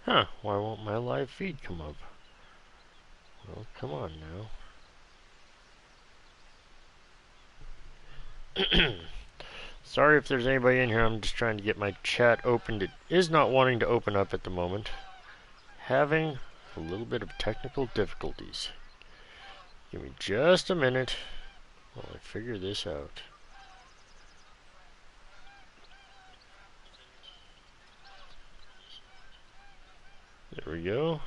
Huh, why won't my live feed come up? Well, come on now. Sorry if there's anybody in here, I'm just trying to get my chat opened. It is not wanting to open up at the moment. Having a little bit of technical difficulties. Give me just a minute while I figure this out. There we go.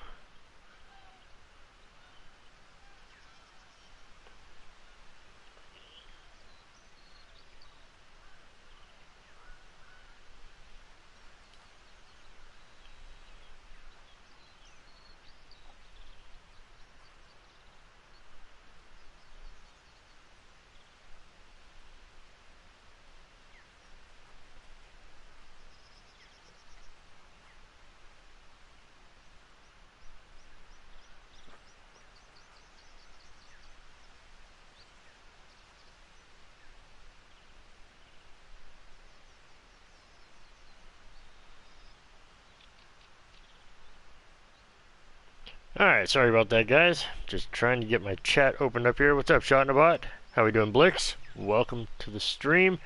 Alright, sorry about that, guys. Just trying to get my chat opened up here. What's up, Shotnabot? How we doing, Blix? Welcome to the stream.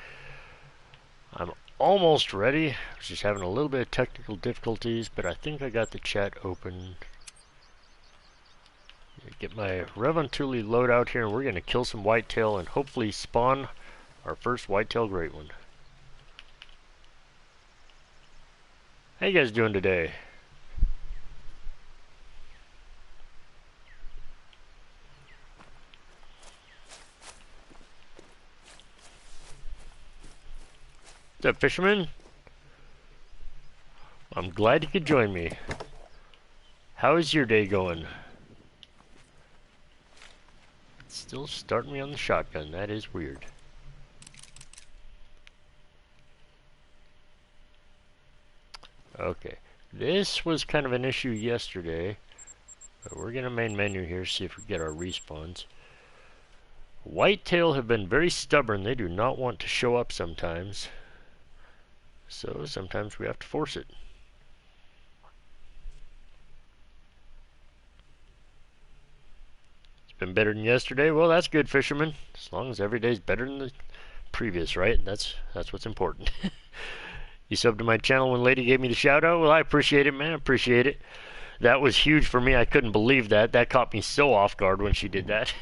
I'm almost ready. I was just having a little bit of technical difficulties, but I think I got the chat open. Get my Revontuli loadout here, and we're going to kill some whitetail and hopefully spawn our first whitetail great one. How you guys doing today? What's up, fisherman? I'm glad you could join me. How is your day going? It's still starting me on the shotgun. That is weird. Okay. This was kind of an issue yesterday. But we're going to main menu here, see if we get our respawns. Whitetail have been very stubborn. They do not want to show up sometimes. So sometimes we have to force it. It's been better than yesterday. Well, that's good, fisherman. As long as every day's better than the previous, right? That's what's important. You subbed to my channel when Lady gave me the shout out. Well, I appreciate it, man. I appreciate it. That was huge for me. I couldn't believe that. That caught me so off guard when she did that.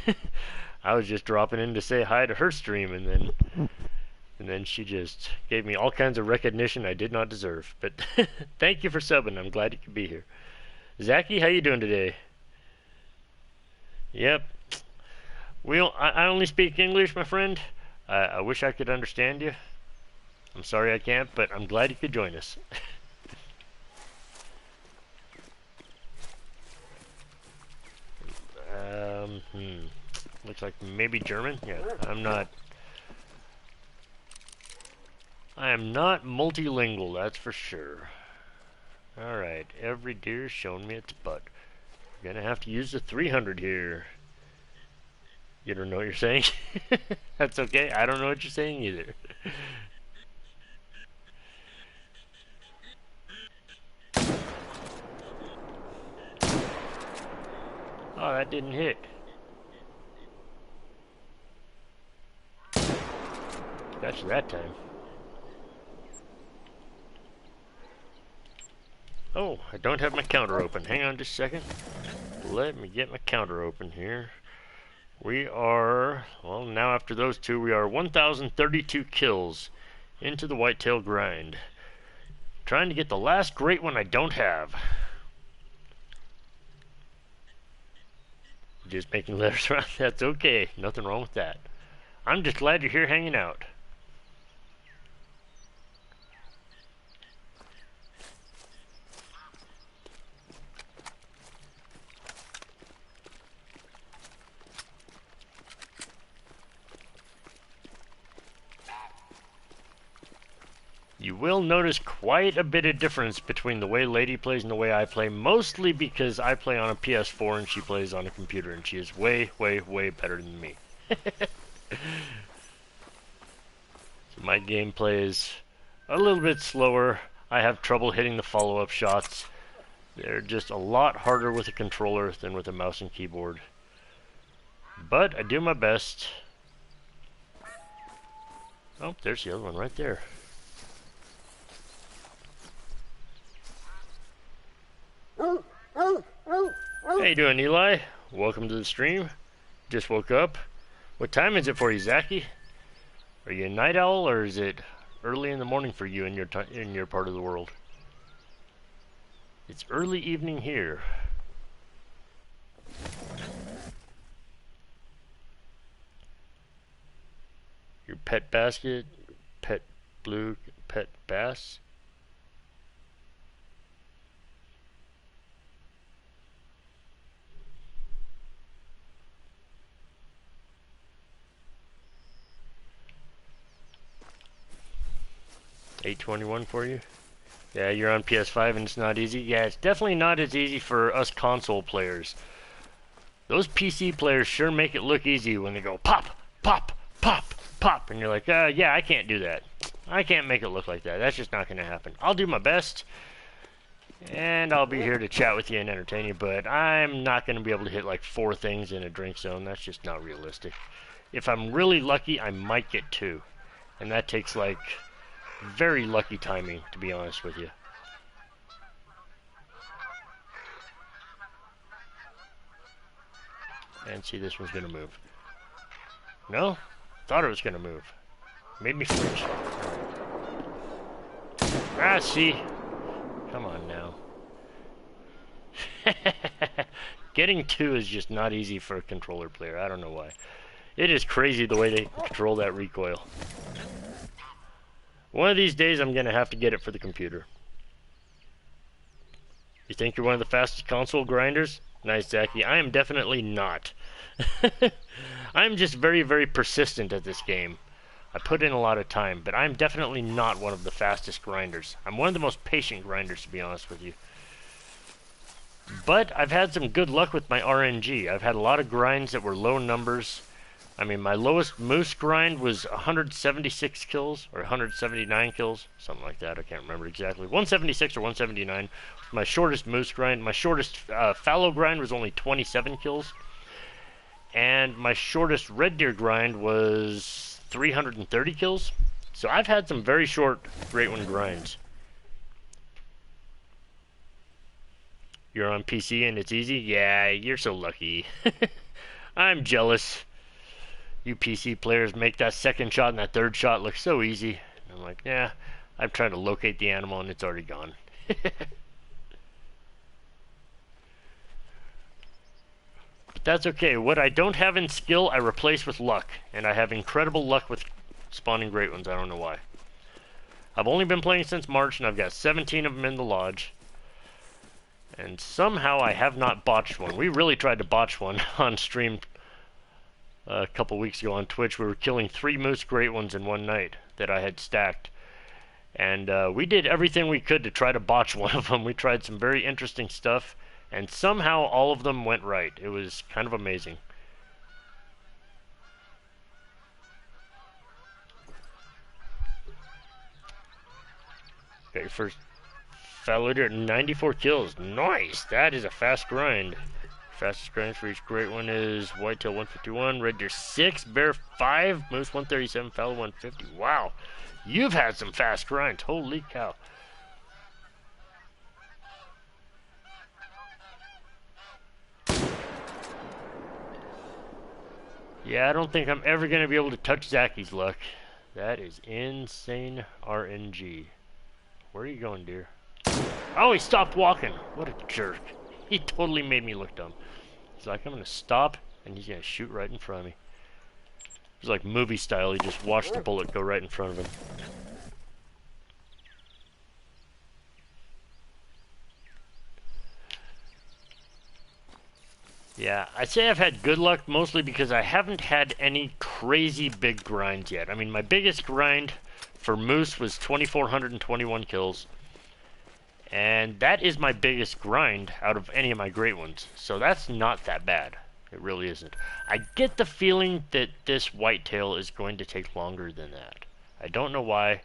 I was just dropping in to say hi to her stream, and then she just gave me all kinds of recognition I did not deserve. But thank you for subbing. I'm glad you could be here. Zachy, how you doing today? Yep. I only speak English, my friend. I wish I could understand you. I'm sorry I can't, but I'm glad you could join us. Looks like maybe German. Yeah, I am not multilingual, that's for sure. Alright, every deer's shown me its butt. We're gonna have to use the 300 here. You don't know what you're saying? That's okay, I don't know what you're saying either. Oh, that didn't hit. Got you that time. Oh, I don't have my counter open. Hang on just a second. Let me get my counter open here. We are, well, now after those two, we are 1,032 kills into the whitetail grind. Trying to get the last great one I don't have. Just making letters around. That's okay. Nothing wrong with that. I'm just glad you're here hanging out. You will notice quite a bit of difference between the way Lady plays and the way I play, mostly because I play on a PS4 and she plays on a computer, and she is way, way, way better than me. So my gameplay is a little bit slower. I have trouble hitting the follow-up shots. They're just a lot harder with a controller than with a mouse and keyboard. But I do my best. Oh, there's the other one right there. How you doing, Eli? Welcome to the stream. Just woke up. What time is it for you, Zachy? Are you a night owl, or is it early in the morning for you in your part of the world? It's early evening here. Your pet basket, pet blue, pet bass. $8.21 for you. Yeah, you're on PS5 and it's not easy. Yeah, it's definitely not as easy for us console players. Those PC players sure make it look easy when they go pop, pop, pop, pop, and you're like, yeah, I can't do that. I can't make it look like that. That's just not going to happen. I'll do my best, and I'll be here to chat with you and entertain you, but I'm not going to be able to hit like 4 things in a drink zone. That's just not realistic. If I'm really lucky, I might get 2, and that takes like very lucky timing, to be honest with you. And see, this one's gonna move. No? Thought it was gonna move. Made me flinch. Ah, see? Come on now. Getting 2 is just not easy for a controller player. I don't know why. It is crazy the way they control that recoil. One of these days, I'm going to have to get it for the computer. You think you're one of the fastest console grinders? Nice, Zachy. I am definitely not. I'm just very, very persistent at this game. I put in a lot of time, but I'm definitely not one of the fastest grinders. I'm one of the most patient grinders, to be honest with you. But I've had some good luck with my RNG. I've had a lot of grinds that were low numbers. I mean, my lowest moose grind was 176 kills, or 179 kills, something like that. I can't remember exactly. 176 or 179 was my shortest moose grind. My shortest fallow grind was only 27 kills. And my shortest red deer grind was 330 kills. So I've had some very short Great One grinds. You're on PC and it's easy? Yeah, you're so lucky. I'm jealous. You PC players make that second shot and that third shot look so easy. And I'm like, yeah, I'm trying to locate the animal and it's already gone. But that's okay. What I don't have in skill, I replace with luck. And I have incredible luck with spawning Great Ones. I don't know why. I've only been playing since March and I've got 17 of them in the lodge. And somehow I have not botched one. We really tried to botch one on stream a couple weeks ago on Twitch. We were killing 3 moose Great Ones in one night that I had stacked. And we did everything we could to try to botch one of them. We tried some very interesting stuff. And somehow all of them went right. It was kind of amazing. Okay, first fallow deer, 94 kills. Nice! That is a fast grind. Fastest grind for each Great One is Whitetail 151, Red Deer 6, Bear 5, Moose 137, Fallow 150. Wow! You've had some fast grinds. Holy cow. Yeah, I don't think I'm ever going to be able to touch Zachy's luck. That is insane RNG. Where are you going, dear? Oh, he stopped walking. What a jerk. He totally made me look dumb. He's like, I'm going to stop, and he's going to shoot right in front of me. It was like movie style. He just watched the bullet go right in front of him. Yeah, I'd say I've had good luck mostly because I haven't had any crazy big grinds yet. I mean, my biggest grind for moose was 2,421 kills. And that is my biggest grind out of any of my Great Ones. So that's not that bad. It really isn't. I get the feeling that this Whitetail is going to take longer than that. I don't know why,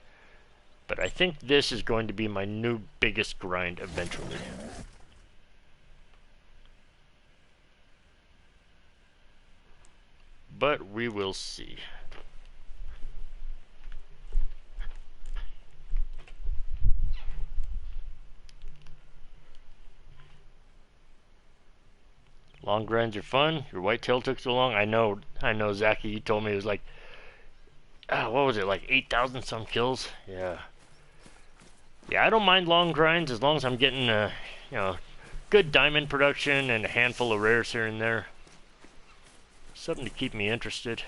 but I think this is going to be my new biggest grind eventually. but we will see. Long grinds are fun. Your whitetail took so long. I know, Zachy, you told me it was like, what was it, like 8,000 some kills? Yeah. Yeah, I don't mind long grinds as long as I'm getting, you know, good diamond production and a handful of rares here and there. Something to keep me interested.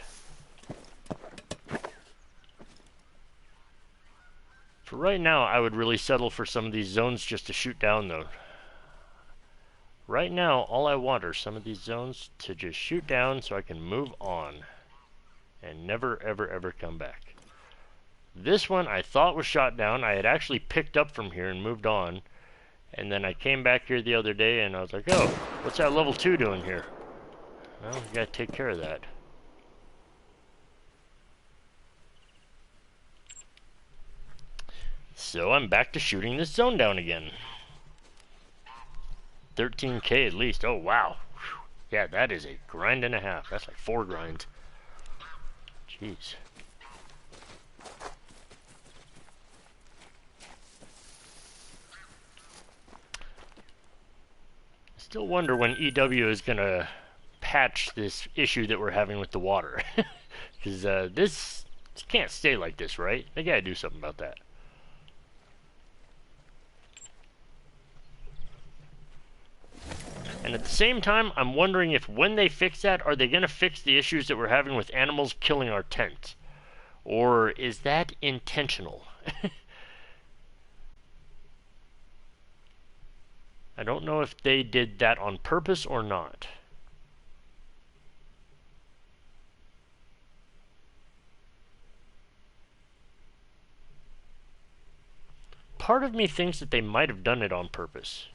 For right now, I would really settle for some of these zones just to shoot down, though. Right now, all I want are some of these zones to just shoot down so I can move on and never, ever, ever come back. This one I thought was shot down. I had actually picked up from here and moved on. And then I came back here the other day and I was like, oh, what's that level 2 doing here? Well, we gotta take care of that. So I'm back to shooting this zone down again. 13k at least. Oh, wow. Whew. Yeah, that is a grind and a half. That's like 4 grinds. Jeez. Still wonder when EW is going to patch this issue that we're having with the water. Because this can't stay like this, right? They got to do something about that. And at the same time, I'm wondering if when they fix that, are they going to fix the issues that we're having with animals killing our tent? Or is that intentional? I don't know if they did that on purpose or not. Part of me thinks that they might have done it on purpose.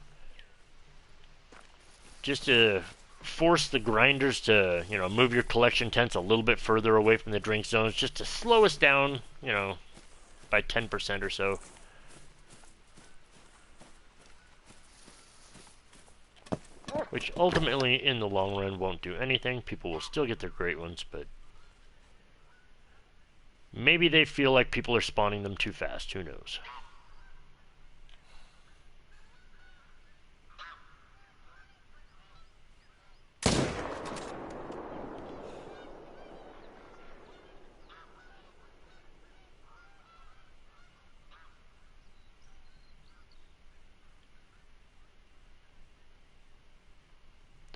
Just to force the grinders to, you know, move your collection tents a little bit further away from the drink zones, just to slow us down, you know, by 10% or so. Which ultimately, in the long run, won't do anything. People will still get their great ones, but maybe they feel like people are spawning them too fast. Who knows?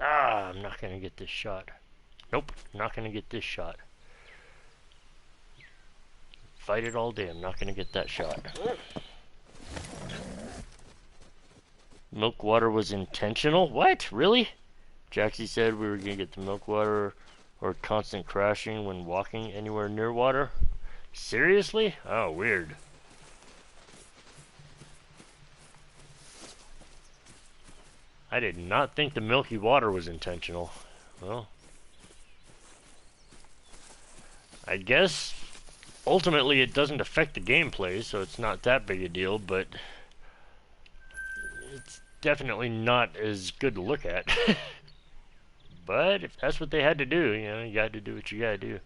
I'm not going to get this shot. Nope, not going to get this shot. Fight it all day, I'm not going to get that shot. Milk water was intentional? What? Really? Jaxie said we were going to get the milk water or constant crashing when walking anywhere near water. Seriously? Oh, weird. I did not think the milky water was intentional. Well, I guess ultimately it doesn't affect the gameplay, so it's not that big a deal, but it's definitely not as good to look at. But if that's what they had to do, you know, you got to do what you got to do.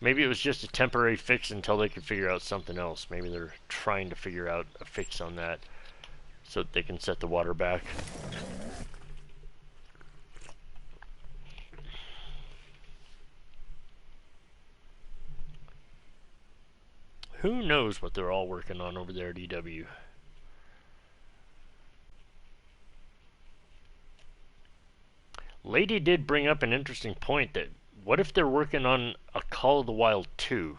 Maybe it was just a temporary fix until they could figure out something else. Maybe they're trying to figure out a fix on that, so that they can set the water back. Who knows what they're all working on over there at EW? Lady did bring up an interesting point that what if they're working on a Call of the Wild 2?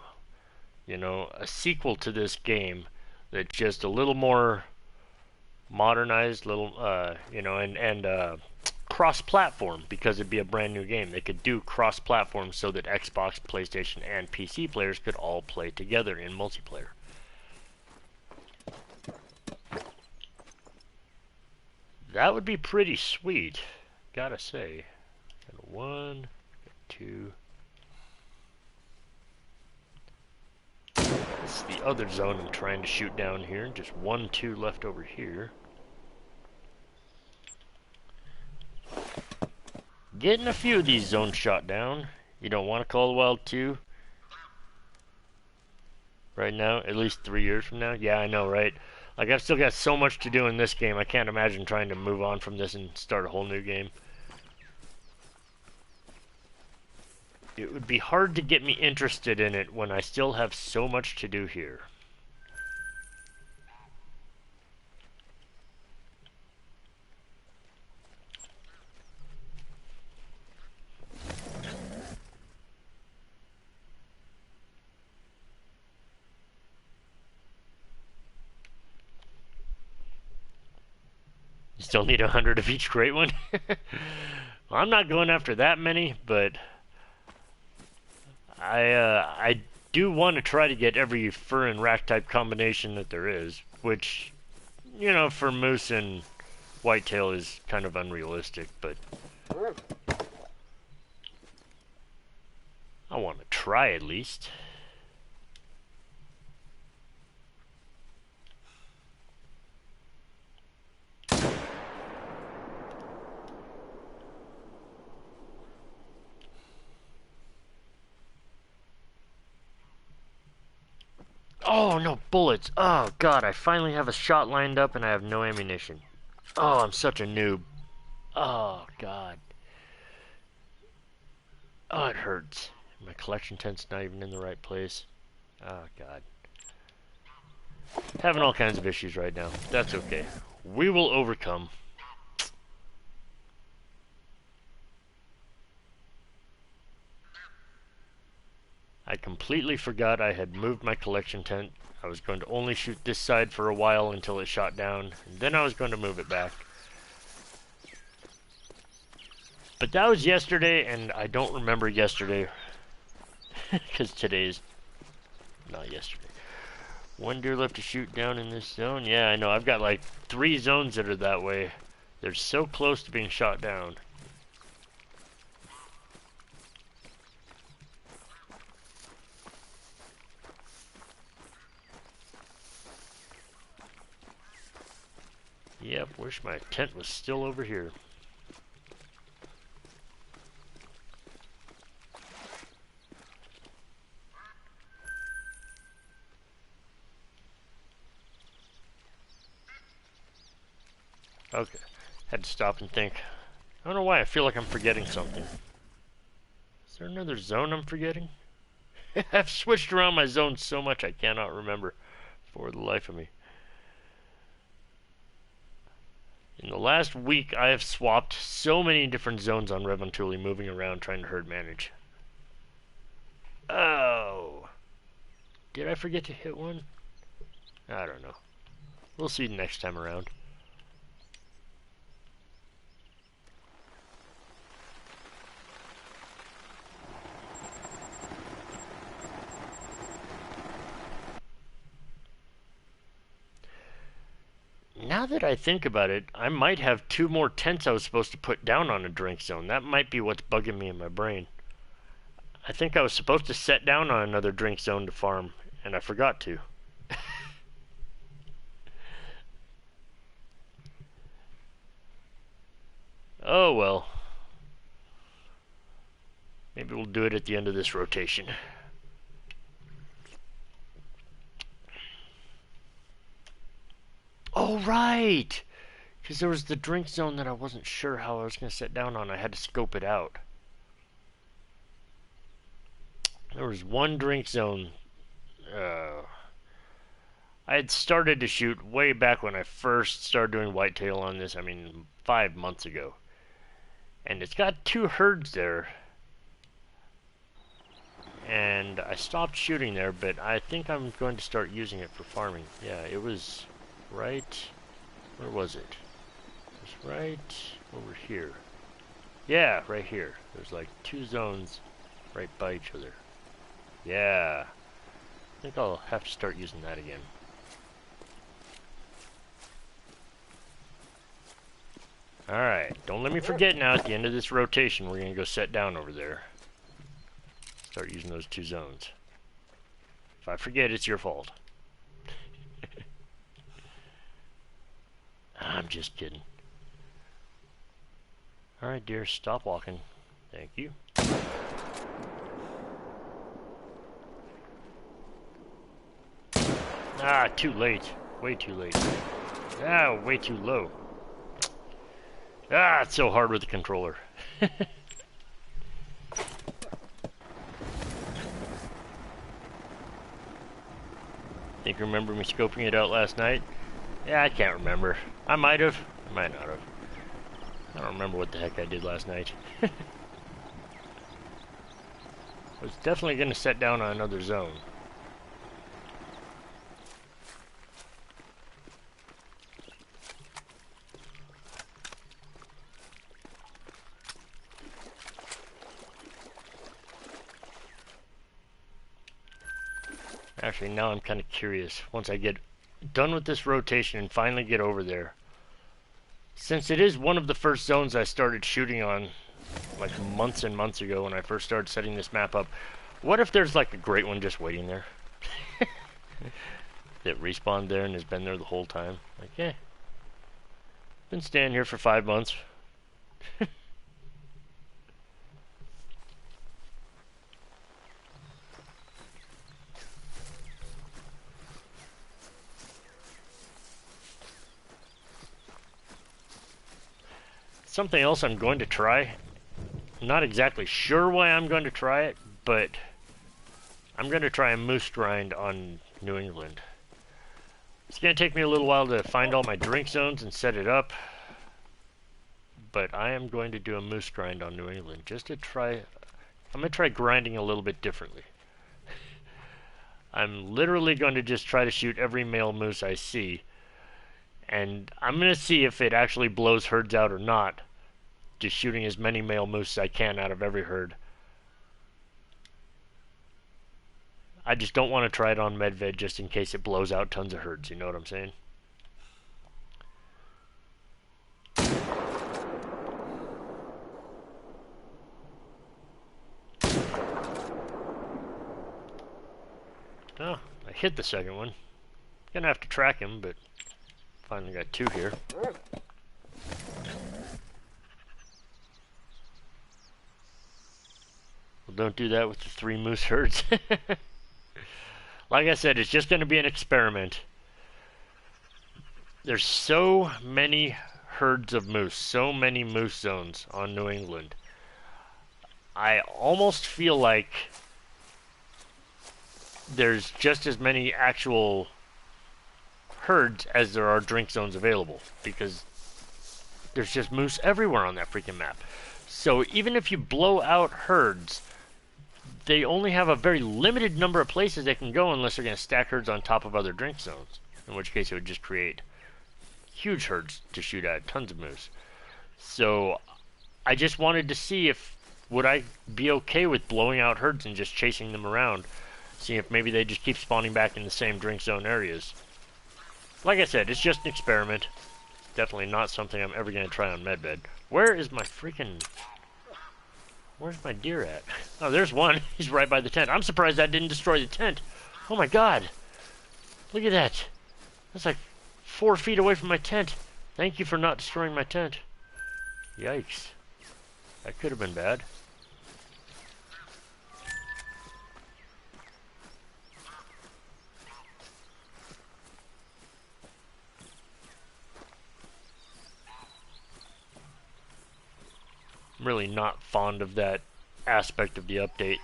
You know, a sequel to this game that's just a little more modernized, little, you know, and cross-platform, because it'd be a brand new game. They could do cross-platform so that Xbox, PlayStation, and PC players could all play together in multiplayer. That would be pretty sweet, gotta say. Got 1, 2. This is the other zone I'm trying to shoot down here. Just 1, 2 left over here. Getting a few of these zones shot down. You don't want to call the wild 2 right now? At least 3 years from now? Yeah, I know, right? Like, I've still got so much to do in this game, I can't imagine trying to move on from this and start a whole new game. It would be hard to get me interested in it when I still have so much to do here. You still need 100 of each great one? Well, I'm not going after that many, but I do want to try to get every fur and rack type combination that there is, which, you know, for moose and whitetail is kind of unrealistic, but I want to try at least. Oh, no bullets. Oh, God, I finally have a shot lined up and I have no ammunition. Oh, I'm such a noob. Oh, God. Oh, it hurts. My collection tent's not even in the right place. Oh, God. Having all kinds of issues right now. That's okay. We will overcome. I completely forgot I had moved my collection tent. I was going to only shoot this side for a while until it shot down, and then I was going to move it back. But that was yesterday, and I don't remember yesterday, because today's not yesterday. One deer left to shoot down in this zone? Yeah, I know. I've got like 3 zones that are that way. They're so close to being shot down. Yep, wish my tent was still over here. Okay, had to stop and think. I don't know why, I feel like I'm forgetting something. Is there another zone I'm forgetting? I've switched around my zones so much I cannot remember for the life of me. In the last week, I have swapped so many different zones on Revontuli, moving around trying to herd manage. Oh! Did I forget to hit one? I don't know. We'll see next time around. Now that I think about it, I might have 2 more tents I was supposed to put down on a drink zone. That might be what's bugging me in my brain. I think I was supposed to set down on another drink zone to farm, and I forgot to. Oh well. Maybe we'll do it at the end of this rotation. Oh, right! Because there was the drink zone that I wasn't sure how I was going to set down on. I had to scope it out. There was one drink zone. I had started to shoot way back when I first started doing whitetail on this. I mean, 5 months ago. And it's got 2 herds there. And I stopped shooting there, but I think I'm going to start using it for farming. Yeah, it was right... Where was it? It was right over here. Yeah, right here. There's like 2 zones right by each other. Yeah. I think I'll have to start using that again. Alright, don't let me forget now at the end of this rotation we're going to go set down over there. Start using those 2 zones. If I forget, it's your fault. I'm just kidding. Alright, dear, stop walking. Thank you. Ah, too late. Way too late. Ah, way too low. Ah, it's so hard with the controller. Think you remember me scoping it out last night? Yeah, I can't remember. I might have. I might not have. I don't remember what the heck I did last night. I was definitely going to set down on another zone. Actually, now I'm kind of curious. Once I get done with this rotation and finally get over there. Since it is one of the first zones I started shooting on, like months and months ago when I first started setting this map up, what if there's like a great one just waiting there? That respawned there and has been there the whole time? Like, yeah. Been staying here for 5 months. Something else I'm going to try. I'm not exactly sure why I'm going to try it, but I'm going to try a moose grind on New England. It's going to take me a little while to find all my drink zones and set it up, but I am going to do a moose grind on New England just to try. I'm going to try grinding a little bit differently. I'm literally going to just try to shoot every male moose I see, and I'm going to see if it actually blows herds out or not. Just shooting as many male moose as I can out of every herd. I just don't want to try it on Medved just in case it blows out tons of herds, you know what I'm saying? Oh, I hit the second one. Gonna have to track him, but finally got 2 here. Well, don't do that with the 3 moose herds. Like I said, it's just going to be an experiment. There's so many herds of moose, so many moose zones on New England. I almost feel like there's just as many actual herds as there are drink zones available, because there's just moose everywhere on that freaking map. So even if you blow out herds, they only have a very limited number of places they can go unless they're going to stack herds on top of other drink zones, in which case it would just create huge herds to shoot at, tons of moose. So I just wanted to see if would I be okay with blowing out herds and just chasing them around, seeing if maybe they just keep spawning back in the same drink zone areas. Like I said, it's just an experiment. Definitely not something I'm ever going to try on Medved. Where is my freaking... Where's my deer at? Oh, there's one. He's right by the tent. I'm surprised that didn't destroy the tent. Oh my god. Look at that. That's like 4 feet away from my tent. Thank you for not destroying my tent. Yikes. That could have been bad. I'm really not fond of that aspect of the update.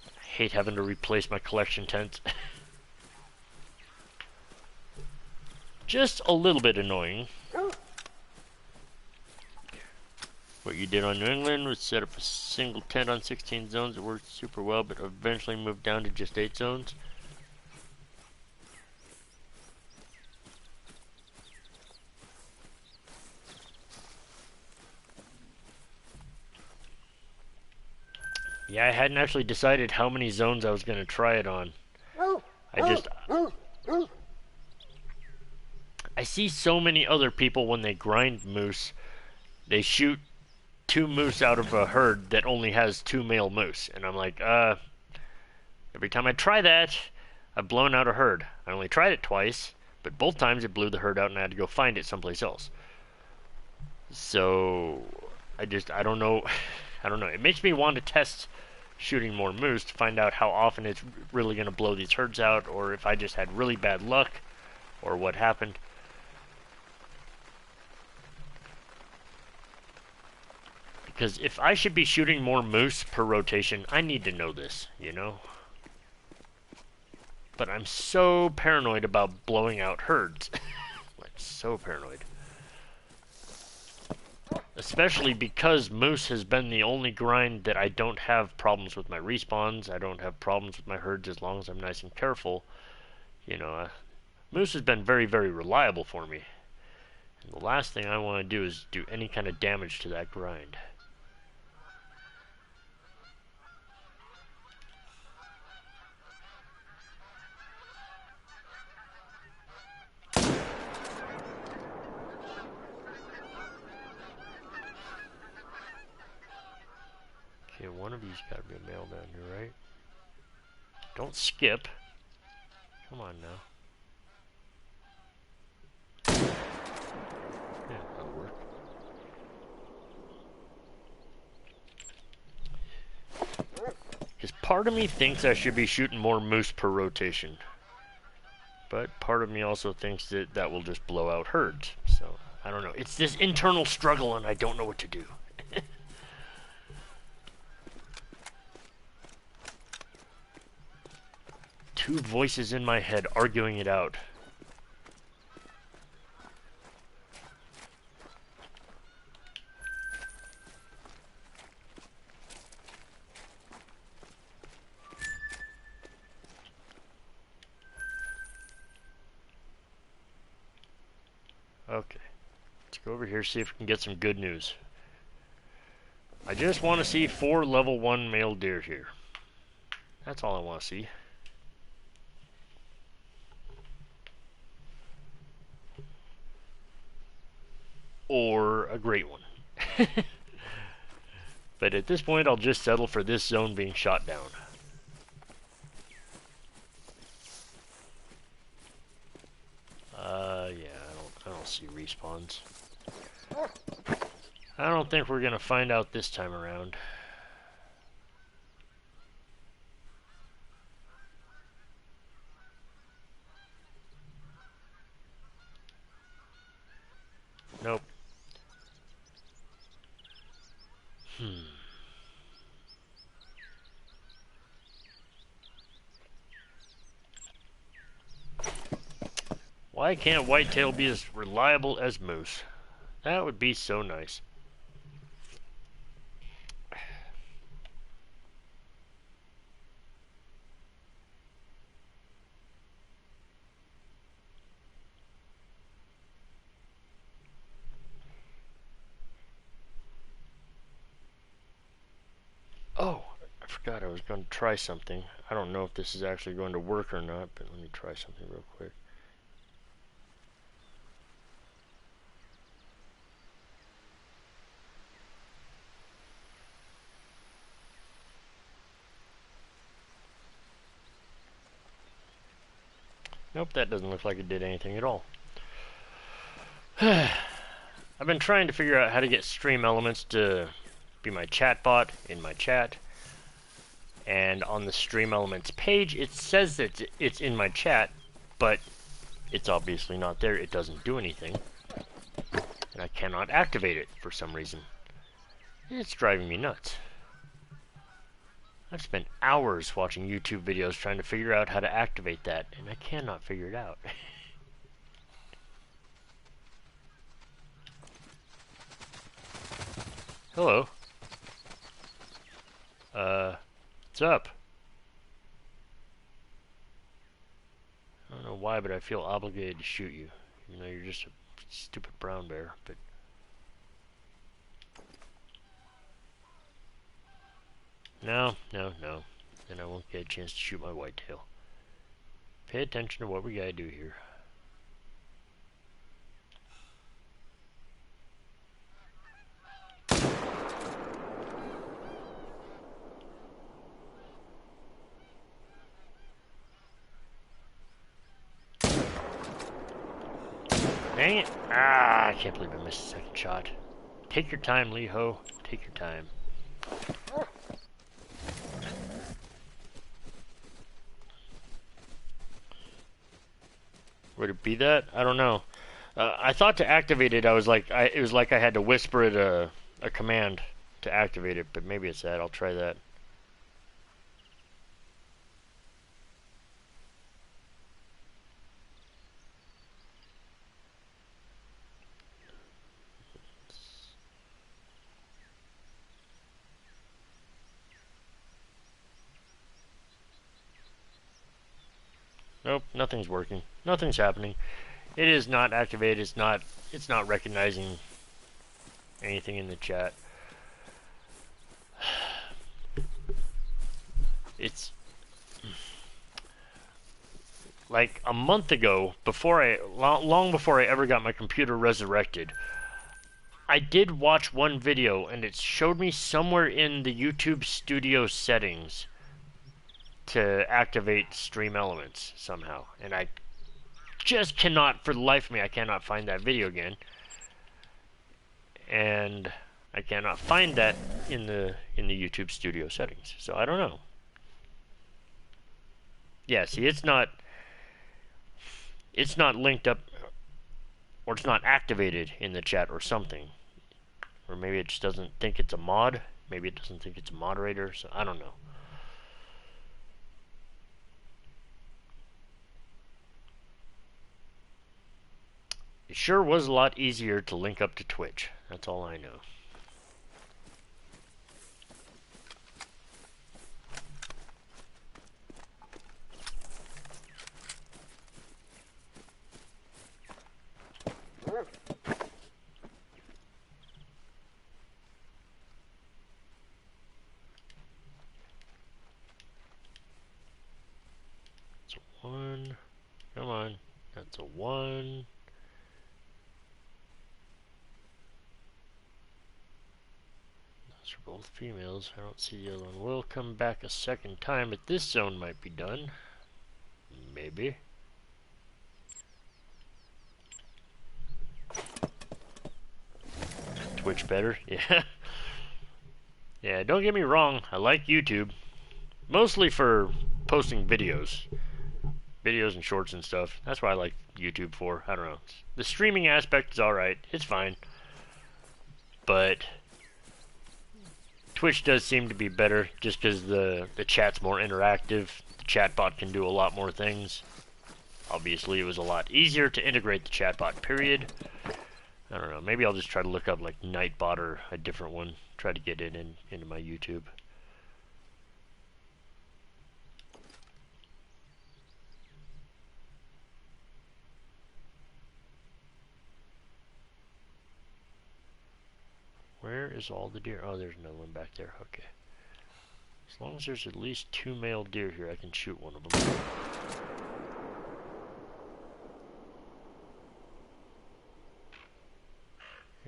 I hate having to replace my collection tents. Just a little bit annoying. What you did on New England was set up a single tent on 16 zones. It worked super well, but eventually moved down to just 8 zones. Yeah, I hadn't actually decided how many zones I was going to try it on. I see so many other people when they grind moose, they shoot 2 moose out of a herd that only has 2 male moose. And I'm like, every time I try that, I've blown out a herd. I only tried it twice, but both times it blew the herd out and I had to go find it someplace else. So, I don't know. I don't know. It makes me want to test shooting more moose to find out how often it's really going to blow these herds out, or if I just had really bad luck, or what happened. Because if I should be shooting more moose per rotation, I need to know this, you know? But I'm so paranoid about blowing out herds. Like, so paranoid. Especially because moose has been the only grind that I don't have problems with my respawns. I don't have problems with my herds as long as I'm nice and careful. You know, moose has been very, very reliable for me. And the last thing I want to do is do any kind of damage to that grind. Okay, one of these got to be a male down here, right? Don't skip. Come on now. Yeah, that'll work. Because part of me thinks I should be shooting more moose per rotation. But part of me also thinks that that will just blow out herds. So, I don't know. It's this internal struggle and I don't know what to do. Two voices in my head arguing it out. Okay. Let's go over here, see if we can get some good news. I just want to see 4 level 1 male deer here. That's all I want to see. Or a great one. But at this point, I'll just settle for this zone being shot down. Yeah, I don't see respawns. I don't think we're gonna find out this time around. Nope. Why can't whitetail be as reliable as moose? That would be so nice. Oh, I forgot I was going to try something. I don't know if this is actually going to work or not, but let me try something real quick. Nope, that doesn't look like it did anything at all. I've been trying to figure out how to get stream elements to be my chat bot in my chat. And on the stream elements page, it says that it's in my chat, but it's obviously not there. It doesn't do anything. And I cannot activate it for some reason. It's driving me nuts. I've spent hours watching YouTube videos trying to figure out how to activate that, and I cannot figure it out. Hello. What's up? I don't know why, but I feel obligated to shoot you. You know, you're just a stupid brown bear, but... No. Then I won't get a chance to shoot my whitetail. Pay attention to what we gotta do here. Dang it! Ah, I can't believe I missed a second shot. Take your time, LeeHo. Take your time. Would it be that? I don't know. I thought to activate it, it was like I had to whisper it a command to activate it, but maybe it's that. I'll try that. Nope, nothing's working. Nothing's happening. It is not activated. It's not recognizing anything in the chat. It's like a month ago, long before I ever got my computer resurrected, I did watch one video and it showed me somewhere in the YouTube studio settings to activate stream elements somehow, and I just cannot, for the life of me, I cannot find that video again, and I cannot find that in the YouTube studio settings. So I don't know. Yeah, see, it's not linked up, or it's not activated in the chat or something, or maybe it just doesn't think it's a mod. Maybe it doesn't think it's a moderator. So I don't know. It sure was a lot easier to link up to Twitch. That's all I know. That's a 1. Come on. That's a 1. For both females. I don't see the other one. We'll come back a second time, but this zone might be done. Maybe. Twitch better? Yeah. Yeah, don't get me wrong. I like YouTube. Mostly for posting videos. Videos and shorts and stuff. That's what I like YouTube for. I don't know. The streaming aspect is alright. It's fine. But Twitch does seem to be better just because the chat's more interactive. The chatbot can do a lot more things. Obviously, it was a lot easier to integrate the chatbot, period. I don't know. Maybe I'll just try to look up like Nightbot or a different one. Try to get it into my YouTube. Where is all the deer? Oh, there's another one back there. Okay. As long as there's at least 2 male deer here, I can shoot one of them.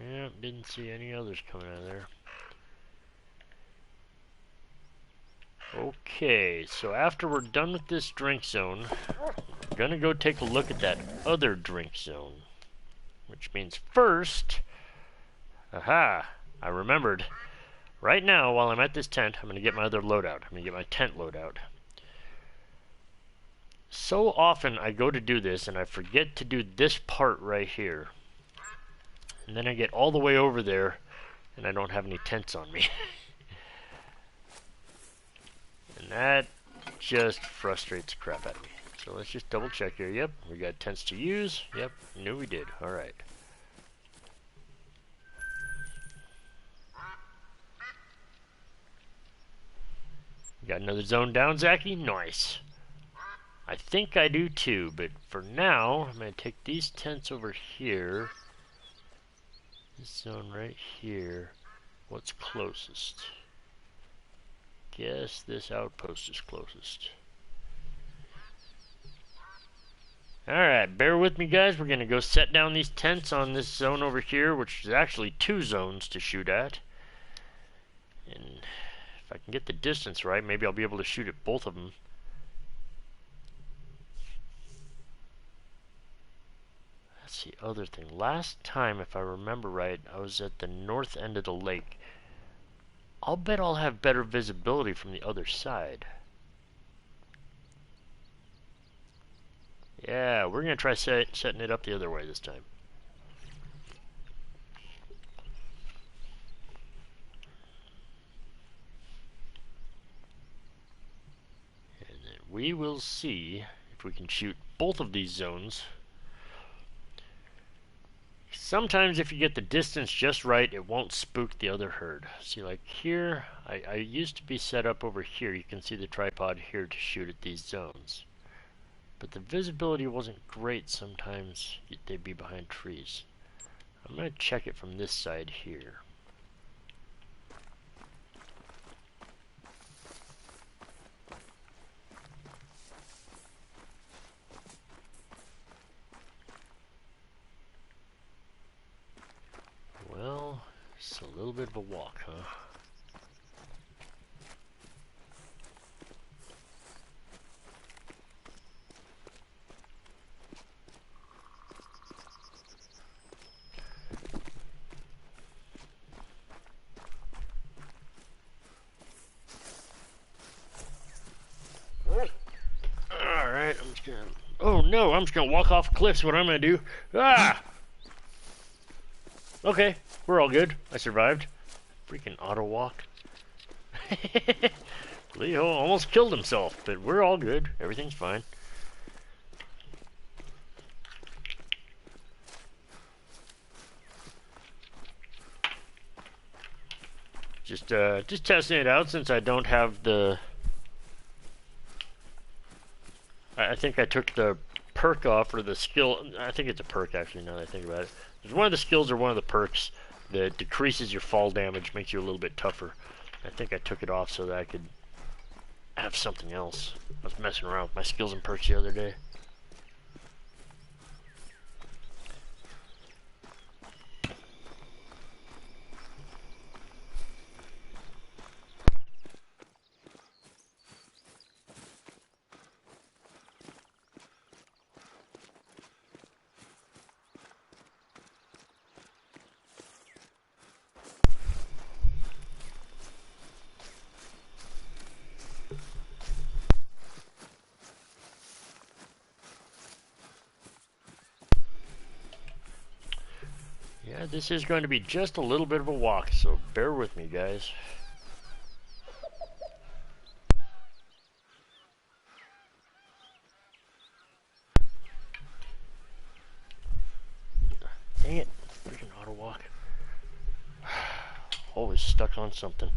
Yeah, didn't see any others coming out of there. Okay, so after we're done with this drink zone, we're gonna go take a look at that other drink zone. Which means first, aha, I remembered. Right now, while I'm at this tent, I'm gonna get my other loadout. I'm gonna get my tent loadout. So often I go to do this and I forget to do this part right here. And then I get all the way over there and I don't have any tents on me. And that just frustrates the crap out of me. So let's just double check here. Yep, we got tents to use. Yep, knew we did. Alright. Got another zone down, Zachy? Nice. I think I do too, but for now, I'm going to take these tents over here. This zone right here. What's closest? Guess this outpost is closest. Alright, bear with me guys. We're going to go set down these tents on this zone over here, which is actually 2 zones to shoot at. And if I can get the distance right, maybe I'll be able to shoot at both of them. That's the other thing. Last time, if I remember right, I was at the north end of the lake. I'll bet I'll have better visibility from the other side. Yeah, we're gonna try setting it up the other way this time. And then we will see if we can shoot both of these zones. Sometimes if you get the distance just right, it won't spook the other herd. See, like here, I used to be set up over here. You can see the tripod here to shoot at these zones. But the visibility wasn't great. Sometimes they'd be behind trees. I'm going to check it from this side here. Well, it's a little bit of a walk, huh? Alright, I'm just gonna... Oh no, I'm just gonna walk off cliffs, what I'm gonna do. Ah! Okay, we're all good. I survived. Freaking auto walk. LeeHo almost killed himself, but we're all good. Everything's fine. Just testing it out since I don't have the... I think I took the perk off, or the skill. I think it's a perk actually, now that I think about it. There's one of the skills or one of the perks that decreases your fall damage, makes you a little bit tougher. I think I took it off so that I could have something else. I was messing around with my skills and perks the other day. Yeah, this is going to be just a little bit of a walk, so bear with me, guys. Dang it, freaking auto walk. Always stuck on something.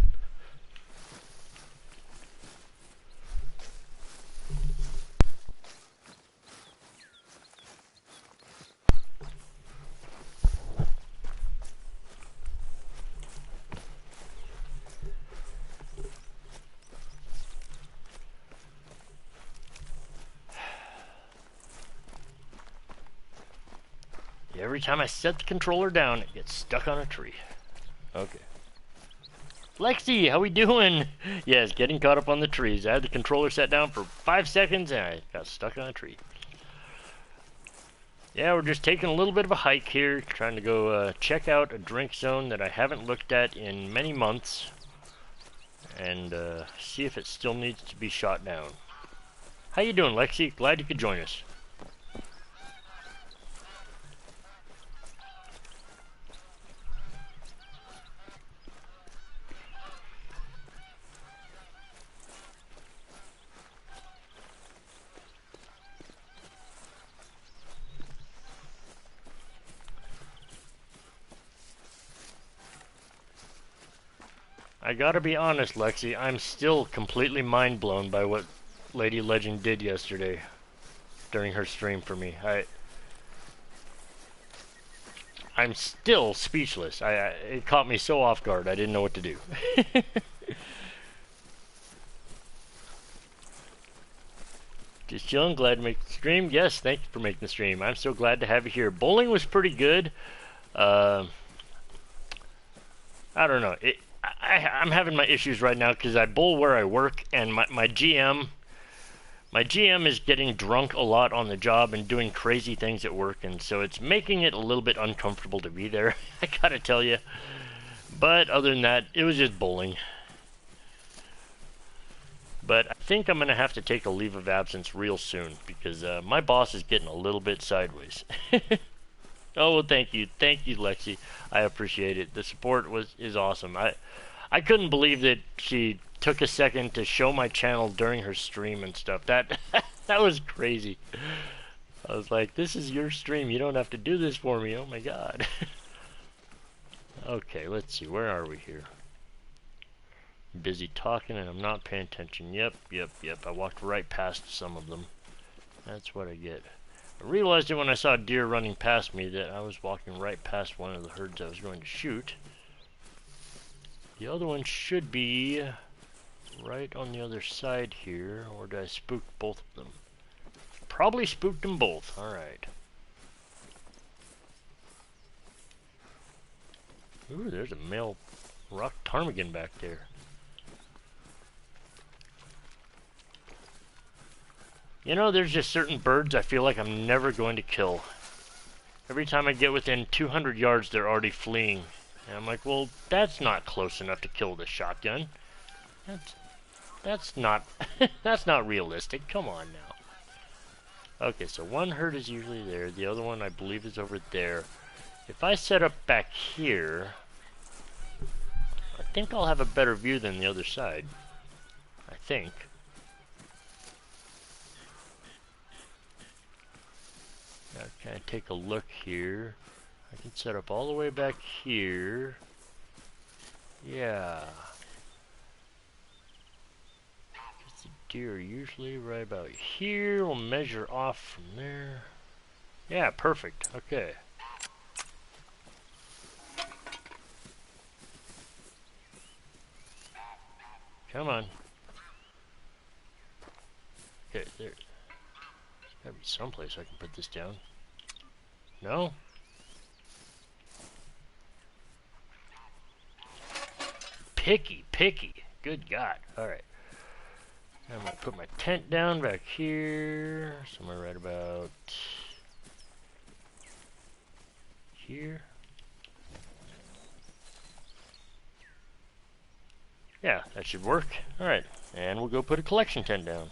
Every time I set the controller down, it gets stuck on a tree. Okay. Lexi, how we doing? Yes, getting caught up on the trees. I had the controller set down for 5 seconds and I got stuck on a tree. Yeah, we're just taking a little bit of a hike here, trying to go check out a drink zone that I haven't looked at in many months, and see if it still needs to be shot down. How you doing, Lexi? Glad you could join us. I gotta be honest, Lexi, I'm still completely mind blown by what Lady Legend did yesterday during her stream for me. I'm still speechless. It caught me so off guard, I didn't know what to do. Just chilling, glad to make the stream. Yes, thank you for making the stream. I'm so glad to have you here. Bowling was pretty good. I don't know. I'm having my issues right now because I bowl where I work, and my GM is getting drunk a lot on the job and doing crazy things at work, and so it's making it a little bit uncomfortable to be there. I gotta tell you. But other than that, it was just bowling. But I think I'm going to have to take a leave of absence real soon because my boss is getting a little bit sideways. Oh, well, thank you. Thank you, Lexi. I appreciate it. The support is awesome. I couldn't believe that she took a second to show my channel during her stream and stuff. That that was crazy. I was like, this is your stream. You don't have to do this for me. Oh my god. Okay, let's see. Where are we here? Busy talking and I'm not paying attention. Yep. I walked right past some of them. That's what I get. I realized it when I saw a deer running past me that I was walking right past one of the herds I was going to shoot. The other one should be right on the other side here, or did I spook both of them? Probably spooked them both. Alright. Ooh, there's a male rock ptarmigan back there. You know, there's just certain birds I feel like I'm never going to kill. Every time I get within 200 yards, they're already fleeing. And I'm like, well, that's not close enough to kill with a shotgun. That's not that's not realistic. Come on now. Okay, so one herd is usually there. The other one, I believe, is over there. If I set up back here, I think I'll have a better view than the other side. I think. Now, can I take a look here? I can set up all the way back here. Yeah. The deer are usually right about here. We'll measure off from there. Yeah, perfect. Okay. Come on. Okay, there. There's gotta be someplace I can put this down. No? Picky. Good God. Alright. I'm gonna put my tent down back here. Somewhere right about here. Yeah, that should work. Alright. And we'll go put a collection tent down.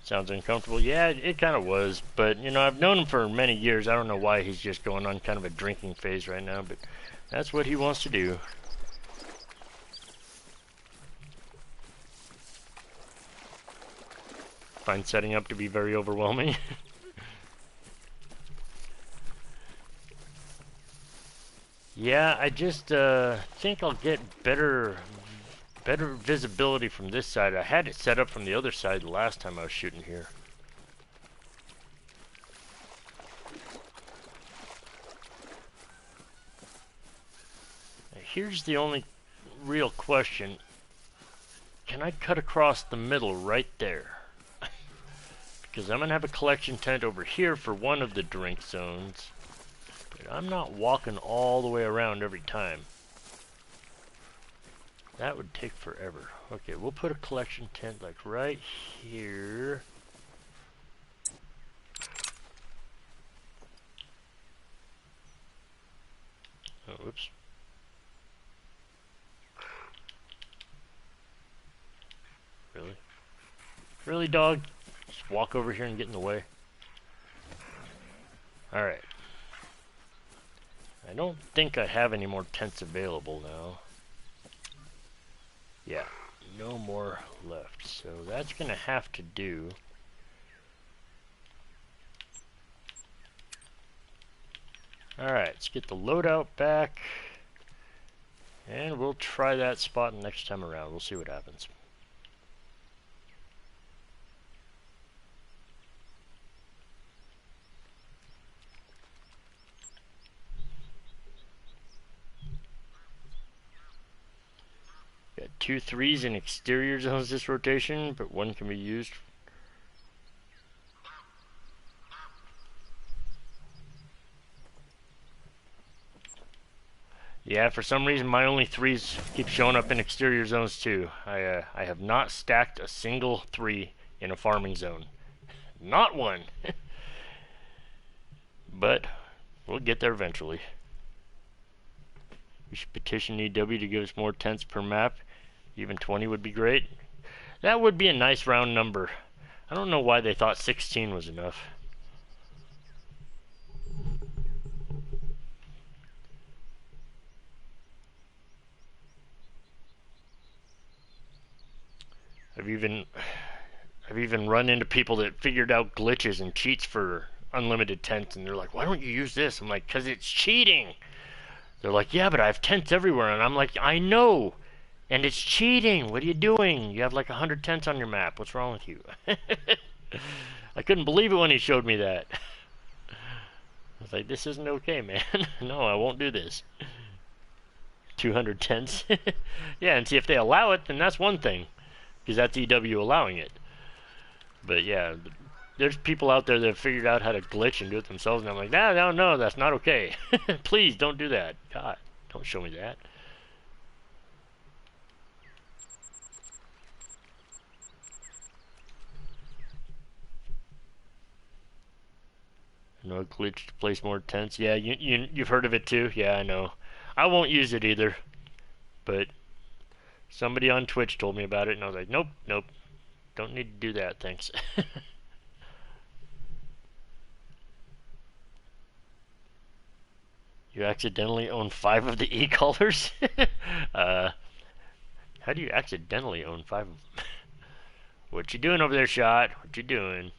Sounds uncomfortable. Yeah, it kind of was. But, you know, I've known him for many years. I don't know why he's just going on kind of a drinking phase right now. But that's what he wants to do. Find setting up to be very overwhelming. Yeah, I just think I'll get better visibility from this side. I had it set up from the other side the last time I was shooting here. Now, here's the only real question. Can I cut across the middle right there? Because I'm going to have a collection tent over here for one of the drink zones. But I'm not walking all the way around every time. That would take forever. Okay, we'll put a collection tent like right here. Oh, whoops. Really? Really, dog? Just walk over here and get in the way. Alright. I don't think I have any more tents available now. Yeah, no more left. So that's going to have to do. Alright, let's get the loadout back. And we'll try that spot next time around. We'll see what happens. Got 2 3s in exterior zones this rotation, but one can be used. Yeah, for some reason my only 3s keep showing up in exterior zones too. I have not stacked a single 3 in a farming zone. Not one. But We'll get there eventually. We should petition EW to give us more tents per map. Even 20 would be great. That would be a nice round number. I don't know why they thought 16 was enough. I've even run into people that figured out glitches and cheats for unlimited tents, and they're like, why don't you use this? I'm like, because it's cheating. They're like, yeah, but I have tents everywhere. And I'm like, I know. And it's cheating. What are you doing? You have like 100 tents on your map. What's wrong with you? I couldn't believe it when he showed me that. I was like, this isn't okay, man. No, I won't do this. 200 tents. Yeah, and see, if they allow it, then that's one thing. Because that's EW allowing it. But yeah, there's people out there that have figured out how to glitch and do it themselves, and I'm like, no, that's not okay. Please don't do that. God, don't show me that. No glitch to place more tents. Yeah, you've heard of it too. Yeah, I know. I won't use it either. But somebody on Twitch told me about it, and I was like, nope, don't need to do that. Thanks. You accidentally own 5 of the e-collars? How do you accidentally own 5 of them? What you doing over there, Shot? What you doing?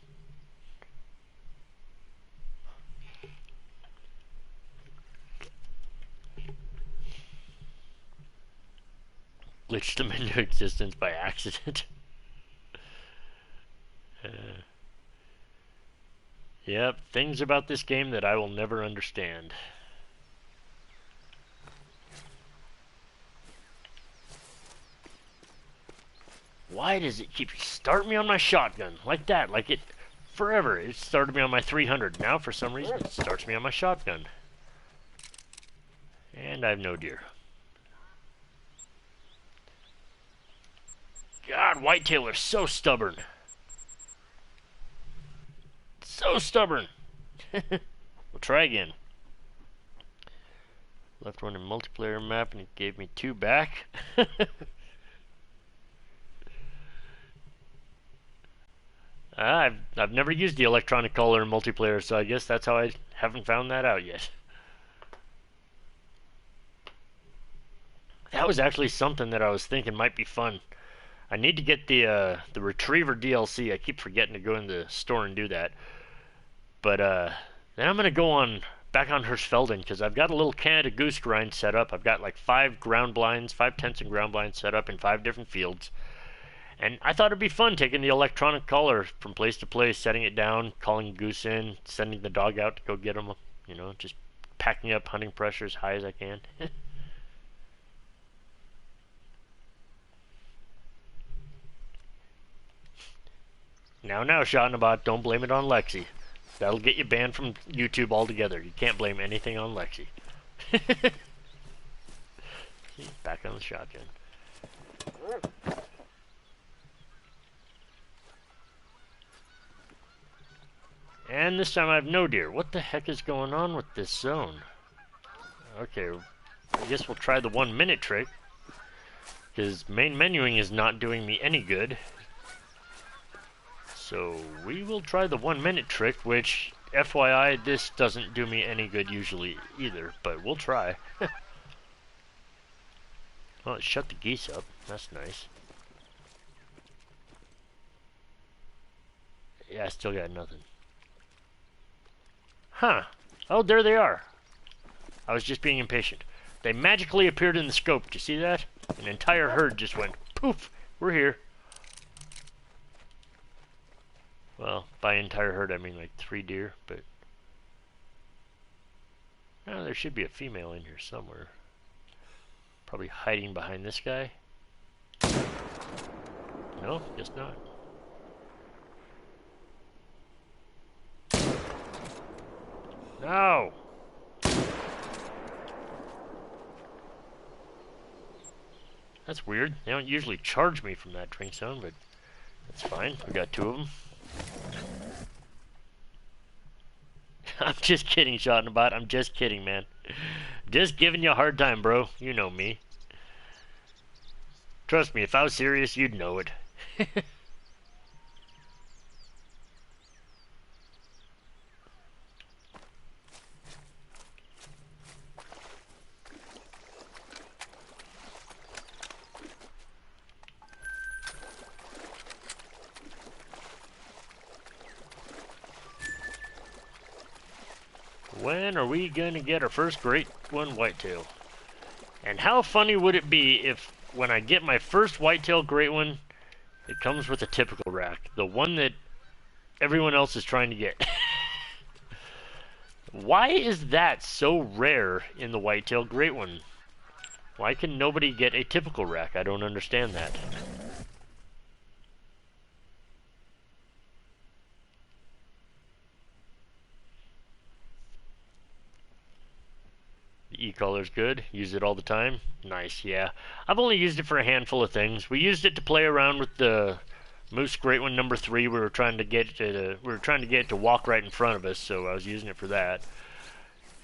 Glitched them into existence by accident. Yep, things about this game that I will never understand. Why does it keep starting me on my shotgun like that? Like it forever. It started me on my 300. Now for some reason it starts me on my shotgun. And I have no deer. God, Whitetail are so stubborn. So stubborn. We'll try again. Left one in multiplayer map and it gave me 2 back. I've never used the electronic collar in multiplayer, so I guess that's how I haven't found that out yet. That was actually something that I was thinking might be fun. I need to get the Retriever DLC. I keep forgetting to go in the store and do that. But then I'm gonna go back on Hirschfelden because I've got a little Canada Goose grind set up. I've got like 5 ground blinds, 5 tents and ground blinds set up in 5 different fields. And I thought it'd be fun taking the electronic collar from place to place, setting it down, calling goose in, sending the dog out to go get them. You know, just packing up hunting pressure as high as I can. Now, Shotnabot, don't blame it on Lexi. That'll get you banned from YouTube altogether. You can't blame anything on Lexi. Back on the shotgun. And this time I have no deer. What the heck is going on with this zone? Okay, I guess we'll try the 1 minute trick. Because main menuing is not doing me any good. So we will try the 1 minute trick, which, FYI, this doesn't do me any good usually either, but we'll try. Well, it shut the geese up. That's nice. Yeah, I still got nothing. Huh. Oh, there they are. I was just being impatient. They magically appeared in the scope. Did you see that? An entire herd just went, poof, we're here. Well, by entire herd I mean like 3 deer, but... Oh, there should be a female in here somewhere. Probably hiding behind this guy. No, guess not. No! That's weird. They don't usually charge me from that drink zone, but that's fine. We got 2 of them. I'm just kidding, Shot in a Bot. I'm just kidding, man. Just giving you a hard time, bro. You know me. Trust me, if I was serious, you'd know it. When are we gonna get our first great one whitetail? And how funny would it be if, when I get my first whitetail great one, it comes with a typical rack, the one that everyone else is trying to get. Why is that so rare in the whitetail great one? Why can nobody get a typical rack? I don't understand that. The e-collar's good. Use it all the time. Nice, yeah. I've only used it for a handful of things. We used it to play around with the Moose Great One number 3. We were trying to get it to walk right in front of us, so I was using it for that.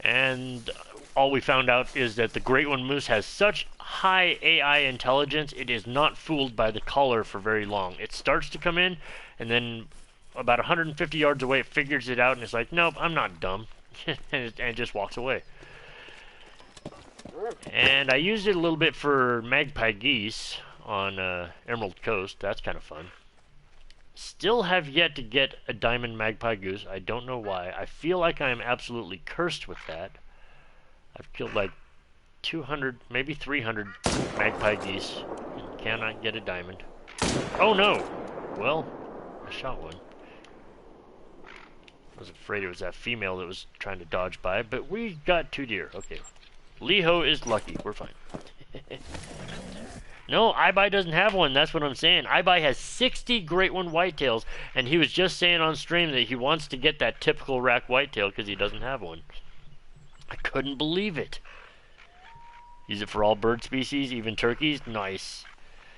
And all we found out is that the Great One Moose has such high AI intelligence, it is not fooled by the collar for very long. It starts to come in, and then about 150 yards away, it figures it out, and it's like, nope, I'm not dumb. and it just walks away. And I used it a little bit for magpie geese on Emerald Coast. That's kind of fun. Still have yet to get a diamond magpie goose. I don't know why. I feel like I am absolutely cursed with that. I've killed like 200, maybe 300 magpie geese and cannot get a diamond. Oh no! Well, I shot one. I was afraid it was that female that was trying to dodge by, but we got 2 deer. Okay. LeeHo is lucky. We're fine. No, iBuy doesn't have one. That's what I'm saying. iBuy has 60 great one whitetails, and he was just saying on stream that he wants to get that typical rack whitetail because he doesn't have one. I couldn't believe it. Use it for all bird species, even turkeys. Nice.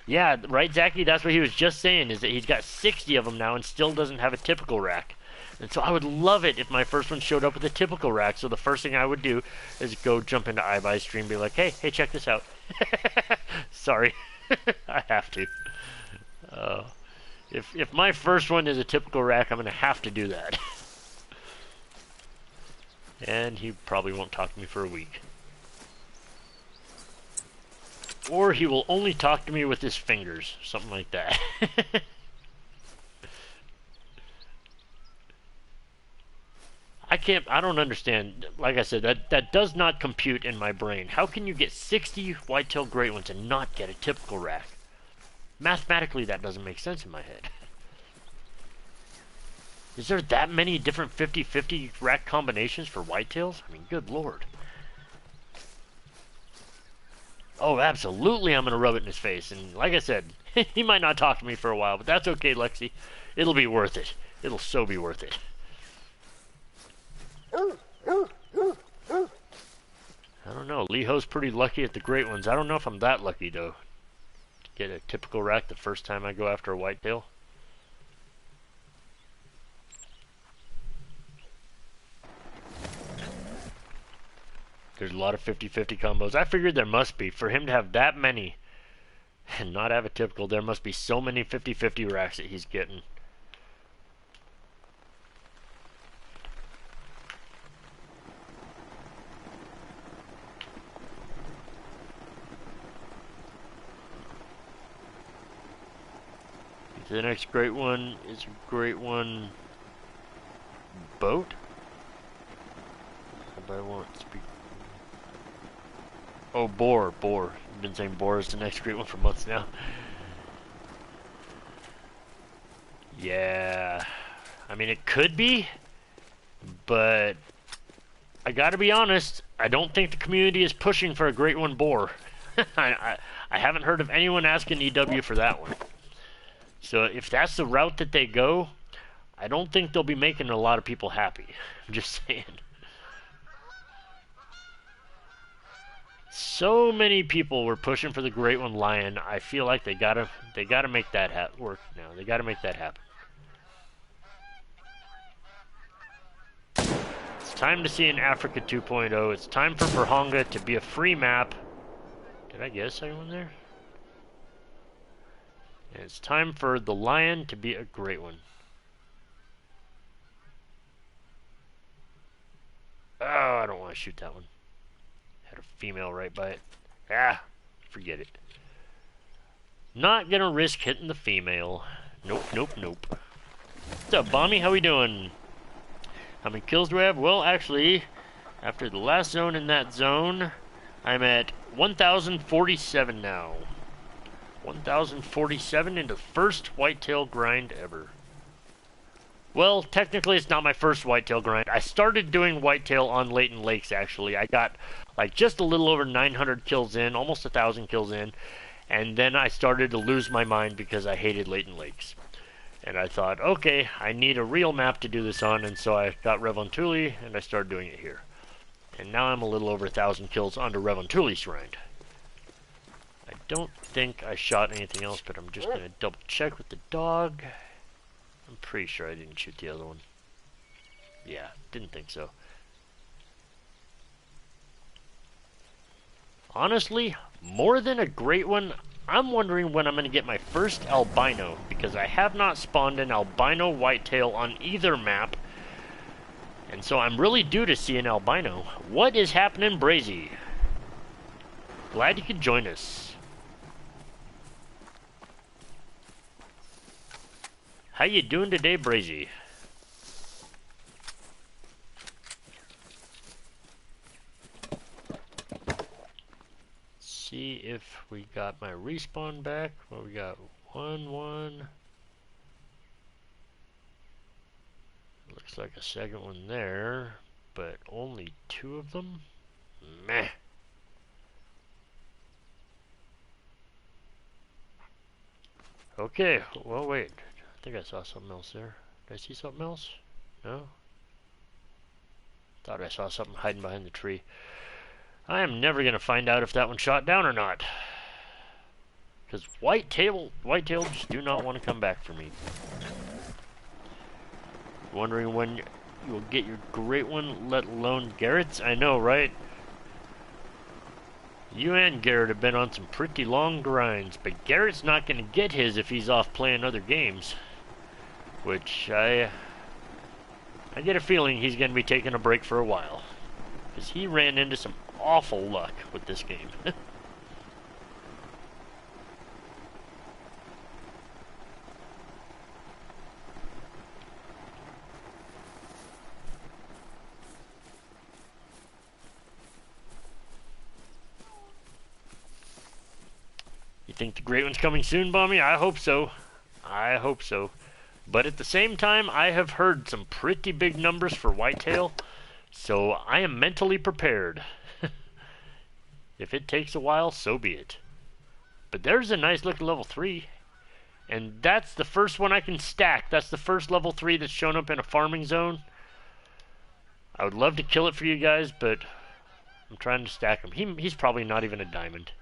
Yeah, right, Zachy? That's what he was just saying, is that he's got 60 of them now and still doesn't have a typical rack. And so I would love it if my first one showed up with a typical rack. So the first thing I would do is go jump into iBuy's stream and be like, hey, check this out. Sorry. I have to. If my first one is a typical rack, I'm going to have to do that. And he probably won't talk to me for a week. Or he will only talk to me with his fingers. Something like that. I don't understand. Like I said, that does not compute in my brain. How can you get 60 whitetail great ones and not get a typical rack? Mathematically, that doesn't make sense in my head. Is there that many different 50-50 rack combinations for whitetails? I mean, good lord. Oh, absolutely I'm going to rub it in his face. And like I said, he might not talk to me for a while, but that's okay, Lexi. It'll be worth it. It'll so be worth it. I don't know. LeeHo's pretty lucky at the great ones. I don't know if I'm that lucky, though, to get a typical rack the first time I go after a whitetail. There's a lot of 50-50 combos. I figured there must be. For him to have that many and not have a typical, there must be so many 50-50 racks that he's getting. The next great one is a great one boat. But I won't speak. Oh, boar. I've been saying boar is the next great one for months now. Yeah. I mean, it could be, but I gotta be honest, I don't think the community is pushing for a great one boar. I haven't heard of anyone asking EW for that one. So if that's the route that they go, I don't think they'll be making a lot of people happy. I'm just saying. So many people were pushing for the great one lion. I feel like they gotta make that work now. They gotta make that happen. time to see an Africa 2.0. It's time for Vurhonga to be a free map. Did I get a second one there? And it's time for the Lion to be a great one. Oh, I don't want to shoot that one. Had a female right by it. Ah, forget it. Not gonna risk hitting the female. Nope, nope, nope. What's up, Bommy? How we doing? How many kills do I have? Well, actually, after the last zone in that zone, I'm at 1,047 now. 1,047 into the first whitetail grind ever. Well, technically it's not my first whitetail grind. I started doing whitetail on Layton Lakes, actually. I got like just a little over 900 kills in, almost 1,000 kills in, and then I started to lose my mind because I hated Layton Lakes. And I thought, okay, I need a real map to do this on, and so I got Revontuli, and I started doing it here. And now I'm a little over 1,000 kills onto Revontuli's grind. I don't think I shot anything else, but I'm just going to double check with the dog. I'm pretty sure I didn't shoot the other one. Yeah, didn't think so. Honestly, more than a great one, I'm wondering when I'm going to get my first albino, because I have not spawned an albino whitetail on either map, and so I'm really due to see an albino. What is happening, Brazy? Glad you could join us. How you doing today, Brazy? See if we got my respawn back. Well, we got 1-1. Looks like a second one there, but only 2 of them? Meh. Okay, well, wait. I think I saw something else there. Did I see something else? No? Thought I saw something hiding behind the tree. I am never going to find out if that one shot down or not. Because whitetail just do not want to come back for me. Wondering when you'll get your great one, let alone Garrett's? I know, right? You and Garrett have been on some pretty long grinds, but Garrett's not going to get his if he's off playing other games. Which I get a feeling he's going to be taking a break for a while. Because he ran into some awful luck with this game. You think the great one's coming soon, Bommy? I hope so. I hope so. But at the same time, I have heard some pretty big numbers for whitetail, so I am mentally prepared. If it takes a while, so be it. But there's a nice looking level 3. And that's the first one I can stack. That's the first level 3 that's shown up in a farming zone. I would love to kill it for you guys, but I'm trying to stack him. He's probably not even a diamond.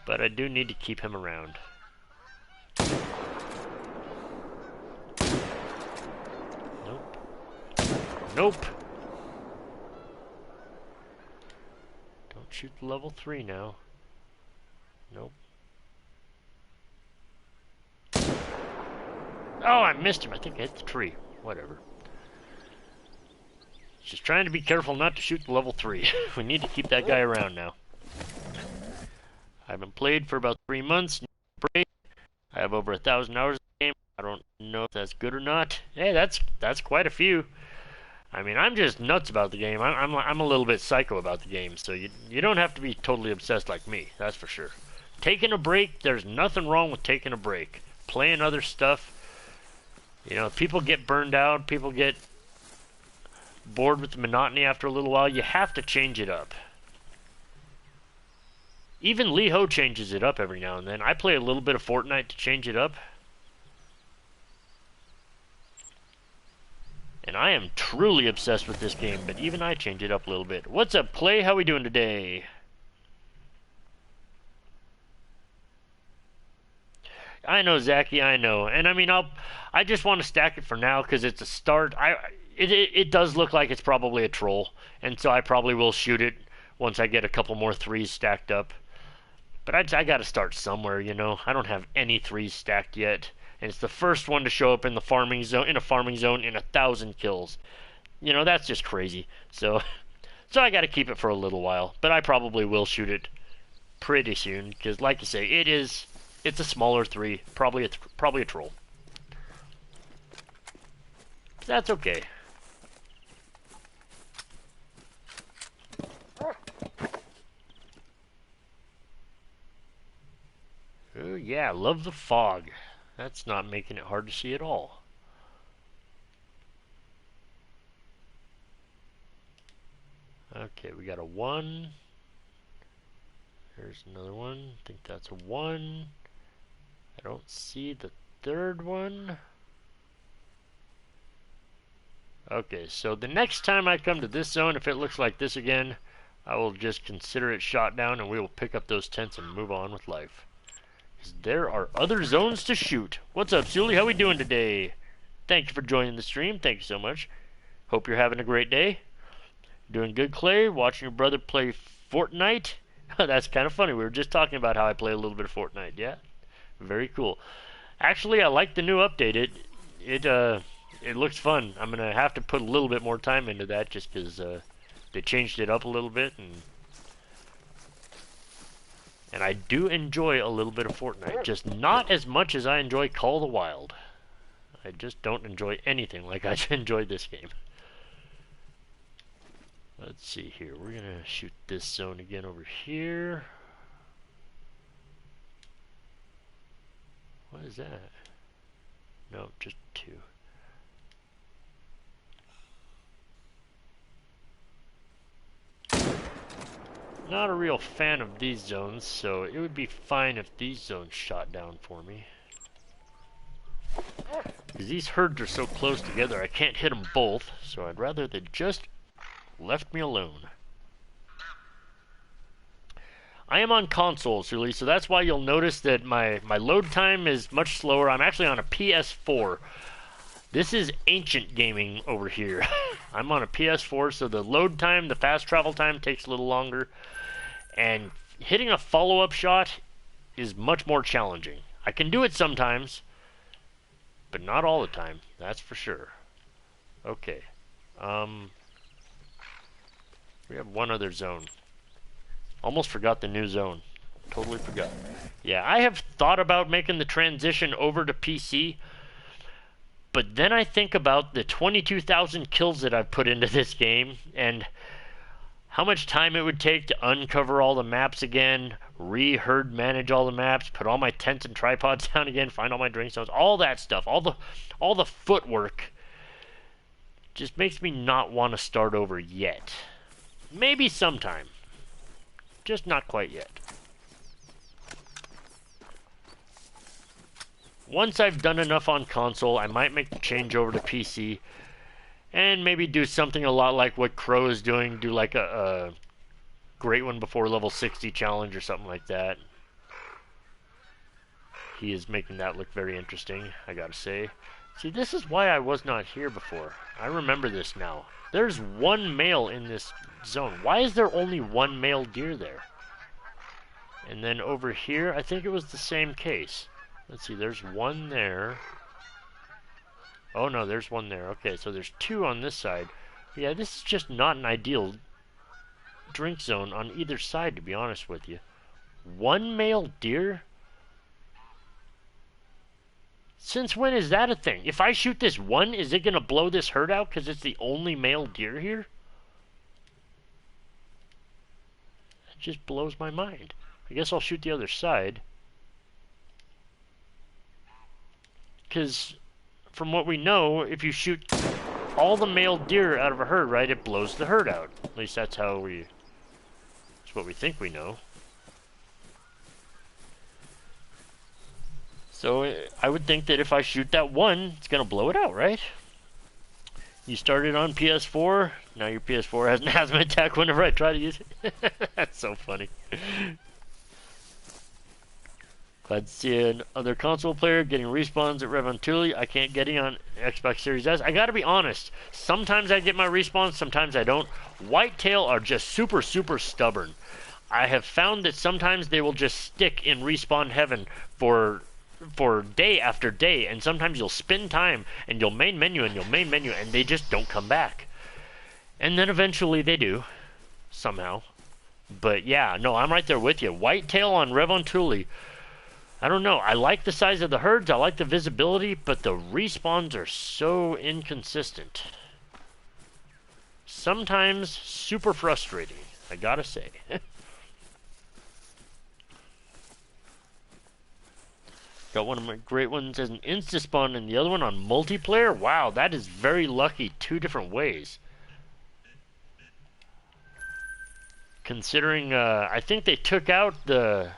But I do need to keep him around. Nope. Nope. Don't shoot the level 3 now. Nope. Oh, I missed him. I think I hit the tree. Whatever. Just trying to be careful not to shoot the level 3. We need to keep that guy around now. I haven't played for about 3 months. I have over 1,000 hours of the game. I don't know if that's good or not. Hey, that's quite a few. I mean, I'm just nuts about the game. I'm a little bit psycho about the game, so you don't have to be totally obsessed like me. That's for sure. Taking a break, there's nothing wrong with taking a break. Playing other stuff. You know, people get burned out. People get bored with the monotony after a little while. You have to change it up. Even LeeHo changes it up every now and then. I play a little bit of Fortnite to change it up. And I am truly obsessed with this game, but even I change it up a little bit. What's up, Clay? How we doing today? I know, Zachy, I know. And I mean, I just want to stack it for now because it's a start. it does look like it's probably a troll, and so I probably will shoot it once I get a couple more threes stacked up. But I got to start somewhere, you know. I don't have any threes stacked yet, and it's the first one to show up in the farming zone, in a farming zone, in 1,000 kills. You know, that's just crazy. So I got to keep it for a little while, but I probably will shoot it pretty soon, because like you say, it's a smaller three, probably a troll. That's okay. Oh yeah, love the fog. That's not making it hard to see at all. Okay, we got a 1. There's another one. I think that's a 1. I don't see the third one. Okay, so the next time I come to this zone, if it looks like this again, I will just consider it shot down, and we will pick up those tents and move on with life. Because there are other zones to shoot. What's up, Sully? How we doing today? Thank you for joining the stream. Thank you so much. Hope you're having a great day. Doing good, Clay? Watching your brother play Fortnite? That's kind of funny. We were just talking about how I play a little bit of Fortnite. Yeah, very cool. Actually, I like the new update. It looks fun. I'm gonna have to put a little bit more time into that just because they changed it up a little bit, and I do enjoy a little bit of Fortnite, just not as much as I enjoy Call of the Wild. I just don't enjoy anything like I enjoy this game. Let's see here. We're gonna shoot this zone again over here. What is that? No, just 2. Not a real fan of these zones, so it would be fine if these zones shot down for me. Because these herds are so close together, I can't hit them both, so I'd rather they just left me alone. I am on console, Sully, so that's why you'll notice that my load time is much slower. I'm actually on a PS4. This is ancient gaming over here. I'm on a PS4, so the load time, the fast travel time takes a little longer. And hitting a follow-up shot is much more challenging. I can do it sometimes, but not all the time, that's for sure. Okay. We have one other zone. Almost forgot the new zone. Totally forgot. Yeah, I have thought about making the transition over to PC, but then I think about the 22,000 kills that I've put into this game, and how much time it would take to uncover all the maps again, herd manage all the maps, put all my tents and tripods down again, find all my drink zones, all that stuff, all the footwork just makes me not want to start over yet. Maybe sometime. Just not quite yet. Once I've done enough on console, I might make the change over to PC and maybe do something a lot like what Crow is doing, do like a great one before level 60 challenge or something like that. He is making that look very interesting, I gotta say. See, this is why I was not here before. I remember this now. There's one male in this zone. Why is there only one male deer there? And then over here, I think it was the same case. Let's see, there's one there. Oh no, there's one there. Okay, so there's 2 on this side. Yeah, this is just not an ideal drink zone on either side, to be honest with you. One male deer? Since when is that a thing? If I shoot this one, is it going to blow this herd out because it's the only male deer here? It just blows my mind. I guess I'll shoot the other side. Because from what we know, if you shoot all the male deer out of a herd, right, it blows the herd out. At least that's what we think we know. So I would think that if I shoot that one, it's going to blow it out, right? You started on PS4, now your PS4 has an asthma attack whenever I try to use it. That's so funny. Glad to see another console player getting respawns at Revontuli. I can't get in on Xbox Series S. I gotta be honest. Sometimes I get my respawns, sometimes I don't. Whitetail are just super, super stubborn. I have found that sometimes they will just stick in respawn heaven for day after day, and sometimes you'll spend time and you'll main menu and they just don't come back. And then eventually they do, somehow. But yeah, no, I'm right there with you. Whitetail on Revontuli. I don't know. I like the size of the herds. I like the visibility, but the respawns are so inconsistent. Sometimes super frustrating, I gotta say. Got one of my great ones as an insta-spawn and the other one on multiplayer. Wow, that is very lucky. 2 different ways. Considering, I think they took out the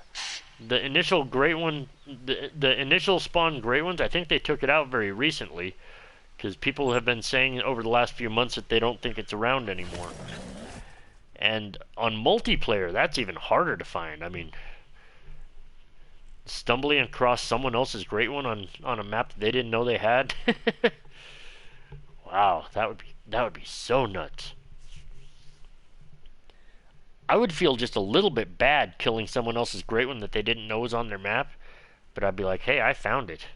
initial great one, the initial spawn great ones. I think they took it out very recently, because people have been saying over the last few months that they don't think it's around anymore. And on multiplayer, that's even harder to find. I mean, stumbling across someone else's great one on a map that they didn't know they had. Wow, that would be so nuts. I would feel just a little bit bad killing someone else's great one that they didn't know was on their map, but I'd be like, hey, I found it.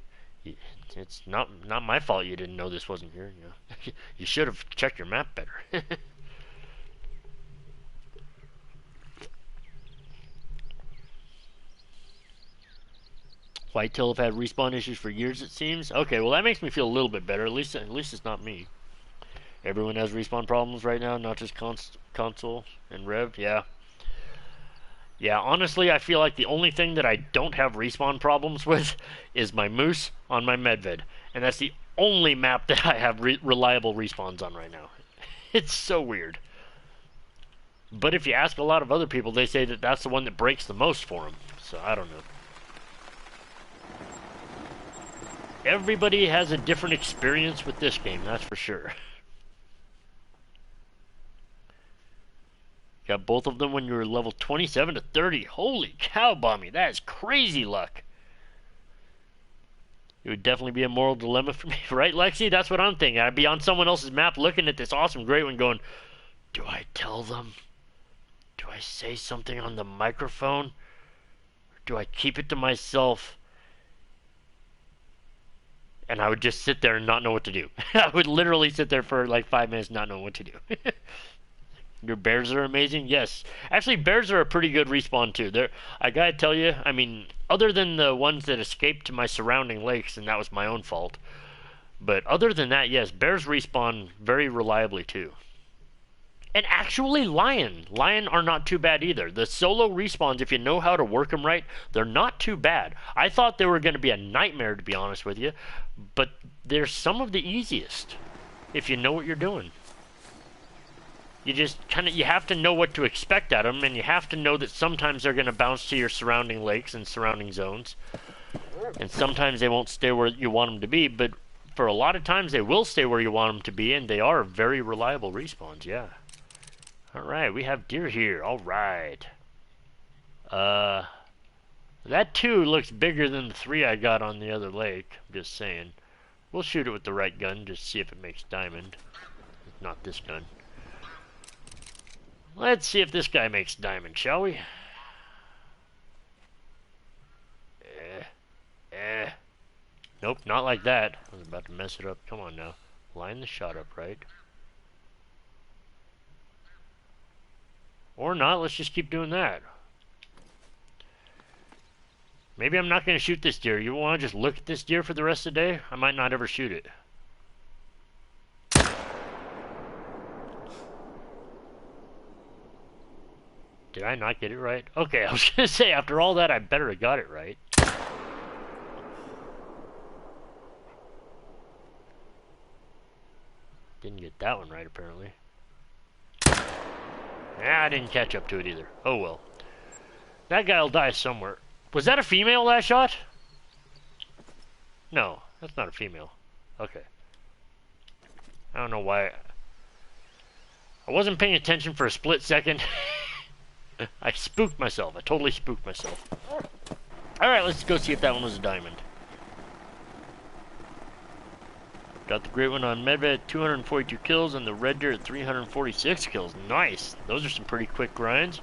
It's not my fault you didn't know this wasn't here. You know? You should have checked your map better. Whitetail have had respawn issues for years, it seems. Okay, well that makes me feel a little bit better. At least it's not me. Everyone has respawn problems right now, not just console and Rev. Yeah. Yeah, honestly, I feel like the only thing that I don't have respawn problems with is my moose on my Medved. And that's the only map that I have reliable respawns on right now. It's so weird. But if you ask a lot of other people, they say that that's the one that breaks the most for them. So, I don't know. Everybody has a different experience with this game, that's for sure. Got both of them when you were level 27 to 30. Holy cow, Bommy. That is crazy luck. It would definitely be a moral dilemma for me. Right, Lexi? That's what I'm thinking. I'd be on someone else's map looking at this awesome great one going, do I tell them? Do I say something on the microphone? Or do I keep it to myself? And I would just sit there and not know what to do. I would literally sit there for like 5 minutes not knowing what to do. Your bears are amazing? Yes. Actually, bears are a pretty good respawn, too. I gotta tell you, I mean, other than the ones that escaped to my surrounding lakes, and that was my own fault. But other than that, yes, bears respawn very reliably, too. And actually, lion are not too bad either. The solo respawns, if you know how to work them right, they're not too bad. I thought they were going to be a nightmare, to be honest with you. But they're some of the easiest, if you know what you're doing. You just you have to know what to expect at them, and you have to know that sometimes they're going to bounce to your surrounding lakes and surrounding zones. And sometimes they won't stay where you want them to be, but for a lot of times they will stay where you want them to be, and they are very reliable respawns, yeah. Alright, we have deer here, alright. That 2 looks bigger than the 3 I got on the other lake, I'm just saying. We'll shoot it with the right gun, just see if it makes diamond. Not this gun. Let's see if this guy makes diamond, shall we? Nope, not like that. I was about to mess it up. Come on now. Line the shot up right. Or not, let's just keep doing that. Maybe I'm not going to shoot this deer. You want to just look at this deer for the rest of the day? I might not ever shoot it. Did I not get it right? Okay, I was going to say, after all that, I better have got it right. Didn't get that one right, apparently. I didn't catch up to it either. Oh well. That guy'll die somewhere. Was that a female last shot? No, that's not a female. Okay. I don't know why. I wasn't paying attention for a split second. I spooked myself. I totally spooked myself. Alright, let's go see if that one was a diamond. Got the great one on Medved at 242 kills and the red deer at 346 kills. Nice. Those are some pretty quick grinds.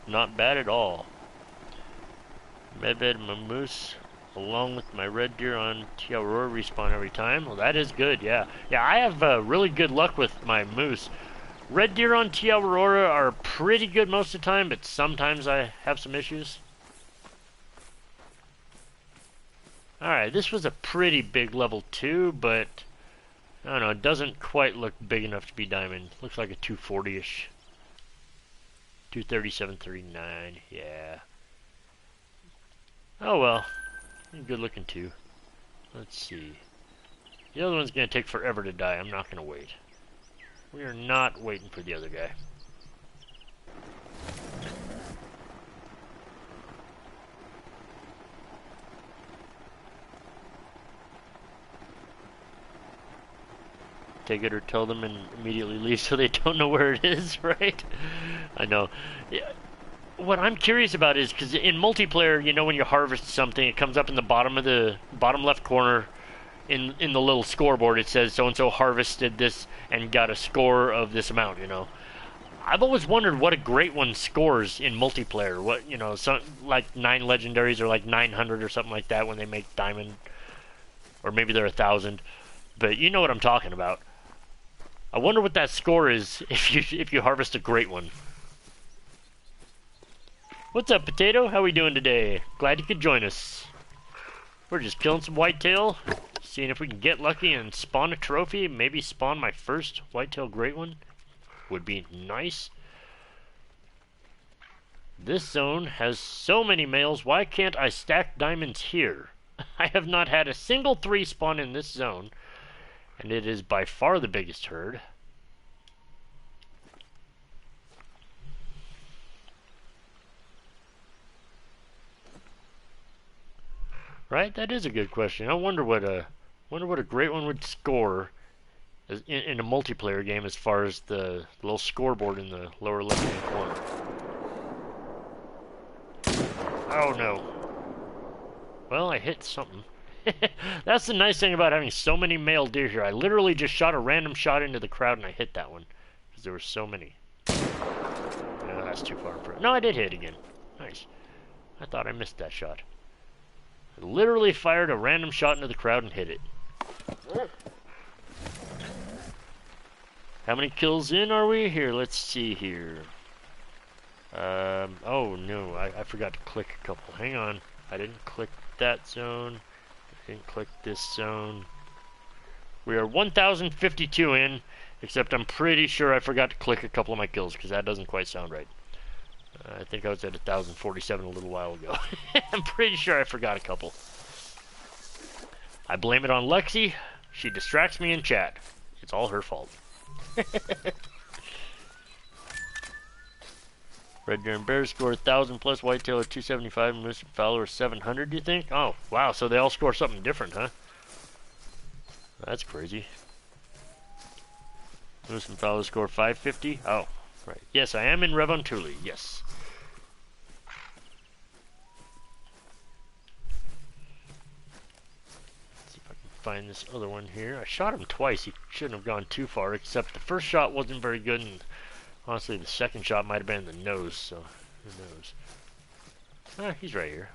Not bad at all. Medved and my moose, along with my red deer on T Aurora respawn every time. Well, that is good, yeah. Yeah, I have really good luck with my moose. Red deer on T Aurora are pretty good most of the time, but sometimes I have some issues. Alright, this was a pretty big level 2, but I don't know, it doesn't quite look big enough to be diamond. Looks like a 240-ish. 237.39, yeah. Oh well, good looking too. Let's see. The other one's gonna take forever to die. I'm not gonna wait. We are not waiting for the other guy. Take it or tell them and immediately leave so they don't know where it is, right? I know. Yeah. What I'm curious about is, because in multiplayer, you know, when you harvest something, it comes up in the bottom of the bottom left corner in the little scoreboard. It says so-and-so harvested this and got a score of this amount, you know. I've always wondered what a great one scores in multiplayer. What, you know, some, like 9 legendaries or like 900 or something like that when they make diamond. Or maybe they're 1,000. But you know what I'm talking about. I wonder what that score is if you harvest a great one. What's up, Potato? How we doing today? Glad you could join us. We're just killing some whitetail, seeing if we can get lucky and spawn a trophy. Maybe spawn my first whitetail great one. Would be nice. This zone has so many males. Why can't I stack diamonds here? I have not had a single 3 spawn in this zone. And it is by far the biggest herd. Right? That is a good question. I wonder what a great one would score in a multiplayer game as far as the little scoreboard in the lower left-hand corner. Oh no. Well, I hit something. That's the nice thing about having so many male deer here. I literally just shot a random shot into the crowd and I hit that one. Because there were so many. No, that's too far. No, I did hit again. Nice. I thought I missed that shot. I literally fired a random shot into the crowd and hit it. How many kills in are we? Here, let's see here. Oh no, I forgot to click a couple. Hang on. I didn't click that zone. Didn't click this zone. We are 1,052 in, except I'm pretty sure I forgot to click a couple of my kills, because that doesn't quite sound right. I think I was at 1,047 a little while ago. I'm pretty sure I forgot a couple. I blame it on Lexi. She distracts me in chat. It's all her fault. Red Deer and Bear score 1,000 plus, Whitetail at 275, Moose and Fowler 700, do you think? Oh, wow, so they all score something different, huh? That's crazy. Moose and Fowler score 550? Oh, right. Yes, I am in Revontuli, yes. Let's see if I can find this other one here. I shot him twice. He shouldn't have gone too far, except the first shot wasn't very good, and honestly, the second shot might have been in the nose, so who knows. Ah, he's right here.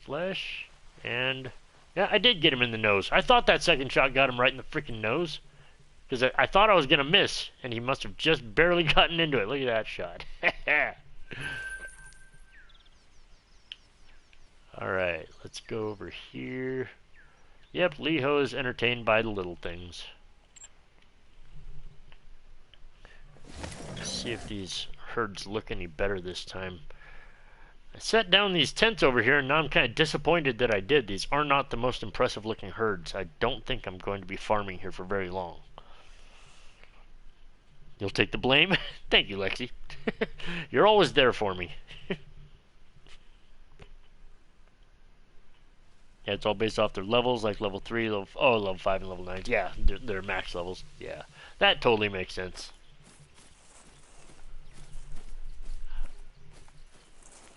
Flesh, and yeah, I did get him in the nose. I thought that second shot got him right in the freaking nose, because I thought I was going to miss, and he must have just barely gotten into it. Look at that shot. Alright, let's go over here. Yep, LeeHo is entertained by the little things. Let's see if these herds look any better this time. I set down these tents over here, and now I'm kind of disappointed that I did. These are not the most impressive looking herds. I don't think I'm going to be farming here for very long. You'll take the blame? Thank you, Lexi. You're always there for me. Yeah, it's all based off their levels, like level 3, level 5, and level 9. Yeah, they're max levels. Yeah, that totally makes sense.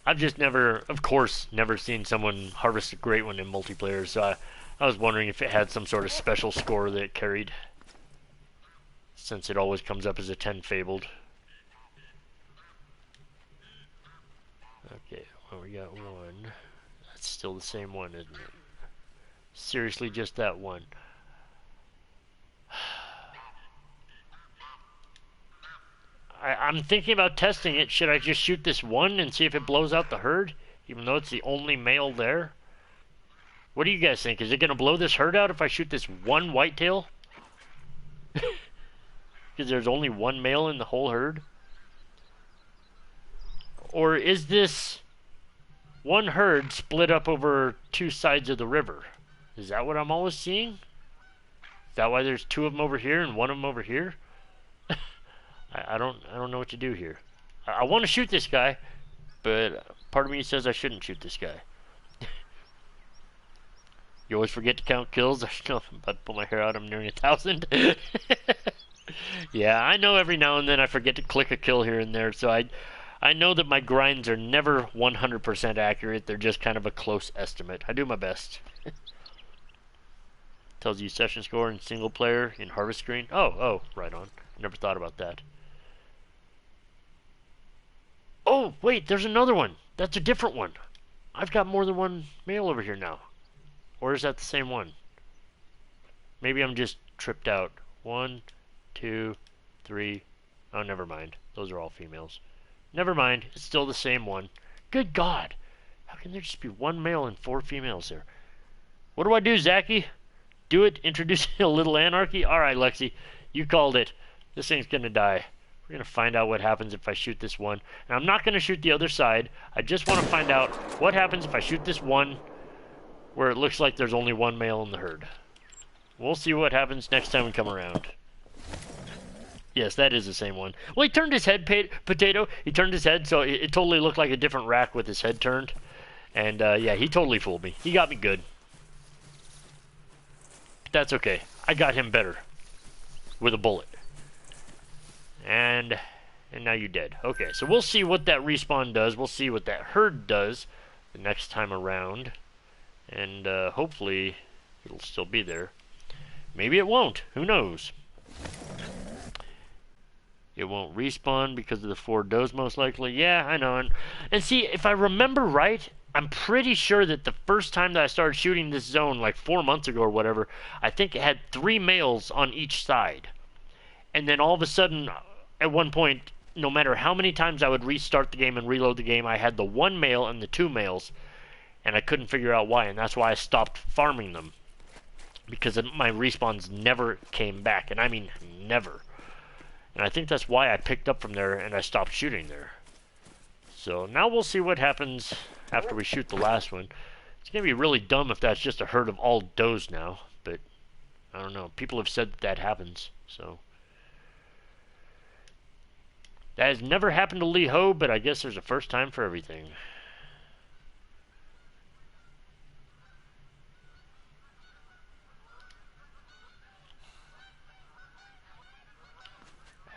I've just never, of course, never seen someone harvest a great one in multiplayer, so I was wondering if it had some sort of special score that it carried, since it always comes up as a 10 fabled. Okay, well, we got one. That's still the same one, isn't it? Seriously, just that one. I'm thinking about testing it. Should I just shoot this one and see if it blows out the herd? Even though it's the only male there? What do you guys think? Is it going to blow this herd out if I shoot this one whitetail? Because there's only one male in the whole herd? Or is this one herd split up over two sides of the river? Is that what I'm always seeing? Is that why there's two of them over here and one of them over here? I don't know what to do here. I want to shoot this guy, but part of me says I shouldn't shoot this guy. You always forget to count kills. I know I'm about to pull my hair out. I'm nearing 1,000. Yeah, I know every now and then I forget to click a kill here and there, so I know that my grinds are never 100% accurate. They're just kind of a close estimate. I do my best. Tells you session score in single player in harvest screen. Oh, right on. Never thought about that. Oh, wait, there's another one. That's a different one. I've got more than one male over here now. Or is that the same one? Maybe I'm just tripped out. 1, 2, 3. Oh, never mind. Those are all females. Never mind. It's still the same one. Good God. How can there just be one male and 4 females there? What do I do, Zachy? Do it? Introduce a little anarchy? Alright, Lexi. You called it. This thing's gonna die. We're going to find out what happens if I shoot this one. And I'm not going to shoot the other side. I just want to find out what happens if I shoot this one where it looks like there's only one male in the herd. We'll see what happens next time we come around. Yes, that is the same one. Well, he turned his head, Potato. He turned his head, so it totally looked like a different rack with his head turned. And, yeah, he totally fooled me. He got me good. That's okay. I got him better. With a bullet. And now you're dead. Okay, so we'll see what that respawn does. We'll see what that herd does the next time around. And hopefully it'll still be there. Maybe it won't. Who knows? It won't respawn because of the 4 does most likely. Yeah, I know. And see, if I remember right, I'm pretty sure that the first time that I started shooting this zone, like 4 months ago or whatever, I think it had 3 males on each side. And then all of a sudden, at one point, no matter how many times I would restart the game and reload the game, I had the 1 male and the 2 males, and I couldn't figure out why, and that's why I stopped farming them, because my respawns never came back, and I mean never. And I think that's why I picked up from there and I stopped shooting there. So now we'll see what happens after we shoot the last one. It's going to be really dumb if that's just a herd of all does now, but I don't know. People have said that happens, so... That has never happened to LeeHo, but I guess there's a first time for everything.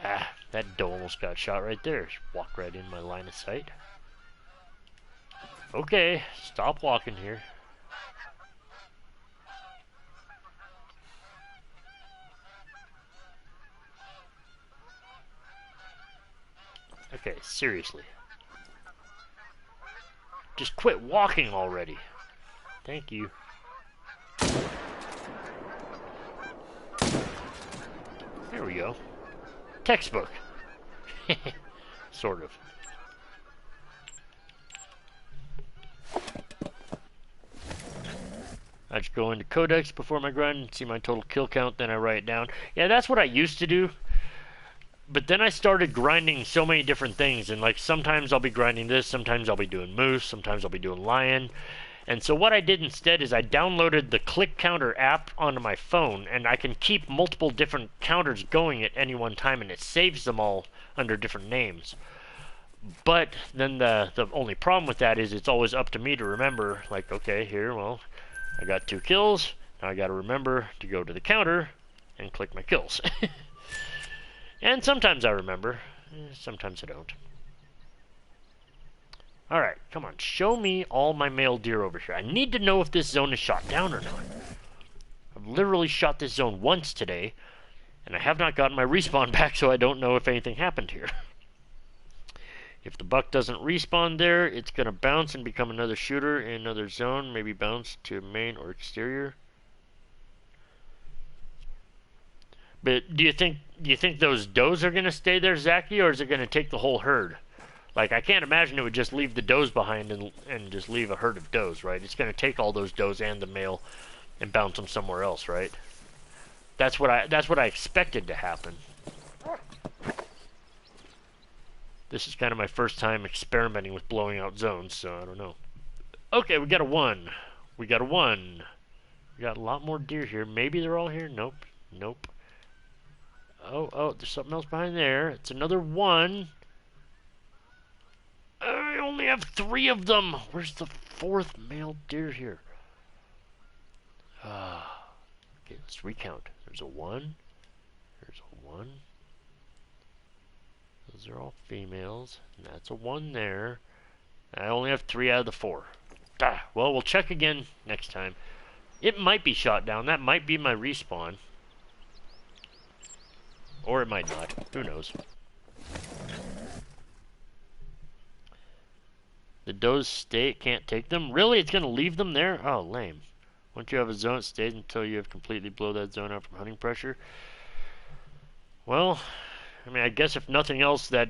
Ah, that doe almost got shot right there. She walked right in my line of sight. Okay, stop walking here. Okay, seriously. Just quit walking already. Thank you. There we go. Textbook. Sort of. I just go into Codex before my grind and see my total kill count, then I write it down. Yeah, that's what I used to do. But then I started grinding so many different things, and like sometimes I'll be grinding this, sometimes I'll be doing moose, sometimes I'll be doing lion. And so what I did instead is I downloaded the Click Counter app onto my phone, and I can keep multiple different counters going at any one time, and it saves them all under different names. But then the only problem with that is it's always up to me to remember, like, okay, here, well, I got 2 kills, now I gotta remember to go to the counter and click my kills. And sometimes I remember, sometimes I don't. Alright, come on. Show me all my male deer over here. I need to know if this zone is shot down or not. I've literally shot this zone once today, and I have not gotten my respawn back, so I don't know if anything happened here. If the buck doesn't respawn there, it's going to bounce and become another shooter in another zone. Maybe bounce to main or exterior. But do you think those does are going to stay there, Zachy, or is it going to take the whole herd? Like, I can't imagine it would just leave the does behind and just leave a herd of does, right? It's going to take all those does and the male and bounce them somewhere else, right? That's what I expected to happen. This is kind of my first time experimenting with blowing out zones, so I don't know. Okay, we got a 1. We got a 1. We got a lot more deer here. Maybe they're all here. Nope. Nope. Oh, there's something else behind there. It's another 1. I only have 3 of them. Where's the 4th male deer here? Okay, let's recount. There's a 1. There's a 1. Those are all females. And that's a 1 there. I only have 3 out of the 4. Well, we'll check again next time. It might be shot down. That might be my respawn. Or it might not. Who knows? The does stay. It can't take them. Really? It's going to leave them there? Oh, lame. Once you have a zone, it stays until you have completely blow that zone out from hunting pressure. Well, I mean, I guess if nothing else, that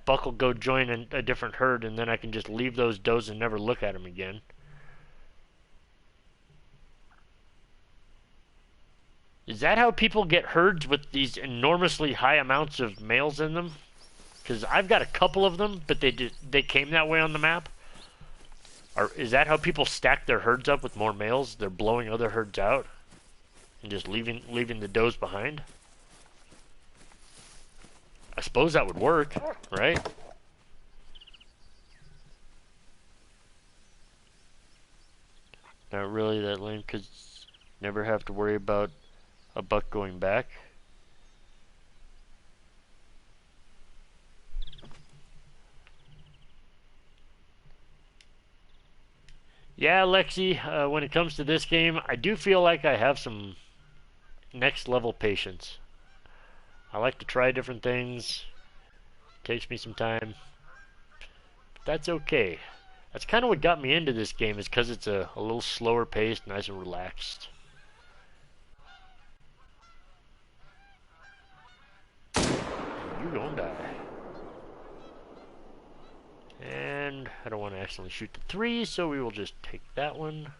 buck will go join a different herd, and then I can just leave those does and never look at them again. Is that how people get herds with these enormously high amounts of males in them? Because I've got a couple of them, but they came that way on the map. Or is that how people stack their herds up with more males? They're blowing other herds out and just leaving the does behind? I suppose that would work, right? Not really that lame, because never have to worry about a buck going back. Yeah, Lexi, when it comes to this game, I do feel like I have some next level patience. I like to try different things. It takes me some time. But that's okay. That's kind of what got me into this game, is because it's a little slower paced, nice and relaxed. You gonna die. And I don't want to accidentally shoot the 3, so we will just take that one.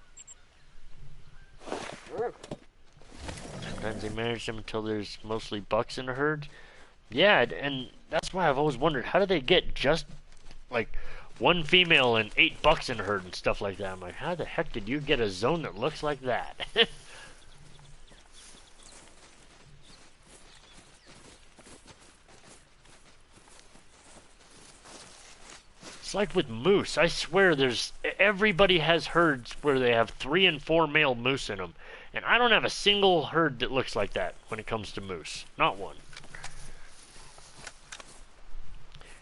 Sometimes they manage them until there's mostly bucks in the herd. Yeah, and that's why I've always wondered, how do they get just like 1 female and 8 bucks in a herd and stuff like that? I'm like, how the heck did you get a zone that looks like that? It's like with moose. I swear everybody has herds where they have 3 and 4 male moose in them. And I don't have a single herd that looks like that when it comes to moose. Not one.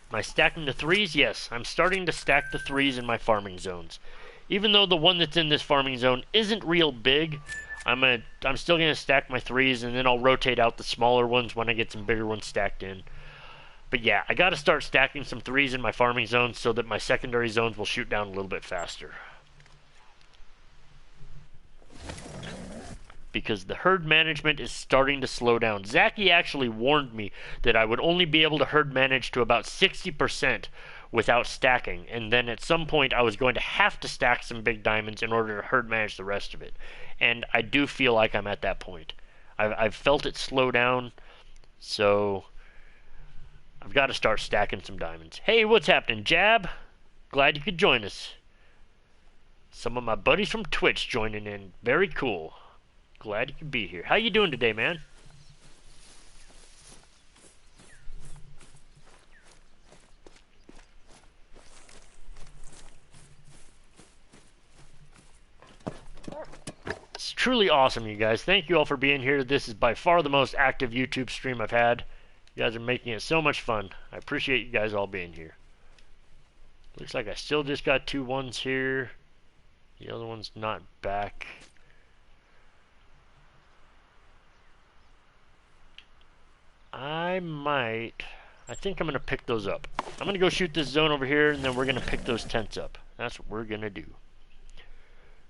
Am I stacking the 3s? Yes, I'm starting to stack the 3s in my farming zones. Even though the one that's in this farming zone isn't real big, I'm still going to stack my 3s, and then I'll rotate out the smaller ones when I get some bigger ones stacked in. But yeah, I got to start stacking some 3s in my farming zones so that my secondary zones will shoot down a little bit faster. Because the herd management is starting to slow down. Zachy actually warned me that I would only be able to herd manage to about 60% without stacking. And then at some point I was going to have to stack some big diamonds in order to herd manage the rest of it. And I do feel like I'm at that point. I've felt it slow down, so I've got to start stacking some diamonds. Hey, what's happening, Jab? Glad you could join us. Some of my buddies from Twitch joining in. Very cool. Glad you could be here. How you doing today, man? It's truly awesome, you guys. Thank you all for being here. This is by far the most active YouTube stream I've had. You guys are making it so much fun. I appreciate you guys all being here. Looks like I still just got 2 1s here. The other one's not back. I think I'm going to pick those up. I'm going to go shoot this zone over here, and then we're going to pick those tents up. That's what we're going to do.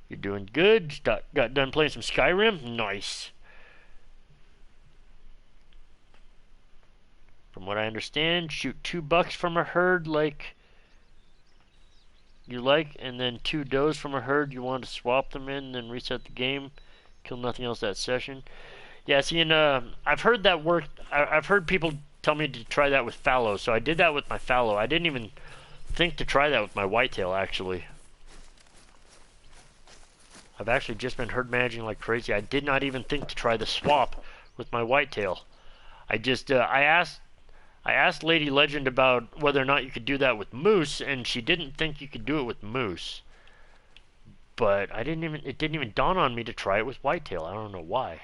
You're doing good. Got done playing some Skyrim? Nice. From what I understand, shoot 2 bucks from a herd like you like, and then 2 does from a herd you want to swap them in, then reset the game. Kill nothing else that session. Yeah, see, and I've heard that work. I've heard people tell me to try that with fallow, so I did that with my fallow. I didn't even think to try that with my whitetail, actually. I've actually just been herd managing like crazy. I did not even think to try the swap with my whitetail. I just I asked Lady Legend about whether or not you could do that with moose, and she didn't think you could do it with moose. But it didn't even dawn on me to try it with whitetail. I don't know why.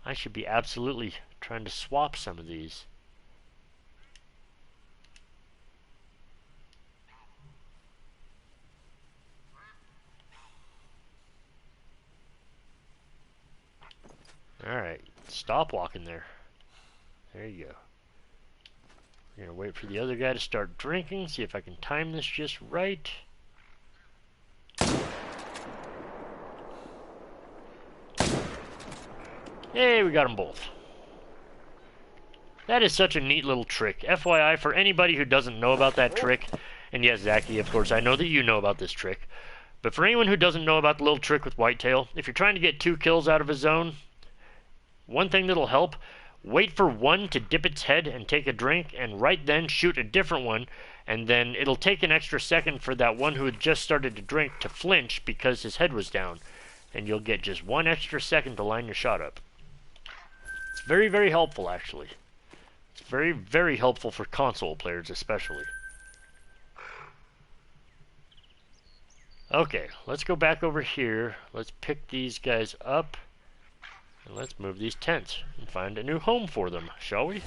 I should be absolutely trying to swap some of these. Alright, stop walking there. There you go. We're going to wait for the other guy to start drinking, see if I can time this just right. Hey, we got them both. That is such a neat little trick. FYI, for anybody who doesn't know about that trick, and yes, Zachy, of course, I know that you know about this trick, but for anyone who doesn't know about the little trick with whitetail, if you're trying to get 2 kills out of a zone, one thing that'll help, wait for one to dip its head and take a drink, and right then shoot a different one, and then it'll take an extra second for that one who had just started to drink to flinch because his head was down, and you'll get just 1 extra second to line your shot up. It's very, very helpful, actually. It's very, very helpful for console players, especially. Okay, let's go back over here. Let's pick these guys up. And let's move these tents and find a new home for them, shall we?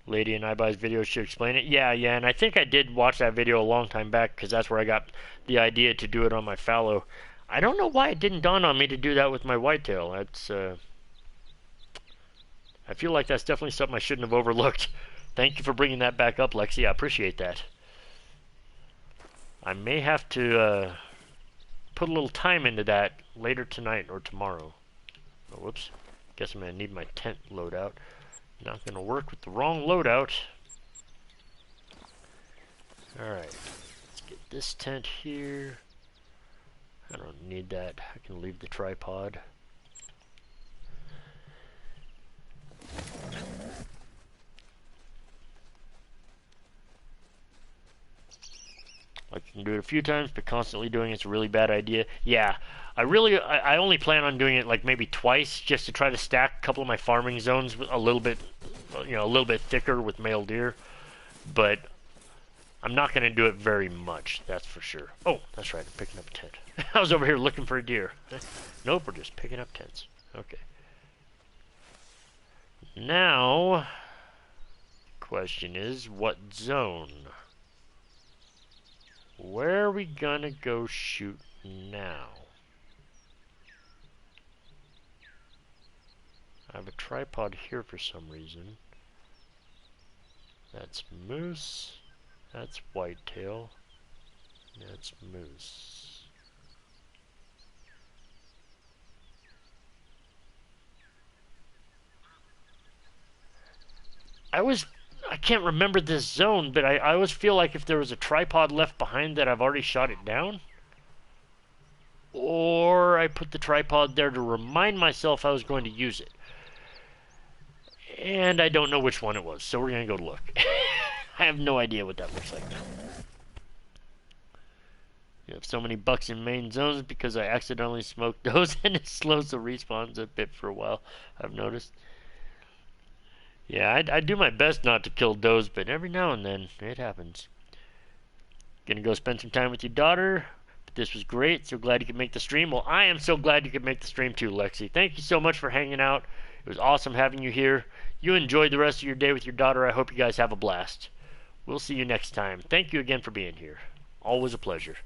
Lady and I buys videos should explain it. Yeah, and I think I did watch that video a long time back because that's where I got the idea to do it on my fallow. I don't know why it didn't dawn on me to do that with my whitetail. That's I feel like that's definitely something I shouldn't have overlooked. Thank you for bringing that back up, Lexi. I appreciate that. I may have to put a little time into that later tonight or tomorrow. Oh, whoops. Guess I'm going to need my tent loadout. Not going to work with the wrong loadout. Alright. Let's get this tent here. I don't need that. I can leave the tripod. Like, you can do it a few times, but constantly doing it's a really bad idea. Yeah, I only plan on doing it like maybe twice, just to try to stack a couple of my farming zones a little bit, a little bit thicker with male deer. But I'm not going to do it very much, that's for sure. Oh, that's right, I'm picking up a tent. I was over here looking for a deer. Nope, we're just picking up tents. Okay. Now, question is, what zone? Where are we gonna go shoot now? I have a tripod here for some reason. That's moose. That's whitetail. That's moose. I can't remember this zone, but I always feel like if there was a tripod left behind that I've already shot it down. Or I put the tripod there to remind myself I was going to use it. And I don't know which one it was, so we're going to go look. I have no idea what that looks like now. You have so many bucks in main zones because I accidentally smoked those and it slows the respawns a bit for a while, I've noticed. Yeah, I do my best not to kill does, but every now and then it happens. Gonna go spend some time with your daughter, but This was great. So glad you could make the stream. Well, I am so glad you could make the stream too, Lexi. Thank you so much for hanging out. It was awesome having you here. You enjoy the rest of your day with your daughter. I hope you guys have a blast. We'll see you next time. Thank you again for being here. Always a pleasure.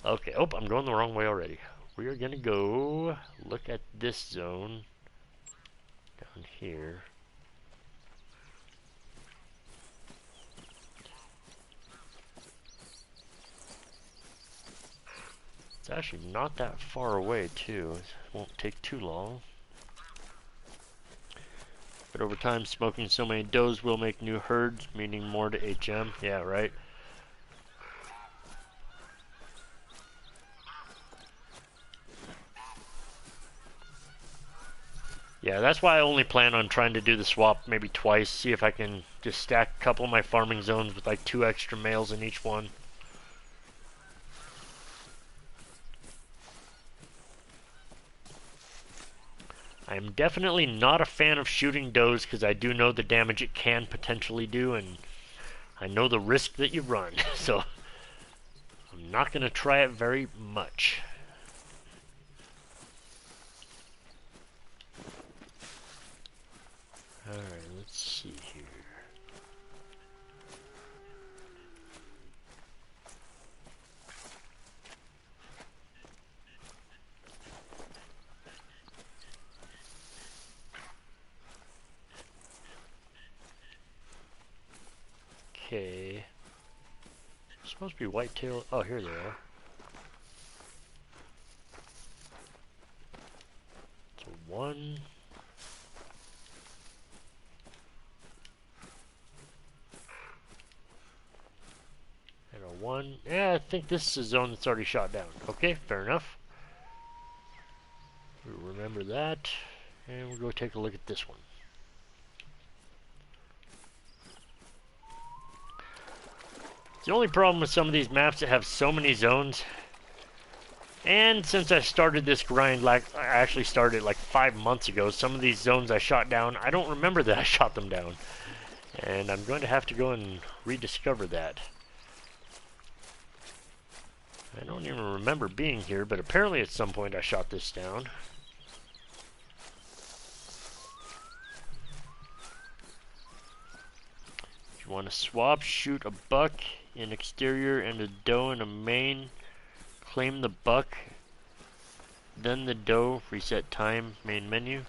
Okay. Oh, I'm going the wrong way already. We are going to go look at this zone down here. It's actually not that far away, too. It won't take too long. But over time, smoking so many does will make new herds, meaning more to HM. Yeah, right. Yeah, that's why I only plan on trying to do the swap maybe twice. See if I can just stack a couple of my farming zones with like 2 extra males in each one. I am definitely not a fan of shooting does because I do know the damage it can potentially do, and I know the risk that you run. So I'm not going to try it very much. Alright, let's see here. Okay. Supposed to be whitetail. Oh, here they are. So 1. And a 1. Yeah, I think this is a zone that's already shot down. Okay, fair enough. We'll remember that. And we'll go take a look at this one. The only problem with some of these maps that have so many zones, and since I started this grind, like I actually started like 5 months ago, some of these zones I shot down, I don't remember that I shot them down. And I'm going to have to go and rediscover that. I don't even remember being here, but apparently at some point I shot this down. If you want to swap, shoot a buck in exterior and a doe in a main, claim the buck, then the doe, reset time, main menu.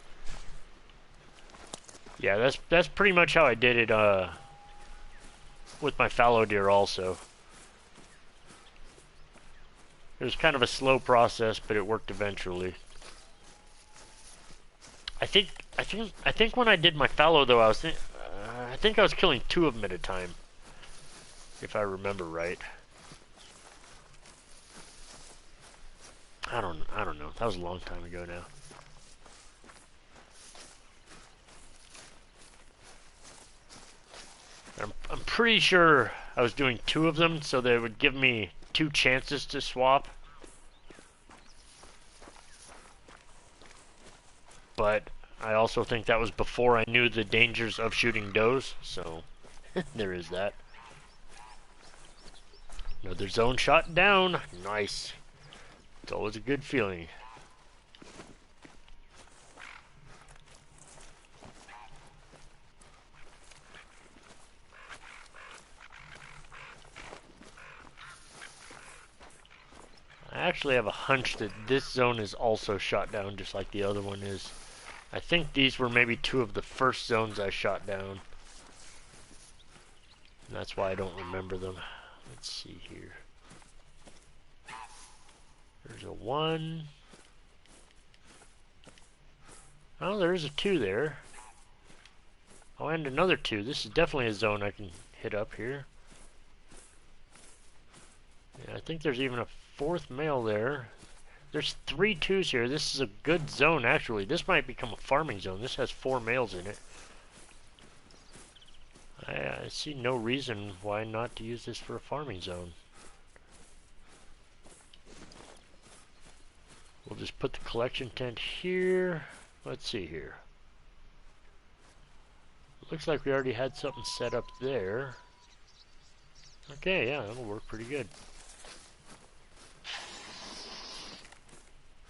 Yeah, that's pretty much how I did it with my fallow deer also. It was kind of a slow process, but it worked eventually. I think when I did my fallow though, I think I was killing 2 of them at a time, if I remember right. I don't know. That was a long time ago now. I'm pretty sure I was doing 2 of them, so they would give me 2 chances to swap. But I also think that was before I knew the dangers of shooting does, so there is that. Another zone shot down. Nice. It's always a good feeling. I actually have a hunch that this zone is also shot down just like the other one is. I think these were maybe 2 of the first zones I shot down. And that's why I don't remember them. Let's see here. There's a 1. Oh, there's a 2 there. Oh, and another 2. This is definitely a zone I can hit up here. Yeah, I think there's even a 4th male there. There's 3 2s here. This is a good zone, actually. This might become a farming zone. This has 4 males in it. I see no reason why not to use this for a farming zone. We'll just put the collection tent here. Let's see here. Looks like we already had something set up there. Okay, yeah, that'll work pretty good.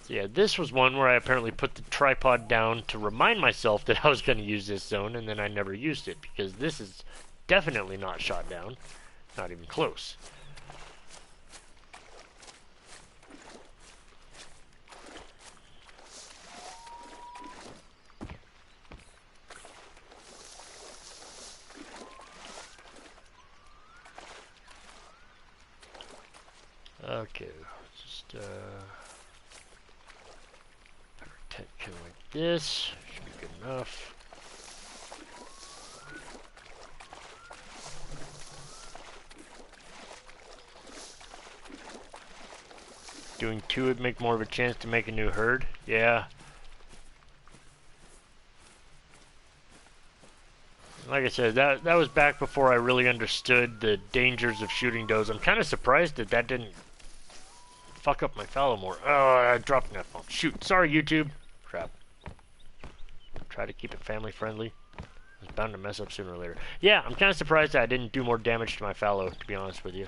So yeah, this was one where I apparently put the tripod down to remind myself that I was going to use this zone, and then I never used it, because this is definitely not shot down. Not even close. Okay, just kind of like this. Should be good enough. Doing two would make more of a chance to make a new herd. Yeah. Like I said, that was back before I really understood the dangers of shooting does. I'm kind of surprised that that didn't fuck up my fallow more. Oh, I dropped that phone. Shoot. Sorry, YouTube. Crap. Try to keep it family friendly. It's bound to mess up sooner or later. Yeah, I'm kind of surprised that I didn't do more damage to my fallow, to be honest with you.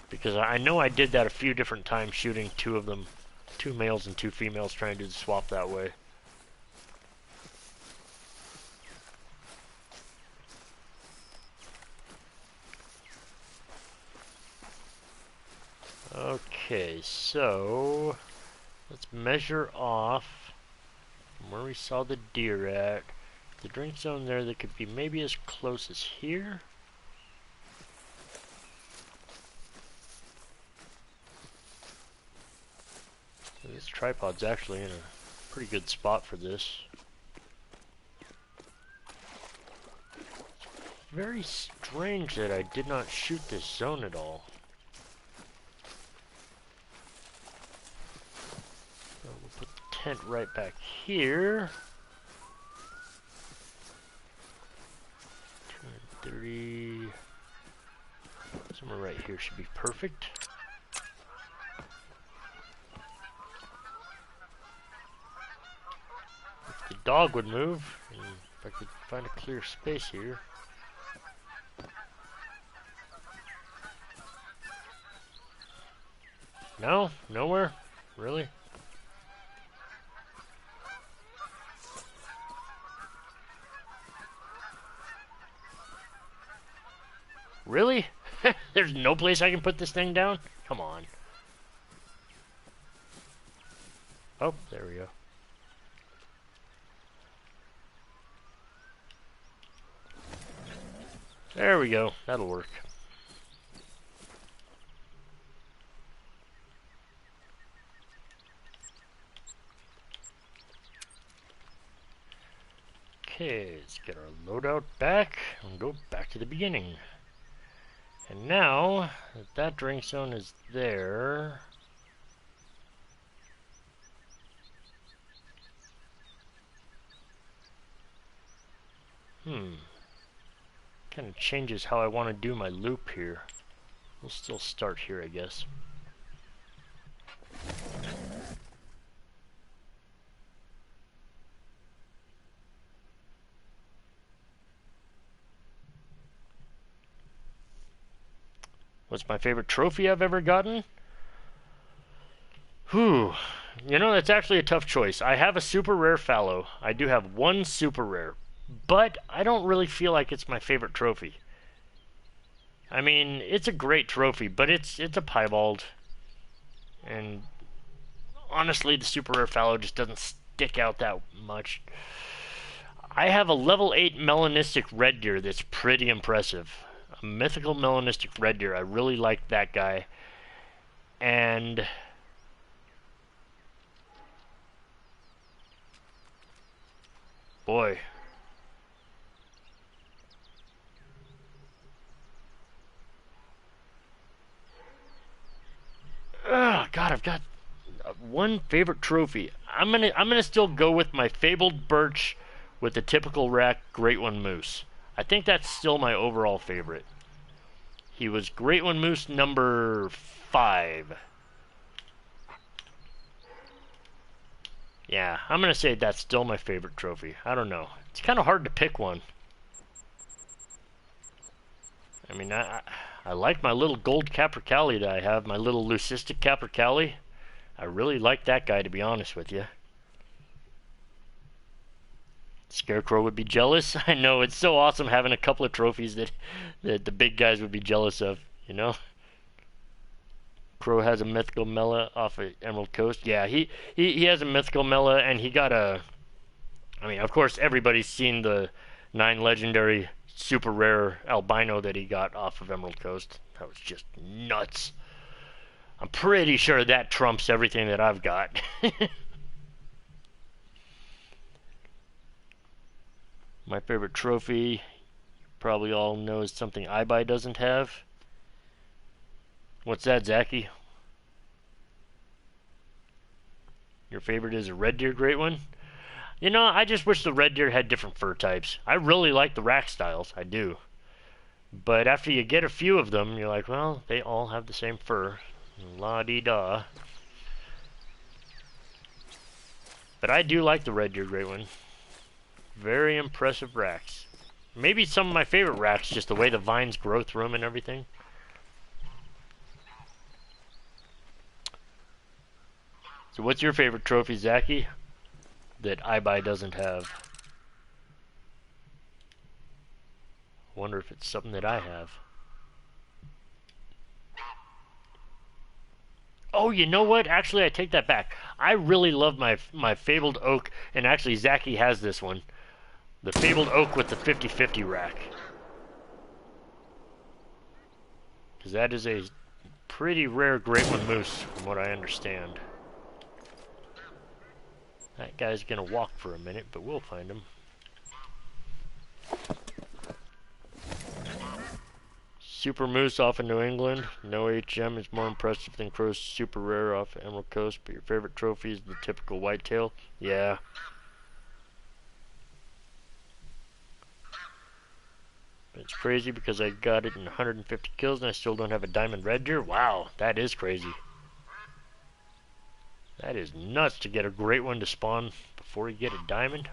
Because I know I did that a few different times, shooting two of them. Two males and two females, trying to do the swap that way. Okay, so let's measure off from where we saw the deer at. The drink zone there that could be maybe as close as here. So this tripod's actually in a pretty good spot for this. Very strange that I did not shoot this zone at all. Put the tent right back here. 230. Somewhere right here should be perfect. If the dog would move, and if I could find a clear space here. No? Nowhere? Really? Really? There's no place I can put this thing down? Come on. Oh, there we go. There we go. That'll work. Okay, let's get our loadout back and go back to the beginning. And now that that drink zone is there, kind of changes how I want to do my loop here. We'll still start here, I guess. What's my favorite trophy I've ever gotten? Whew. You know, that's actually a tough choice. I have a super rare fallow. I do have one super rare. But I don't really feel like it's my favorite trophy. I mean, it's a great trophy, but it's a piebald. And honestly, the super rare fallow just doesn't stick out that much. I have a level 8 melanistic red deer that's pretty impressive. A mythical melanistic red deer. I really like that guy. And boy, oh God, I've got one favorite trophy. I'm gonna still go with my fabled birch with the typical rack great one moose. I think that's still my overall favorite. He was great one moose number 5. Yeah, I'm gonna say that's still my favorite trophy. I don't know. It's kind of hard to pick one. I mean, I like my little gold capercaillie that I have, my little leucistic capercaillie. I really like that guy, to be honest with you. Scarecrow would be jealous. I know, it's so awesome having a couple of trophies that the big guys would be jealous of, you know? Crow has a mythical Mela off of Emerald Coast. Yeah, he has a mythical Mela, and he got a... I mean, of course, everybody's seen the 9 legendary super rare albino that he got off of Emerald Coast. That was just nuts. I'm pretty sure that trumps everything that I've got. My favorite trophy, you probably all know, is something iBuy doesn't have. What's that, Zachy? Your favorite is a red deer great one? You know, I just wish the red deer had different fur types. I really like the rack styles, I do. But after you get a few of them, you're like, well, they all have the same fur. La-dee-da. But I do like the red deer great one. Very impressive racks. Maybe some of my favorite racks, just the way the vines grow through them and everything. So what's your favorite trophy, Zachy, that iBuy doesn't have? Wonder if it's something that I have. Oh, you know what? Actually, I take that back. I really love my Fabled Oak, and actually Zachy has this one. The Fabled Oak with the 50-50 rack. Because that is a pretty rare Great One moose, from what I understand. That guy's gonna walk for a minute, but we'll find him. Super Moose off of New England. No HM is more impressive than Crow's Super Rare off of Emerald Coast, but your favorite trophy is the typical Whitetail. Yeah. But it's crazy because I got it in 150 kills and I still don't have a diamond red deer. Wow, that is crazy. That is nuts to get a great one to spawn before you get a diamond.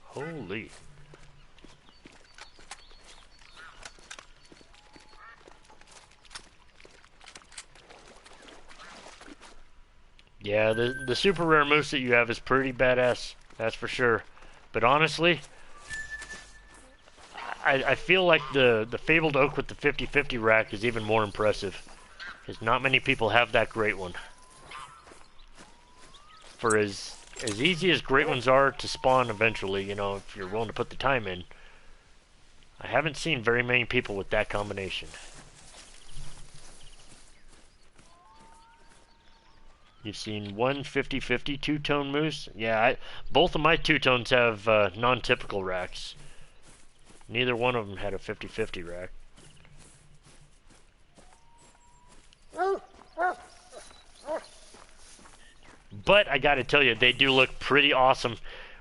Holy. Yeah, the super rare moose that you have is pretty badass, that's for sure. But honestly, I feel like the Fabled Oak with the 50-50 rack is even more impressive. Because not many people have that great one. For as easy as great ones are to spawn eventually, you know, if you're willing to put the time in, I haven't seen very many people with that combination. You've seen one 50-50 two-tone moose? Yeah, both of my two-tones have non-typical racks. Neither one of them had a 50-50 rack. But I gotta tell you, they do look pretty awesome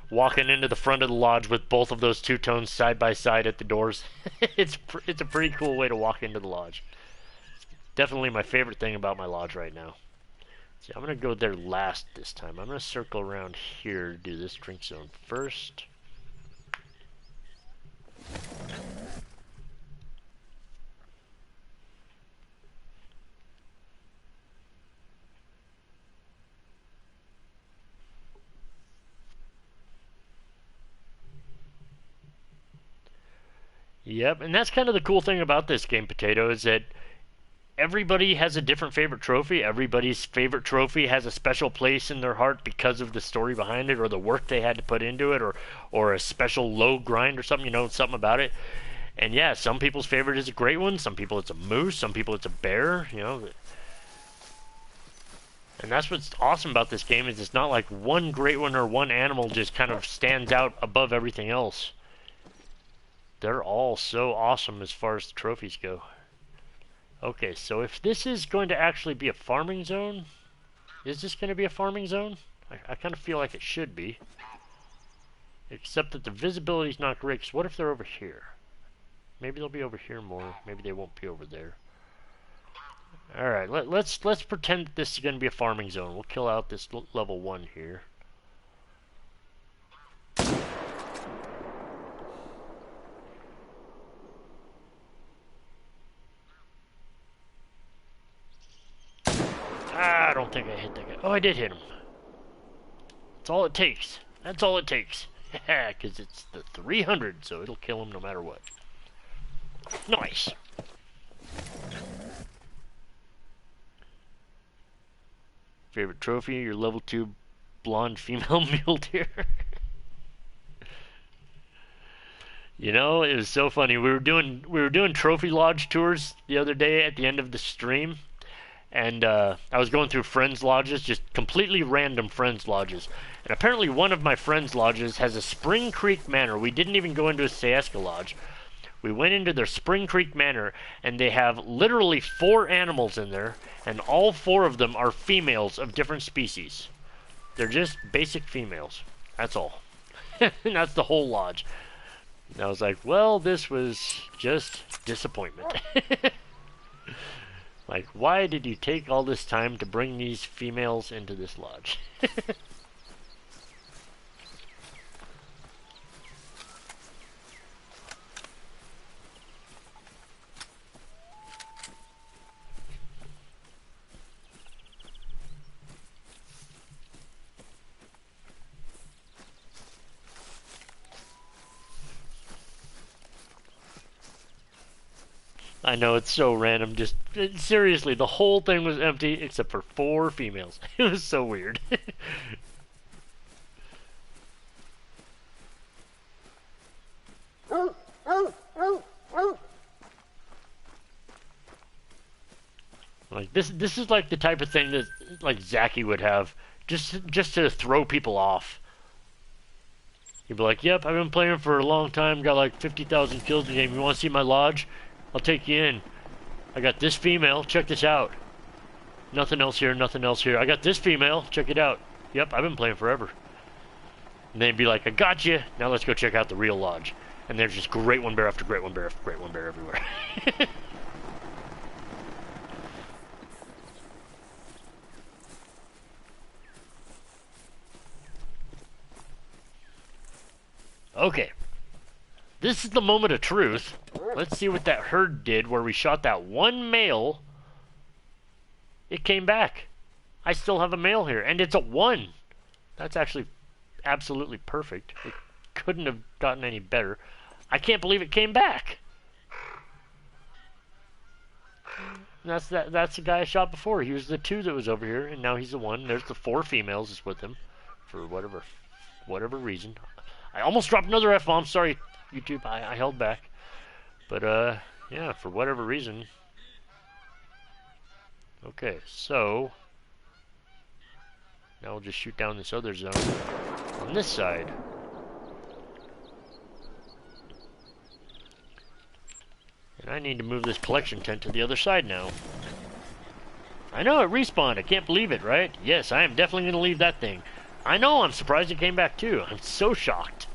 walking into the front of the lodge with both of those two-tones side by side at the doors. It's a pretty cool way to walk into the lodge. Definitely my favorite thing about my lodge right now. See, I'm going to go there last this time. I'm going to circle around here to do this drink zone first. Yep, and that's kind of the cool thing about this game, Potato, is that everybody has a different favorite trophy. Everybody's favorite trophy has a special place in their heart because of the story behind it, or the work they had to put into it, or a special low grind or something, you know, something about it. And yeah, some people's favorite is a great one, some people it's a moose, some people it's a bear, you know. And that's what's awesome about this game, is it's not like one great one or one animal just kind of stands out above everything else. They're all so awesome as far as the trophies go. Okay, so if this is going to actually be a farming zone, is this going to be a farming zone? I kind of feel like it should be. Except that the visibility's not great, because what if they're over here? Maybe they'll be over here more, maybe they won't be over there. Alright, let's pretend that this is going to be a farming zone. We'll kill out this level 1 here. don't think I hit that guy. Oh, I did hit him. That's all it takes. That's all it takes. Because it's the 300, so it'll kill him no matter what. Nice. Favorite trophy? Your level 2 blonde female mule deer. You know, it was so funny. We were doing trophy lodge tours the other day at the end of the stream, and I was going through friends lodges, just completely random friends lodges. And apparently one of my friends lodges has a Spring Creek Manor. We didn't even go into a Sayeska lodge. We went into their Spring Creek Manor, and they have literally 4 animals in there, and all 4 of them are females of different species. They're just basic females. That's all. And that's the whole lodge. And I was like, well, this was just disappointment. Like, why did you take all this time to bring these females into this lodge? I know, it's so random. Just seriously, the whole thing was empty except for 4 females. It was so weird. Like this is like the type of thing that like Zachy would have, just to throw people off. He'd be like, "Yep, I've been playing for a long time. Got like 50,000 kills in the game. You want to see my lodge? I'll take you in. I got this female. Check this out. Nothing else here. Nothing else here. I got this female. Check it out. Yep, I've been playing forever." And they'd be like, "I got you. Now let's go check out the real lodge." And there's just great one bear after great one bear after great one bear everywhere. Okay. This is the moment of truth. Let's see what that herd did where we shot that one male. It came back. I still have a male here, and it's a 1. That's actually absolutely perfect. It couldn't have gotten any better. I can't believe it came back. And that's the guy I shot before. He was the 2 that was over here, and now he's the 1. There's the 4 females is with him for whatever reason. I almost dropped another F-bomb. Sorry, YouTube. I held back. But, yeah, for whatever reason. Okay, so now we'll just shoot down this other zone on this side. And I need to move this collection tent to the other side now. I know it respawned. I can't believe it, right? Yes, I am definitely going to leave that thing. I know, I'm surprised it came back too. I'm so shocked.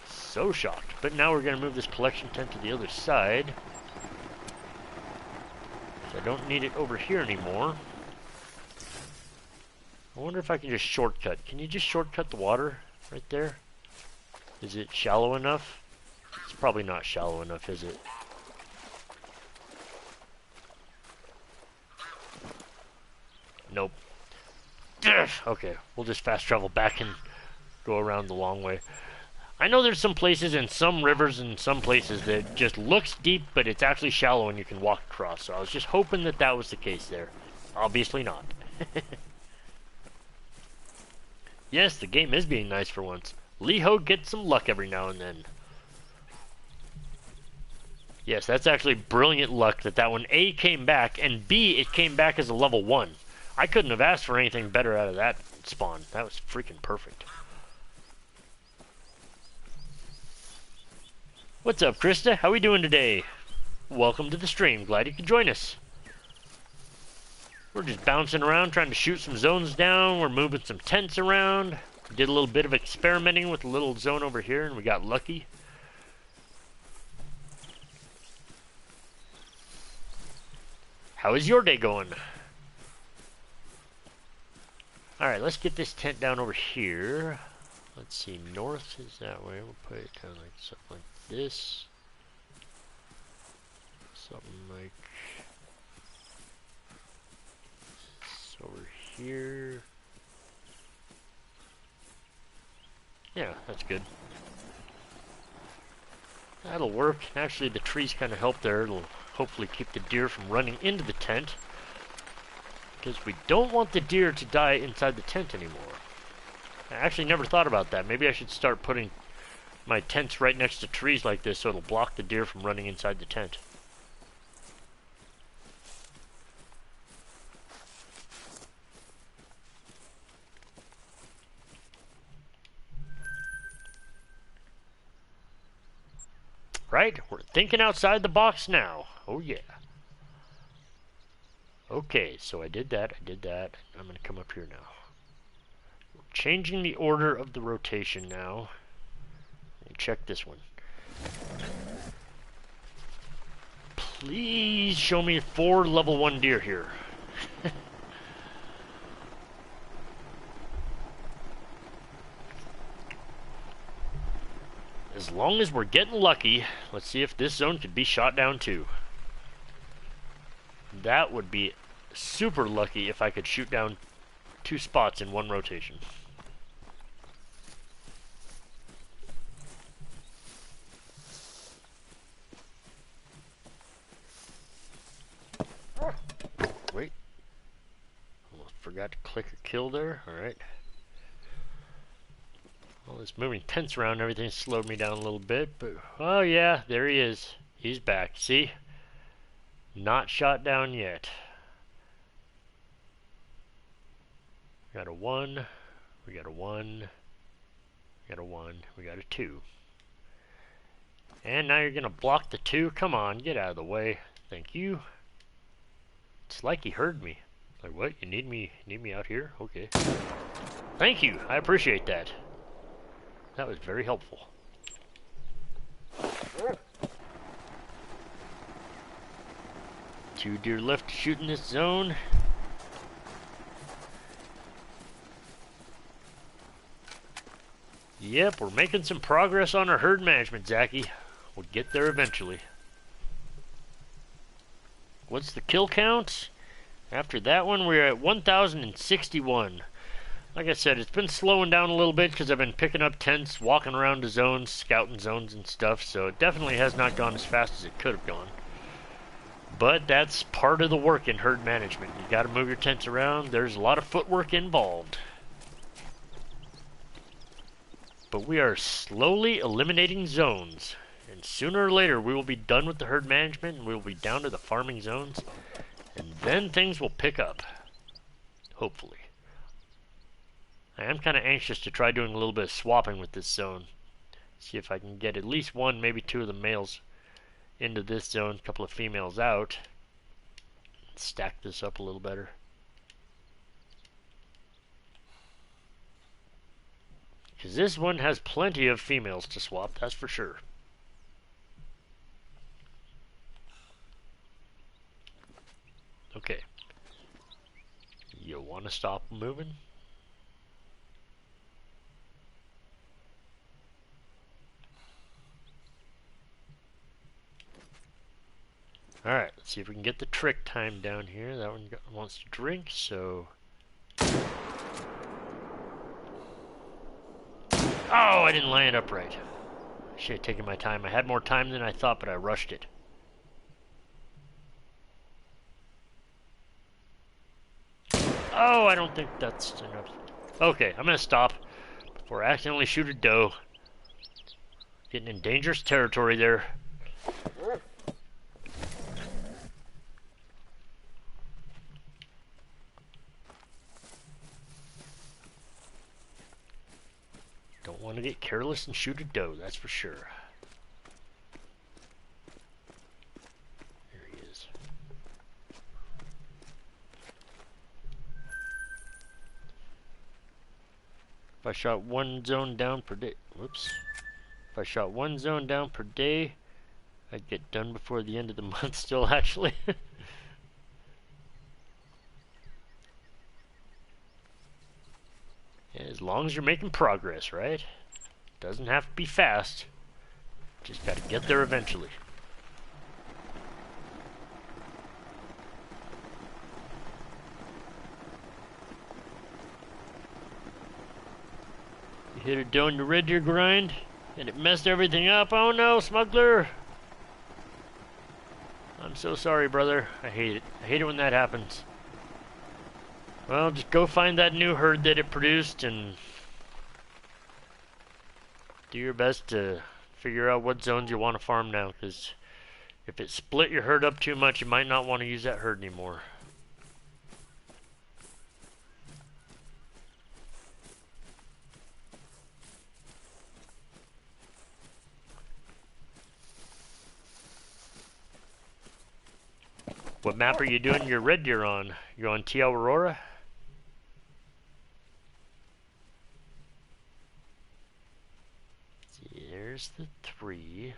So shocked. But now we're going to move this collection tent to the other side. So I don't need it over here anymore. I wonder if I can just shortcut. Can you just shortcut the water right there? Is it shallow enough? It's probably not shallow enough, is it? Nope. Okay, we'll just fast travel back and go around the long way. I know there's some places in some rivers and some places that just looks deep, but it's actually shallow and you can walk across. So I was just hoping that that was the case there. Obviously not. Yes, the game is being nice for once. LeeHo gets some luck every now and then. Yes, that's actually brilliant luck that that one A came back, and B, it came back as a level 1. I couldn't have asked for anything better out of that spawn. That was freaking perfect. What's up, Krista? How we doing today? Welcome to the stream. Glad you could join us. We're just bouncing around, trying to shoot some zones down. We're moving some tents around. Did a little bit of experimenting with a little zone over here, and we got lucky. How is your day going? Alright, let's get this tent down over here. Let's see, north is that way. We'll put it down like something like this. Something like so here. Yeah, that's good. That'll work. Actually, the trees kind of help there. It'll hopefully keep the deer from running into the tent, because we don't want the deer to die inside the tent anymore. I actually never thought about that. Maybe I should start putting my tents right next to trees like this so it'll block the deer from running inside the tent. Right? We're thinking outside the box now. Oh yeah. Okay, so I did that. I'm going to come up here now. We're changing the order of the rotation now. Check this one. Please show me 4 level 1 deer here. As long as we're getting lucky, let's see if this zone could be shot down too. That would be super lucky if I could shoot down 2 spots in one rotation. Wait. Almost forgot to click a kill there. Alright. All this moving tents around and everything slowed me down a little bit, but oh yeah, there he is. He's back. See? Not shot down yet. We got a 1, we got a 1, we got a 1, we got a 2. And now you're gonna block the 2? Come on, get out of the way. Thank you. It's like he heard me. Like, what? You need me out here? Okay. Thank you. I appreciate that. That was very helpful. 2 deer left to shoot in this zone. Yep, we're making some progress on our herd management, Zachy. We'll get there eventually. What's the kill count? After that one, we're at 1,061. Like I said, it's been slowing down a little bit because I've been picking up tents, walking around the zones, scouting zones and stuff, so it definitely has not gone as fast as it could have gone. But that's part of the work in herd management. You gotta move your tents around. There's a lot of footwork involved. But we are slowly eliminating zones. And sooner or later we will be done with the herd management and we will be down to the farming zones. And then things will pick up. Hopefully. I am kind of anxious to try doing a little bit of swapping with this zone. See if I can get at least 1, maybe 2 of the males into this zone, a couple of females out. Stack this up a little better. Because this one has plenty of females to swap, that's for sure. Okay. You want to stop moving? Alright, let's see if we can get the trick time down here. That one wants to drink, so... Oh, I didn't line it up right. I should have taken my time. I had more time than I thought, but I rushed it. Oh, I don't think that's enough. Okay, I'm going to stop before I accidentally shoot a doe. Getting in dangerous territory there. Don't want to get careless and shoot a doe, that's for sure. There he is. If I shot 1 zone down per day, whoops. If I shot 1 zone down per day, I'd get done before the end of the month still, actually. As long as you're making progress, right? Doesn't have to be fast. Just gotta get there eventually. Headed down the red deer grind, and it messed everything up. Oh no, smuggler! I'm so sorry, brother. I hate it. I hate it when that happens. Well, just go find that new herd that it produced and do your best to figure out what zones you want to farm now, because if it split your herd up too much, you might not want to use that herd anymore. What map are you doing your red deer on? You're on TL Aurora? See, there's the 3.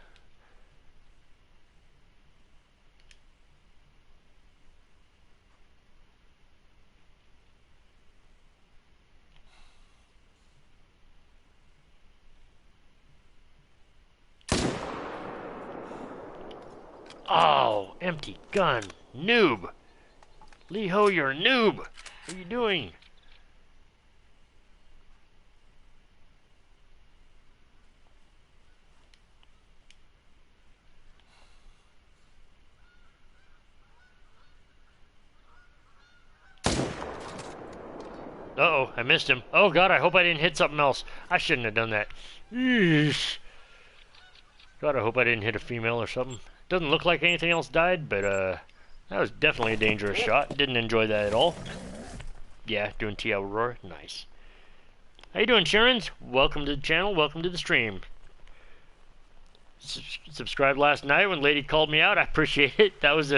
Oh, empty gun. Noob. LeeHo, you're a noob. What are you doing? Uh-oh, I missed him. Oh god, I hope I didn't hit something else. I shouldn't have done that. Eesh. God, I hope I didn't hit a female or something. Doesn't look like anything else died, but that was definitely a dangerous shot. Didn't enjoy that at all. Yeah, doing TL Aurora. Nice. How you doing, Sharon's? Welcome to the channel. Welcome to the stream. Subscribed last night when Lady called me out. I appreciate it. That was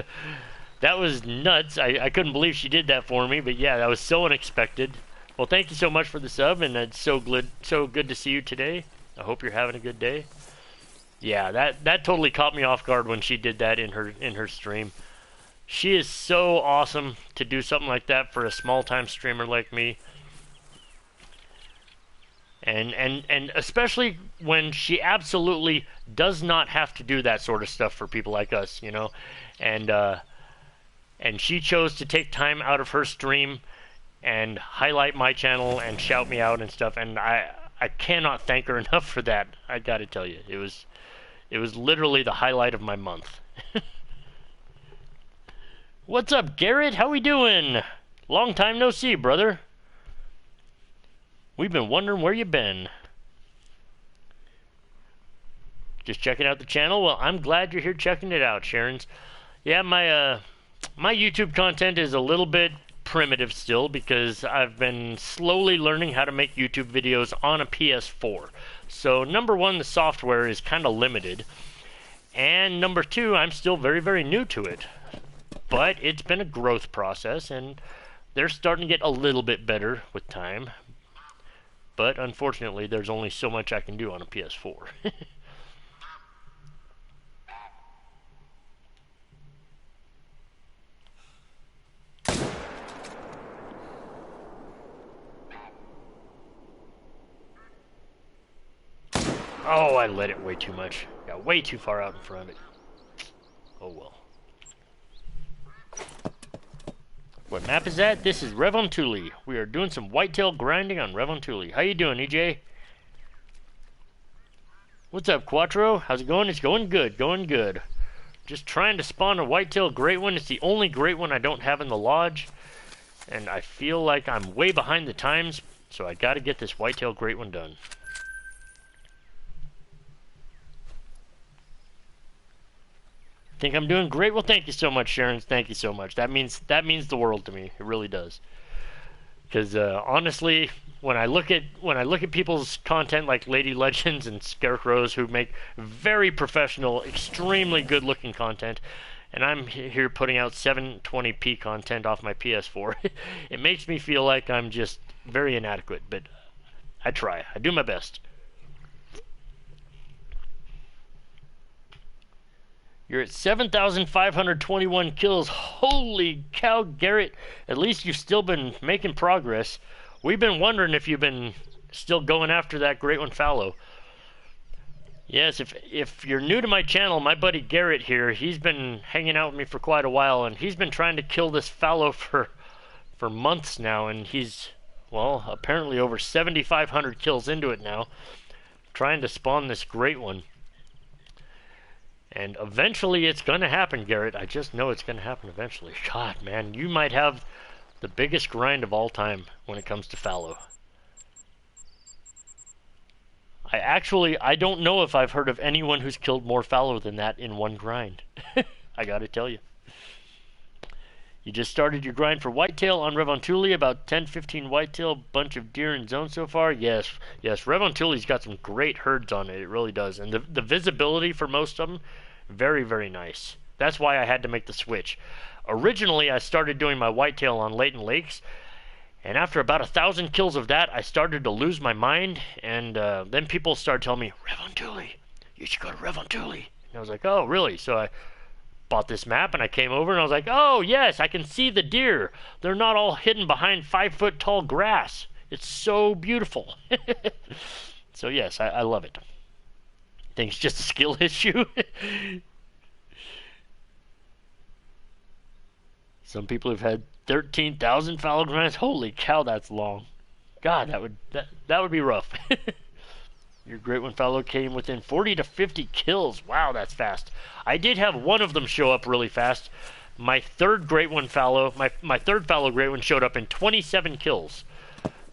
nuts. I couldn't believe she did that for me, but yeah, that was so unexpected. Well, thank you so much for the sub, and it's so good to see you today. I hope you're having a good day. Yeah, that totally caught me off guard when she did that in her stream. She is so awesome to do something like that for a small-time streamer like me. And especially when she absolutely does not have to do that sort of stuff for people like us, you know. And she chose to take time out of her stream and highlight my channel and shout me out and stuff, and I cannot thank her enough for that. I gotta tell you, it was literally the highlight of my month. What's up, Garrett? How we doing? Long time no see, brother. We've been wondering where you been. Just checking out the channel? Well, I'm glad you're here checking it out, Sharon's. Yeah, my YouTube content is a little bit primitive still because I've been slowly learning how to make YouTube videos on a PS4. So, number one, the software is kind of limited. And number two, I'm still very, very new to it. But it's been a growth process, and they're starting to get a little bit better with time. But unfortunately, there's only so much I can do on a PS4. Oh, I let it way too much. Got way too far out in front of it. Oh well. What map is that? This is Revontuli. We are doing some whitetail grinding on Revontuli. How you doing, EJ? What's up, Quattro? How's it going? It's going good, going good. Just trying to spawn a whitetail great one. It's the only great one I don't have in the lodge. And I feel like I'm way behind the times, so I gotta get this whitetail great one done. Think I'm doing great? Well, thank you so much, Sharon. Thank you so much. That means the world to me. It really does. Because honestly, when I look at people's content like Lady Legends and Scarecrows who make very professional, extremely good-looking content, and I'm here putting out 720p content off my PS4, it makes me feel like I'm just very inadequate. But I try. I do my best. You're at 7,521 kills. Holy cow, Garrett. At least you've still been making progress. We've been wondering if you've been still going after that great one fallow. Yes, if you're new to my channel, my buddy Garrett here, he's been hanging out with me for quite a while, and he's been trying to kill this fallow for months now, and he's well, apparently over 7,500 kills into it now, trying to spawn this great one. And eventually it's going to happen, Garrett. I just know it's going to happen eventually. God, man, you might have the biggest grind of all time when it comes to fallow. I don't know if I've heard of anyone who's killed more fallow than that in one grind. I gotta tell you. You just started your grind for whitetail on Revontuli, about 10-15 whitetail, bunch of deer in zone so far. Yes, Revontuli's got some great herds on it, it really does. And the visibility for most of them, very, very nice. That's why I had to make the switch. Originally, I started doing my whitetail on Layton Lakes, and after about 1,000 kills of that, I started to lose my mind, and then people started telling me, Revontuli, you should go to Revontuli. And I was like, oh, really? So I bought this map, and I came over, and I was like, oh, yes, I can see the deer. They're not all hidden behind 5-foot tall grass. It's so beautiful. So, yes, I love it. I think it's just a skill issue. Some people have had 13,000 fallow grinds. Holy cow, that's long. God, that would be rough. Your great one fallow came within 40 to 50 kills. Wow, that's fast. I did have one of them show up really fast. My third great one fallow, my third fallow great one showed up in 27 kills.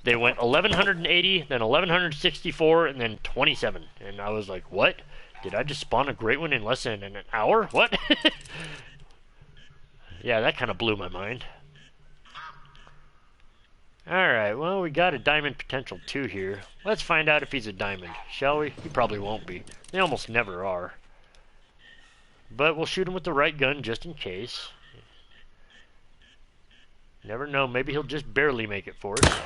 They went 1,180, then 1,164, and then 27. And I was like, what? Did I just spawn a great one in less than an hour? What? Yeah, that kind of blew my mind. Alright, well, we got a diamond potential 2 here. Let's find out if he's a diamond, shall we? He probably won't be. They almost never are. But we'll shoot him with the right gun just in case. Never know, maybe he'll just barely make it for us.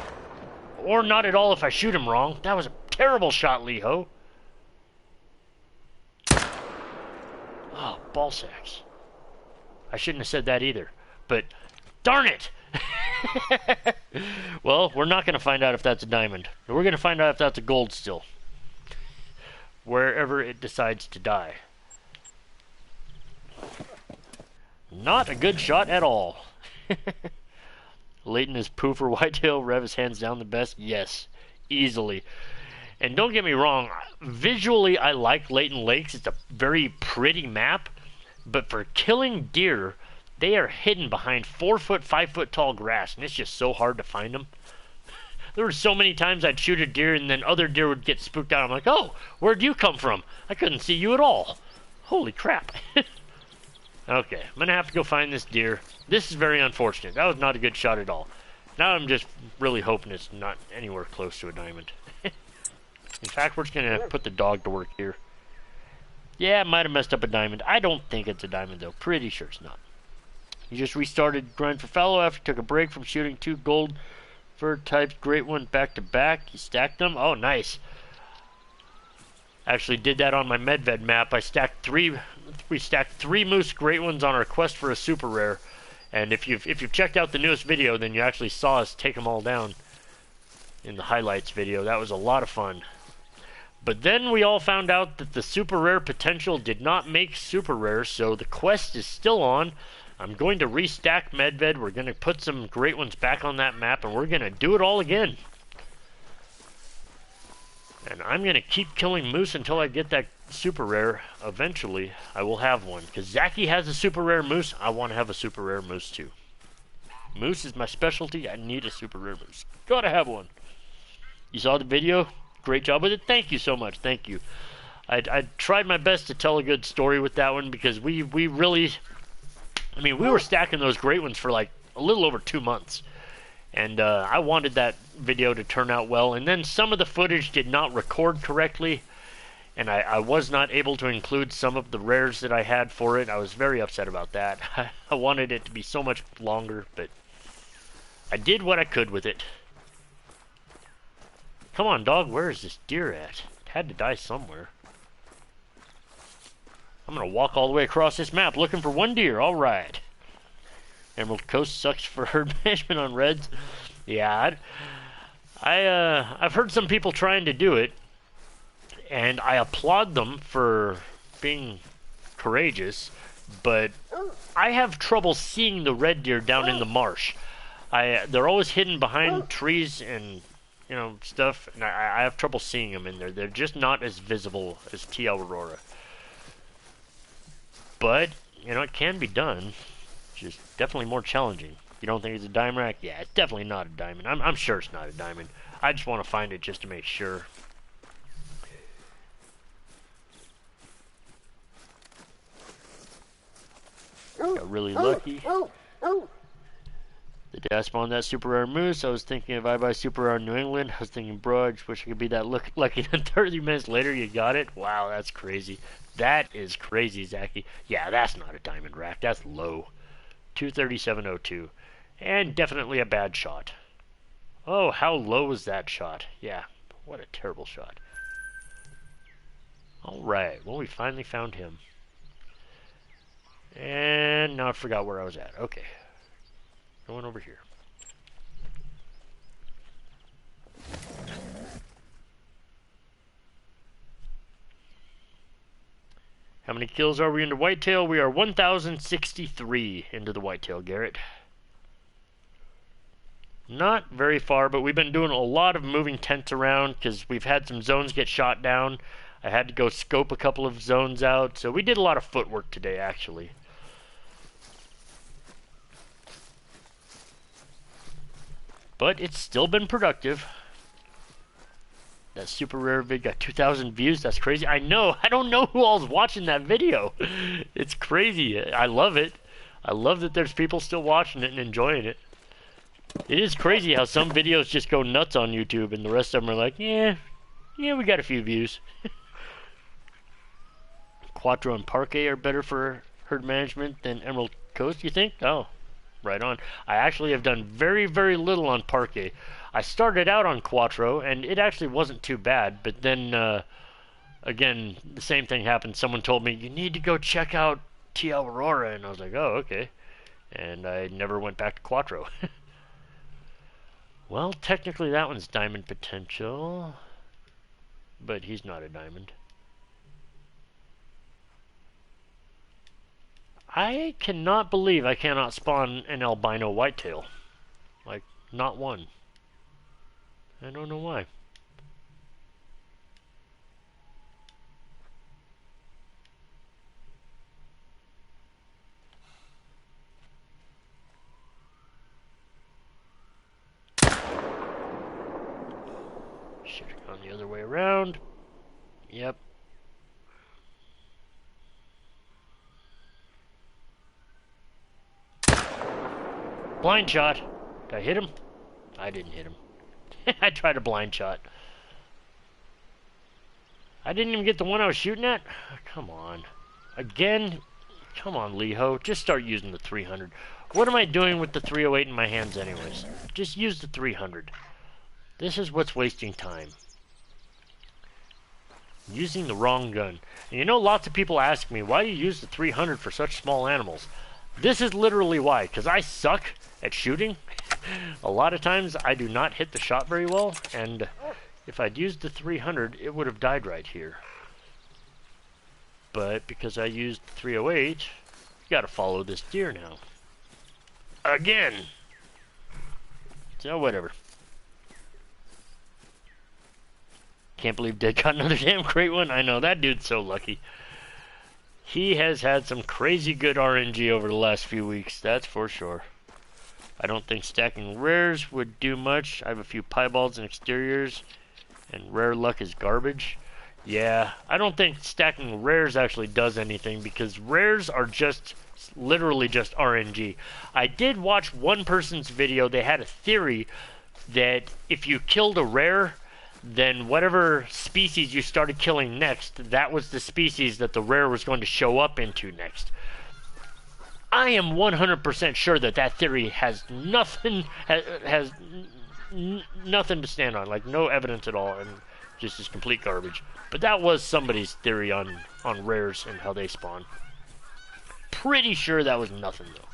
Or not at all if I shoot him wrong. That was a terrible shot, LeeHo. Oh, ball sacks. I shouldn't have said that either. But, darn it! Well, we're not going to find out if that's a diamond. We're going to find out if that's a gold still. Wherever it decides to die. Not a good shot at all. Layton is poo for whitetail. Rev is hands down the best. Yes, easily. And don't get me wrong, visually I like Layton Lakes. It's a very pretty map. But for killing deer, they are hidden behind 4-foot, 5-foot tall grass, and it's just so hard to find them. There were so many times I'd shoot a deer, and then other deer would get spooked out. I'm like, oh, where'd you come from? I couldn't see you at all. Holy crap. Okay, I'm going to have to go find this deer. This is very unfortunate. That was not a good shot at all. Now I'm just really hoping it's not anywhere close to a diamond. In fact, we're just going to put the dog to work here. Yeah, I might have messed up a diamond. I don't think it's a diamond, though. Pretty sure it's not. He just restarted grind for fallow after he took a break from shooting 2 gold fur types great one back to back. He stacked them. Oh, nice. Actually did that on my Medved map. We stacked 3 moose great ones on our quest for a super rare. And if you've checked out the newest video, then you actually saw us take them all down in the highlights video. That was a lot of fun. But then we all found out that the super rare potential did not make super rare, so the quest is still on. I'm going to restack Medved. We're going to put some great ones back on that map, and we're going to do it all again. And I'm going to keep killing moose until I get that super rare. Eventually, I will have one. Because Zachy has a super rare moose, I want to have a super rare moose too. Moose is my specialty. I need a super rare moose. Gotta have one. You saw the video? Great job with it. Thank you so much. Thank you. I tried my best to tell a good story with that one because we really... I mean, we were stacking those great ones for like a little over 2 months. And I wanted that video to turn out well. And then some of the footage did not record correctly. And I was not able to include some of the rares that I had for it. I was very upset about that. I wanted it to be so much longer, but I did what I could with it. Come on, dog. Where is this deer at? It had to die somewhere. I'm going to walk all the way across this map looking for one deer. All right. Emerald Coast sucks for herd management on reds. Yeah, I've heard some people trying to do it, and I applaud them for being courageous, but I have trouble seeing the red deer down in the marsh. They're always hidden behind trees and, you know, stuff, and I have trouble seeing them in there. They're just not as visible as TL Aurora. But, you know, it can be done. Just definitely more challenging. You don't think it's a diamond rack? Yeah, it's definitely not a diamond. I'm sure it's not a diamond. I just want to find it just to make sure. Got really lucky. The day I spawned that super rare moose, I was thinking if I buy super rare in New England, I was thinking, bro, I just wish I could be that lucky. And 30 minutes later, you got it? Wow, that's crazy. That is crazy, Zachy. Yeah, that's not a diamond rack. That's low. 237.02. And definitely a bad shot. Oh, how low was that shot? Yeah, what a terrible shot. Alright, well, we finally found him. And now I forgot where I was at. Okay. Going over here. How many kills are we into Whitetail? We are 1,063 into the Whitetail, Garrett. Not very far, but we've been doing a lot of moving tents around because we've had some zones get shot down. I had to go scope a couple of zones out, so we did a lot of footwork today, actually. But it's still been productive. That super rare vid got 2,000 views. That's crazy. I know. I don't know who all's watching that video. It's crazy. I love it. I love that there's people still watching it and enjoying it. It is crazy how some videos just go nuts on YouTube and the rest of them are like, yeah, we got a few views. Quattro and Parquet are better for herd management than Emerald Coast, you think? Oh, right on. I actually have done very, very little on Parquet. I started out on Quattro, and it actually wasn't too bad, but then, again, the same thing happened. Someone told me, you need to go check out TL Aurora, and I was like, oh, okay. And I never went back to Quattro. Well, technically that one's diamond potential, but he's not a diamond. I cannot believe I cannot spawn an albino whitetail. Like, not one. I don't know why. Should have gone the other way around. Yep. Blind shot. Did I hit him? I didn't hit him. I tried a blind shot. I didn't even get the one I was shooting at? Come on. Again? Come on, LeeHo. Just start using the 300. What am I doing with the 308 in my hands anyways? Just use the 300. This is what's wasting time. Using the wrong gun. And you know, lots of people ask me, why do you use the 300 for such small animals? This is literally why, because I suck at shooting. A lot of times I do not hit the shot very well, and if I'd used the 300, it would have died right here. But because I used the 308, you gotta follow this deer now. Again! So, whatever. Can't believe Dead caught another damn great one. I know, that dude's so lucky. He has had some crazy good RNG over the last few weeks, that's for sure. I don't think stacking rares would do much. I have a few piebalds and exteriors, and rare luck is garbage. Yeah, I don't think stacking rares actually does anything, because rares are just literally just RNG. I did watch one person's video. They had a theory that if you killed a rare, then whatever species you started killing next, that was the species that the rare was going to show up into next. I am 100% sure that that theory has nothing nothing to stand on, like no evidence at all, and just is complete garbage. But that was somebody's theory on rares and how they spawn. Pretty sure that was nothing though.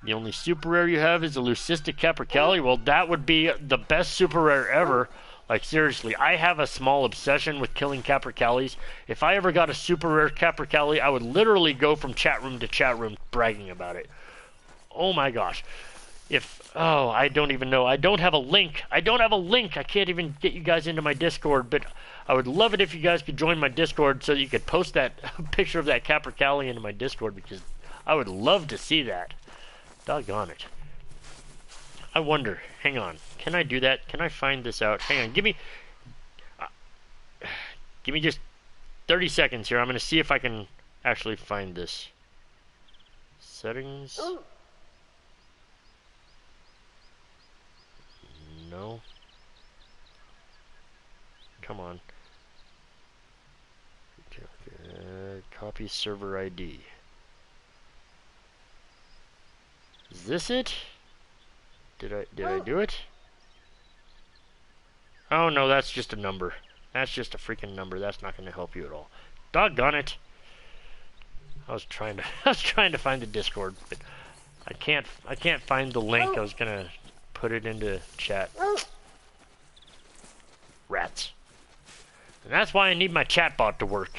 The only super rare you have is a leucistic capercaillie. Well, that would be the best super rare ever. Like, seriously, I have a small obsession with killing capercaillies. If I ever got a super rare capercaillie, I would literally go from chat room to chat room bragging about it. Oh my gosh. Oh, I don't even know. I don't have a link. I don't have a link. I can't even get you guys into my Discord, but I would love it if you guys could join my Discord so you could post that picture of that capercaillie into my Discord, because I would love to see that. Doggone it. I wonder. Hang on. Can I do that? Can I find this out? Hang on. Give me just 30 seconds here. I'm going to see if I can actually find this. Settings. No. Come on. Copy server ID. Is this it? Did I do it? Oh no, that's just a number. That's just a freaking number. That's not going to help you at all. Doggone it! I was trying to find the Discord, but I can't find the link. I was gonna put it into chat. Rats. And that's why I need my chatbot to work.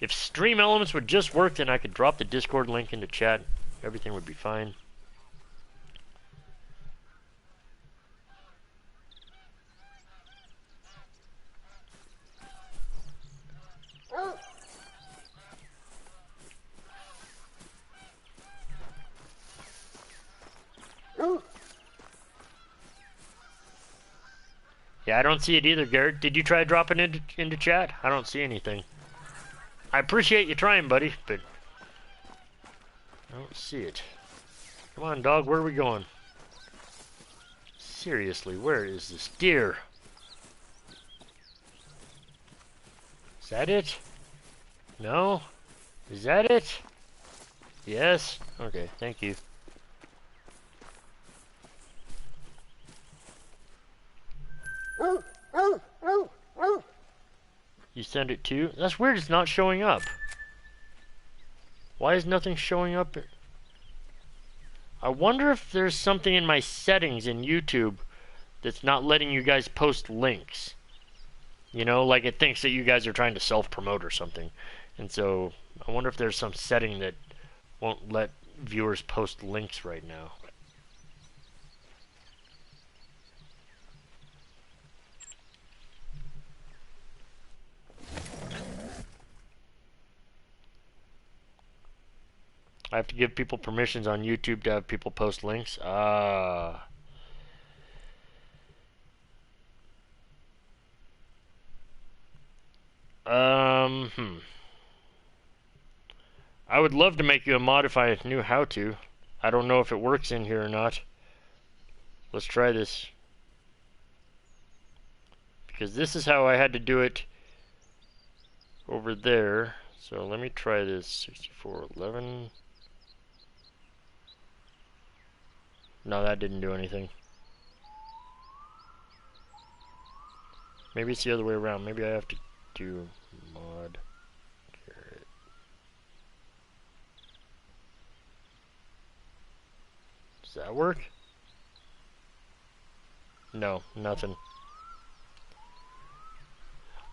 If Stream Elements would just work, then I could drop the Discord link into chat. Everything would be fine. Yeah, I don't see it either, Garrett. Did you try dropping it into chat? I don't see anything. I appreciate you trying, buddy, but I don't see it. Come on, dog, where are we going? Seriously, where is this deer? Is that it? No? Is that it? Yes? Okay, thank you. You send it to? That's weird, it's not showing up. Why is nothing showing up? I wonder if there's something in my settings in YouTube that's not letting you guys post links. You know, like it thinks that you guys are trying to self-promote or something. And so, I wonder if there's some setting that won't let viewers post links right now. I have to give people permissions on YouTube to have people post links. I would love to make you a mod if I knew how to. I don't know if it works in here or not. Let's try this. Because this is how I had to do it over there. So let me try this. 6411. No, that didn't do anything. Maybe it's the other way around. Maybe I have to do mod carrot. Does that work? No, nothing.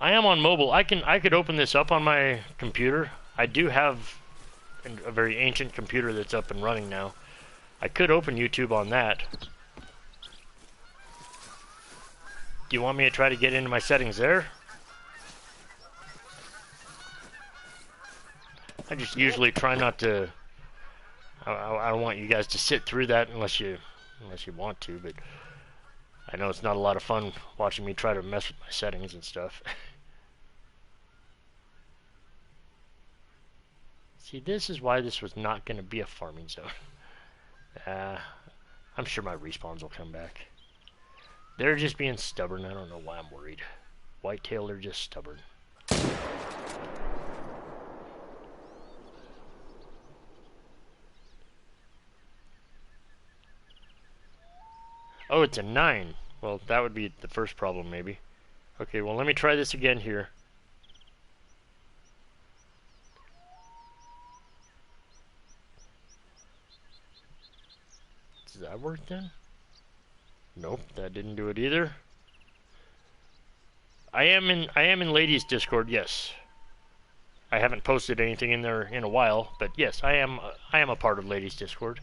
I am on mobile. I could open this up on my computer. I do have a very ancient computer that's up and running now. I could open YouTube on that. Do you want me to try to get into my settings there? I just usually try not to. I don't want you guys to sit through that unless you want to, but I know it's not a lot of fun watching me try to mess with my settings and stuff. See, this is why this was not going to be a farming zone. I'm sure my respawns will come back. They're just being stubborn. I don't know why I'm worried. Whitetail, they're just stubborn. Oh, it's a 9. Well, that would be the first problem, maybe. Okay, well, let me try this again here. Does that work then? Nope, that didn't do it either. I am in Ladies Discord, yes. I haven't posted anything in there in a while, but yes, I am a part of Ladies Discord.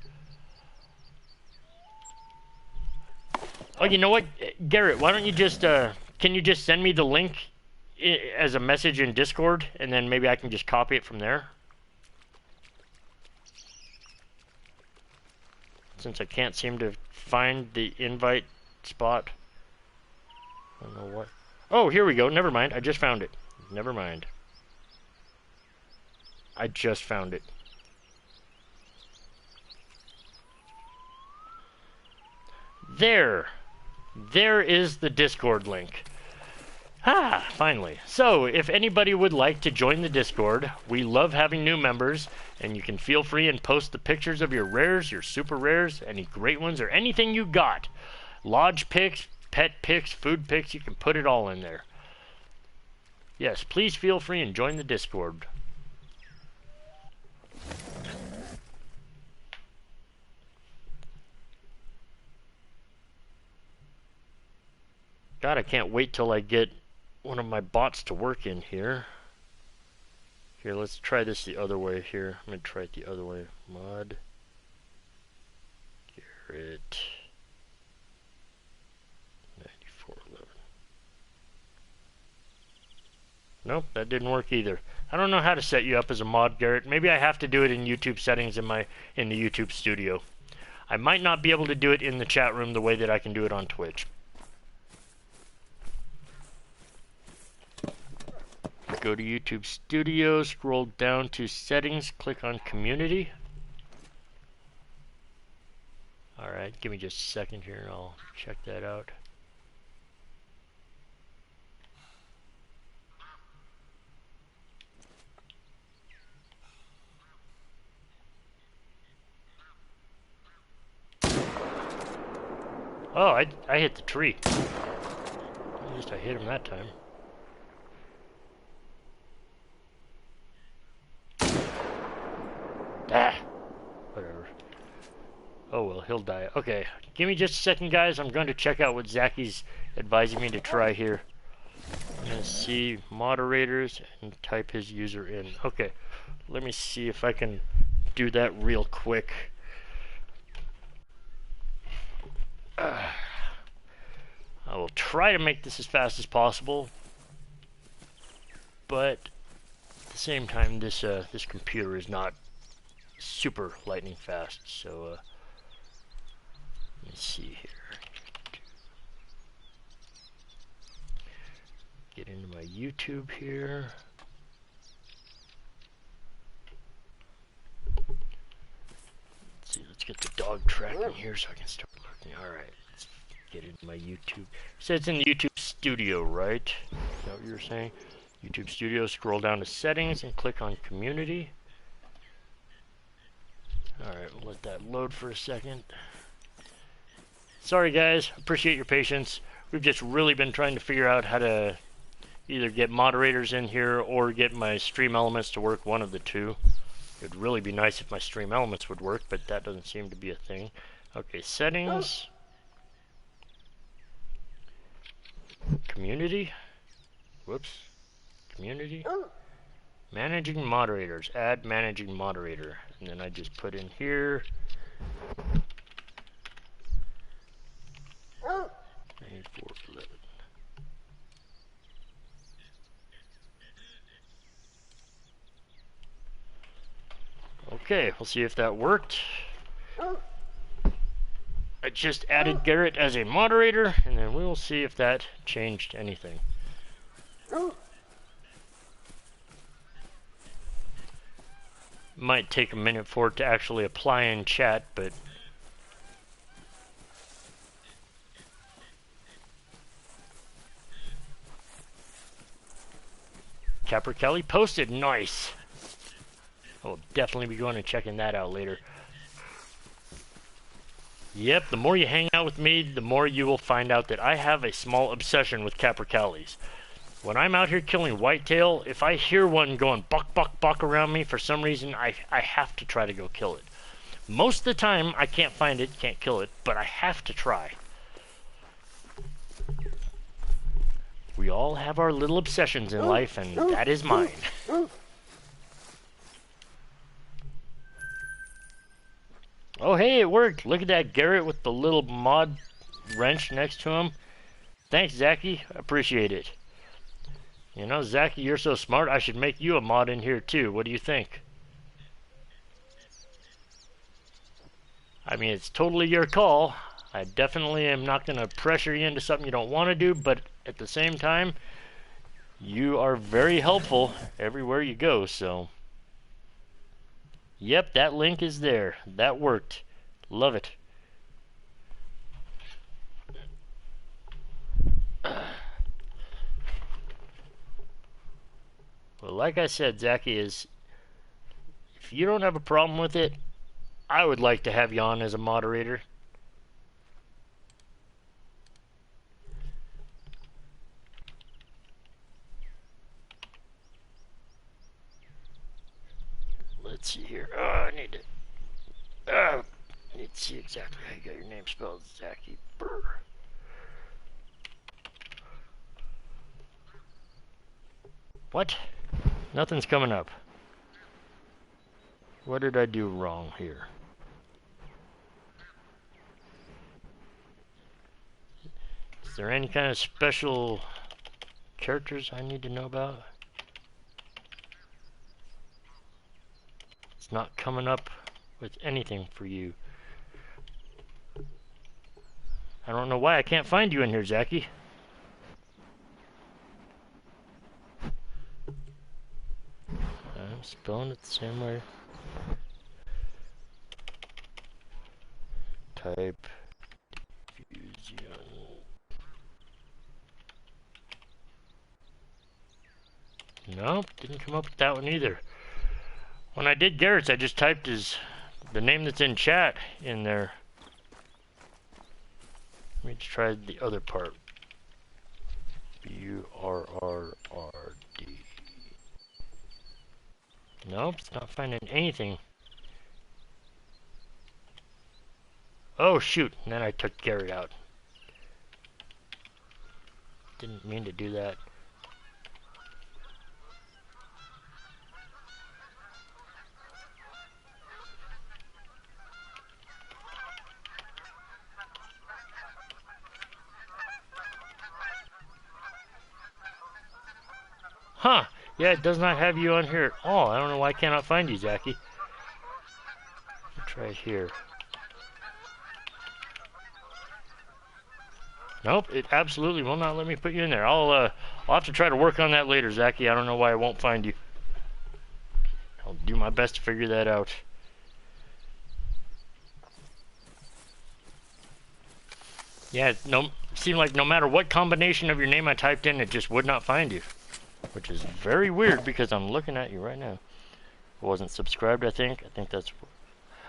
Oh, you know what, Garrett? Why don't you just can you just send me the link as a message in Discord, and then maybe I can just copy it from there? Since I can't seem to find the invite spot. I don't know what. Oh, here we go. Never mind. I just found it. Never mind. I just found it. There. There is the Discord link. Ah, finally. So, if anybody would like to join the Discord, we love having new members, and you can feel free and post the pictures of your rares, your super rares, any great ones, or anything you got. Lodge pics, pet pics, food pics, you can put it all in there. Yes, please feel free and join the Discord. God, I can't wait till I get one of my bots to work in here. Here, let's try this the other way here. I'm going to try it the other way. Mod. Garrett. 9411. Nope, that didn't work either. I don't know how to set you up as a mod, Garrett. Maybe I have to do it in YouTube settings in the YouTube studio. I might not be able to do it in the chat room the way that I can do it on Twitch. Go to YouTube Studio, scroll down to Settings, click on Community. Alright, give me just a second here and I'll check that out. Oh, I hit the tree. At least I hit him that time. Ah, whatever. Oh well, he'll die. Okay, give me just a second, guys. I'm going to check out what Zacky's advising me to try here. I'm going to see moderators and type his user in. Okay, let me see if I can do that real quick. I will try to make this as fast as possible, but at the same time, this computer is not super lightning fast. So let me see here. Get into my YouTube here. Let's see. Let's get the dog tracking here so I can start looking. All right. Let's get into my YouTube. So it's in the YouTube Studio, right? Is that what you were saying? YouTube Studio. Scroll down to Settings and click on Community. Alright, we'll let that load for a second. Sorry guys, appreciate your patience. We've just really been trying to figure out how to either get moderators in here or get my stream elements to work, one of the two. It would really be nice if my stream elements would work, but that doesn't seem to be a thing. Okay, settings. Community. Whoops. Community. Managing moderators. Add managing moderator. And then I just put in here. 9411. Okay, we'll see if that worked. I just added Garrett as a moderator, and then we'll see if that changed anything. Might take a minute for it to actually apply in chat, but Capper Kelly posted. Nice. I'll definitely be going and checking that out later. Yep, the more you hang out with me, the more you will find out that I have a small obsession with capercaillies. When I'm out here killing whitetail, if I hear one going buck, buck, buck around me, for some reason, I have to try to go kill it. Most of the time, I can't find it, can't kill it, but I have to try. We all have our little obsessions in life, and that is mine. Oh, hey, it worked. Look at that, Garrett, with the little mod wrench next to him. Thanks, Zachy. Appreciate it. You know, Zachy, you're so smart, I should make you a mod in here too. What do you think? I mean, it's totally your call. I definitely am not going to pressure you into something you don't want to do, but at the same time, you are very helpful everywhere you go, so. Yep, that link is there. That worked. Love it. Well, like I said, Zachy, if you don't have a problem with it, I would like to have you on as a moderator. Let's see here. I need to see exactly how you got your name spelled, Zachy. Brr. What? Nothing's coming up. What did I do wrong here? Is there any kind of special characters I need to know about? It's not coming up with anything for you. I don't know why I can't find you in here, Zachy. I'm spelling it the same way. Type diffusion. Nope, didn't come up with that one either. When I did Garrett's, I just typed the name that's in chat in there. Let me try the other part. B-U-R-R-R-D. Nope, it's not finding anything. Oh shoot, and then I took Garrett out. Didn't mean to do that. Huh, yeah, it does not have you on here at all. I don't know why I cannot find you, Zachy. Let's try it here. Nope, it absolutely will not let me put you in there. I'll have to try to work on that later, Zachy. I don't know why I won't find you. I'll do my best to figure that out. Yeah, it seemed like no matter what combination of your name I typed in, it just would not find you. Which is very weird because I'm looking at you right now. I wasn't subscribed, I think. I think that's...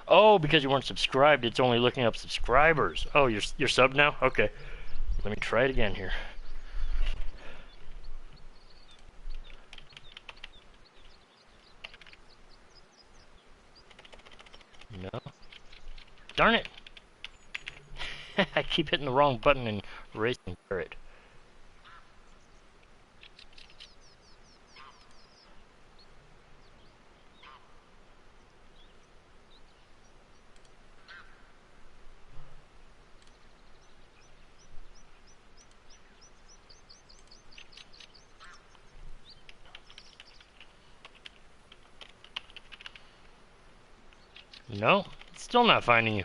Oh, because you weren't subscribed, it's only looking up subscribers. Oh, you're subbed now? Okay. Let me try it again here. No. Darn it! I keep hitting the wrong button and erasing Garrett. No, still not finding you.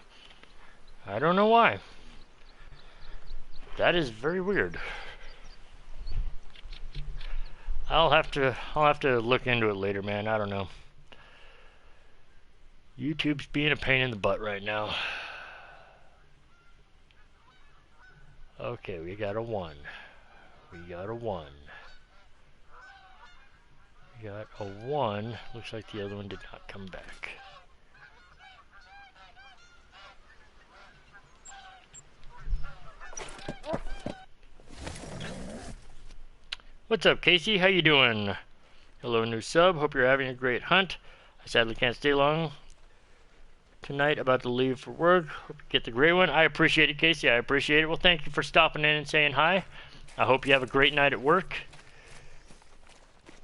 I don't know why. That is very weird. I'll have to look into it later, man. I don't know. YouTube's being a pain in the butt right now. Okay, we got a 1. We got a 1. We got a 1. Looks like the other one did not come back. What's up, Casey? How you doing? Hello, new sub. Hope you're having a great hunt. I sadly can't stay long tonight. About to leave for work. Hope you get the great one. I appreciate it, Casey. I appreciate it. Well, thank you for stopping in and saying hi. I hope you have a great night at work.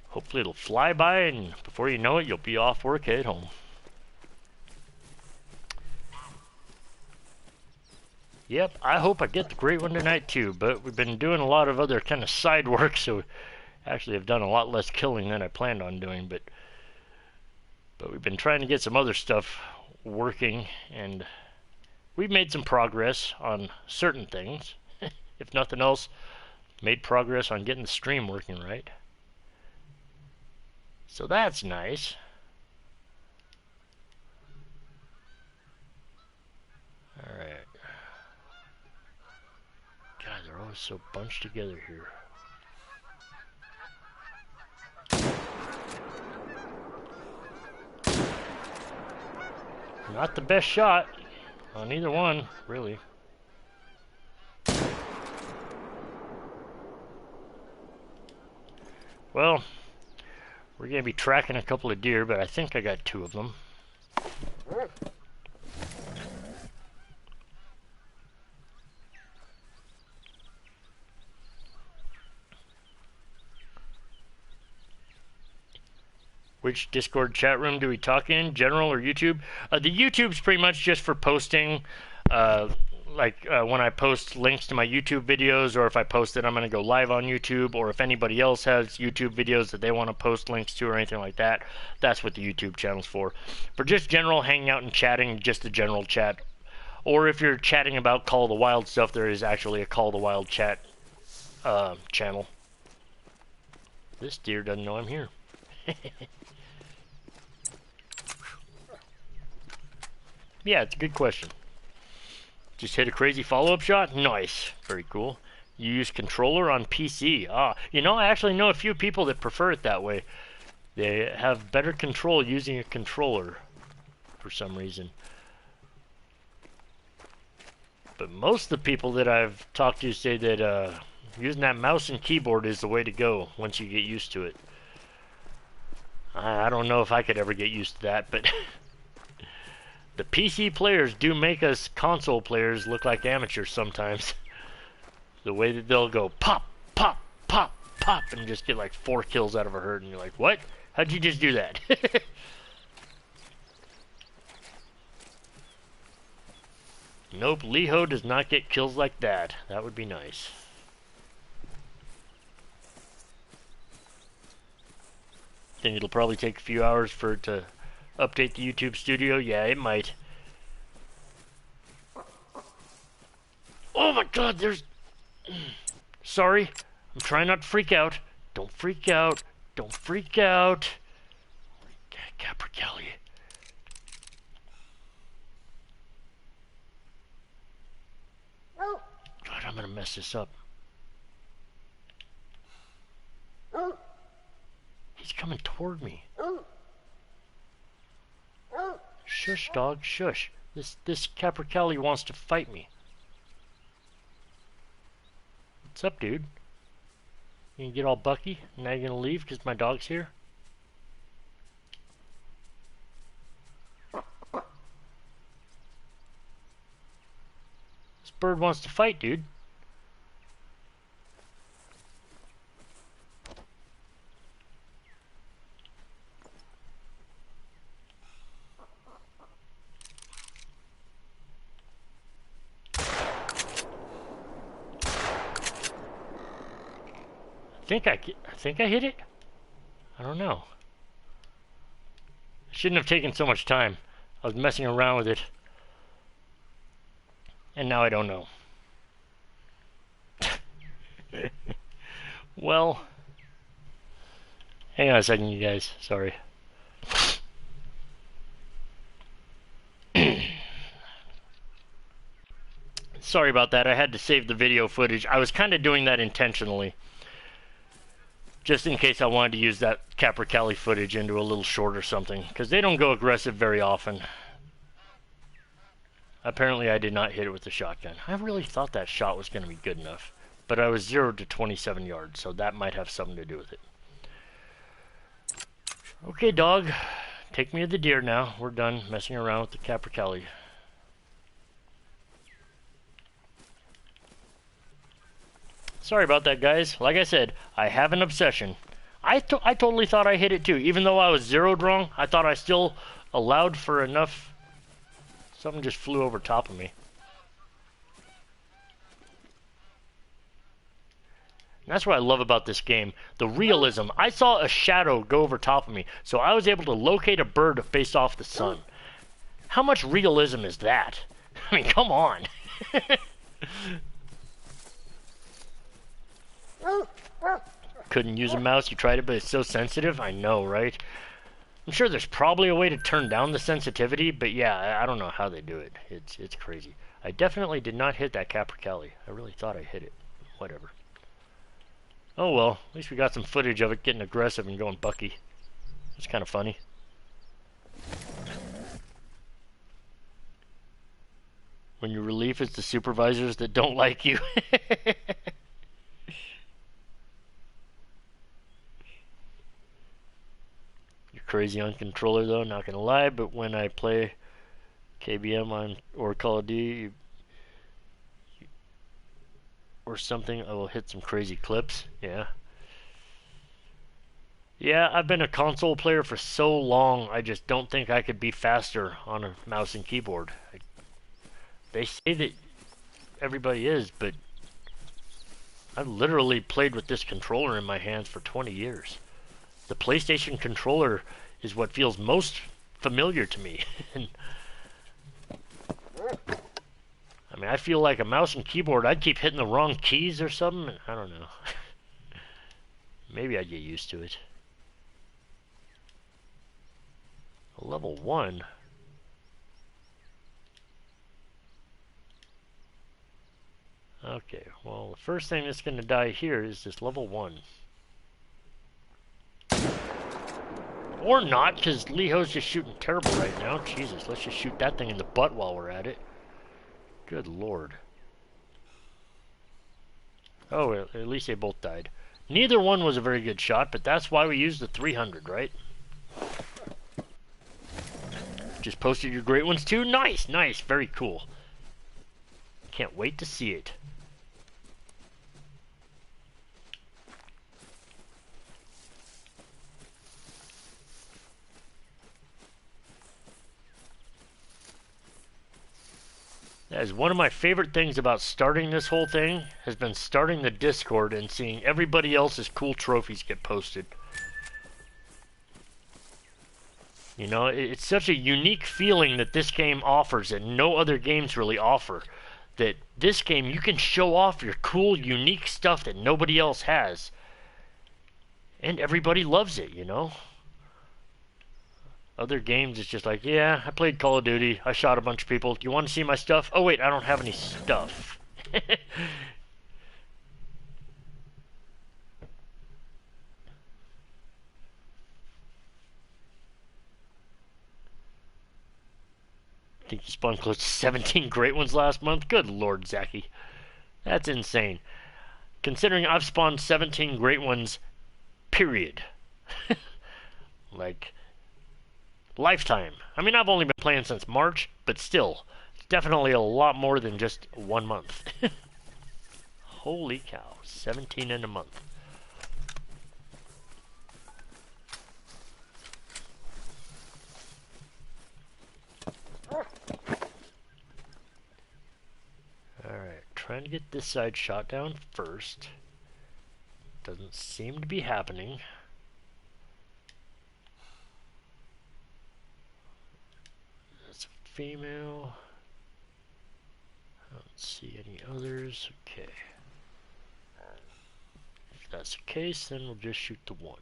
Hopefully it'll fly by, and before you know it, you'll be off work, head home. Yep, I hope I get the great one tonight too, but we've been doing a lot of other kind of side work, so actually I've done a lot less killing than I planned on doing, but we've been trying to get some other stuff working, and we've made some progress on certain things. If nothing else, made progress on getting the stream working right. So that's nice. Alright. God, they're always so bunched together here. Not the best shot on either one, really. Well, we're going to be tracking a couple of deer, but I think I got 2 of them. Which Discord chat room do we talk in? General or YouTube? The YouTube's pretty much just for posting, when I post links to my YouTube videos, or if I post it, I'm going to go live on YouTube, or if anybody else has YouTube videos that they want to post links to or anything like that, that's what the YouTube channel's for. For just general hanging out and chatting, just a general chat. Or if you're chatting about Call of the Wild stuff, there is actually a Call of the Wild chat channel. This deer doesn't know I'm here. Yeah, it's a good question. Just hit a crazy follow-up shot? Nice. Very cool. You use controller on PC. Ah, you know, I actually know a few people that prefer it that way. They have better control using a controller for some reason. But most of the people that I've talked to say that using that mouse and keyboard is the way to go once you get used to it. I don't know if I could ever get used to that, but the PC players do make us console players look like amateurs sometimes. The way that they'll go pop, pop, pop, pop, and just get like 4 kills out of a herd, and you're like, what? How'd you just do that? Nope, LeeHo does not get kills like that. That would be nice. Think it'll probably take a few hours for it to update the YouTube studio? Yeah, it might. Oh my god, there's... Sorry. I'm trying not to freak out. Don't freak out. Don't freak out. Capercaillie. God, I'm gonna mess this up. He's coming toward me. Shush, dog, shush. This capercaillie wants to fight me. What's up, dude? You gonna get all bucky? Now you're gonna leave because my dog's here? This bird wants to fight, dude. I think I hit it? I don't know. I shouldn't have taken so much time. I was messing around with it. And now I don't know. Well, hang on a second, you guys. Sorry. Sorry about that. I had to save the video footage. I was kind of doing that intentionally, just in case I wanted to use that capercaillie footage into a little short or something, because they don't go aggressive very often. Apparently I did not hit it with the shotgun. I really thought that shot was going to be good enough, but I was 0 to 27 yards, so that might have something to do with it. Okay, dog, take me to the deer now. We're done messing around with the capercaillie. Sorry about that, guys. Like I said, I have an obsession. I totally thought I hit it too. Even though I was zeroed wrong, I thought I still allowed for enough. Something just flew over top of me. That's what I love about this game. The realism. I saw a shadow go over top of me, so I was able to locate a bird to face off the sun. How much realism is that? I mean, come on. Couldn't use a mouse. You tried it, but it's so sensitive. I know, right? I'm sure there's probably a way to turn down the sensitivity, but yeah, I don't know how they do it. It's crazy. I definitely did not hit that capercaillie. I really thought I hit it. Whatever. Oh well, at least we got some footage of it getting aggressive and going bucky. It's kind of funny. When your relief is the supervisors that don't like you. You're crazy on controller though, not gonna lie, but when I play KBM on or Call of Duty or something, I will hit some crazy clips. Yeah. Yeah, I've been a console player for so long, I just don't think I could be faster on a mouse and keyboard. They say that everybody is, but I've literally played with this controller in my hands for 20 years. The PlayStation controller is what feels most familiar to me. I mean, I feel like a mouse and keyboard, I'd keep hitting the wrong keys or something. I don't know. Maybe I'd get used to it. Level 1. Okay, well, the first thing that's going to die here is this level 1. Or not, because LeeHo's just shooting terrible right now. Jesus, let's just shoot that thing in the butt while we're at it. Good lord. Oh, well, at least they both died. Neither one was a very good shot, but that's why we used the 300, right? Just posted your great ones too? Nice, nice, very cool. Can't wait to see it. That is one of my favorite things about starting this whole thing, has been starting the Discord and seeing everybody else's cool trophies get posted. You know, it's such a unique feeling that this game offers that no other games really offer. That this game, you can show off your cool, unique stuff that nobody else has. And everybody loves it, you know? Other games, it's just like, yeah, I played Call of Duty, I shot a bunch of people. Do you want to see my stuff? Oh wait, I don't have any stuff. I think you spawned close to 17 great ones last month? Good lord, Zachy. That's insane. Considering I've spawned 17 great ones, period. Like... lifetime. I mean, I've only been playing since March, but still, it's definitely a lot more than just 1 month. Holy cow, 17 in a month. Alright, trying to get this side shot down first. Doesn't seem to be happening. Female. I don't see any others. Okay. If that's the case, then we'll just shoot the one.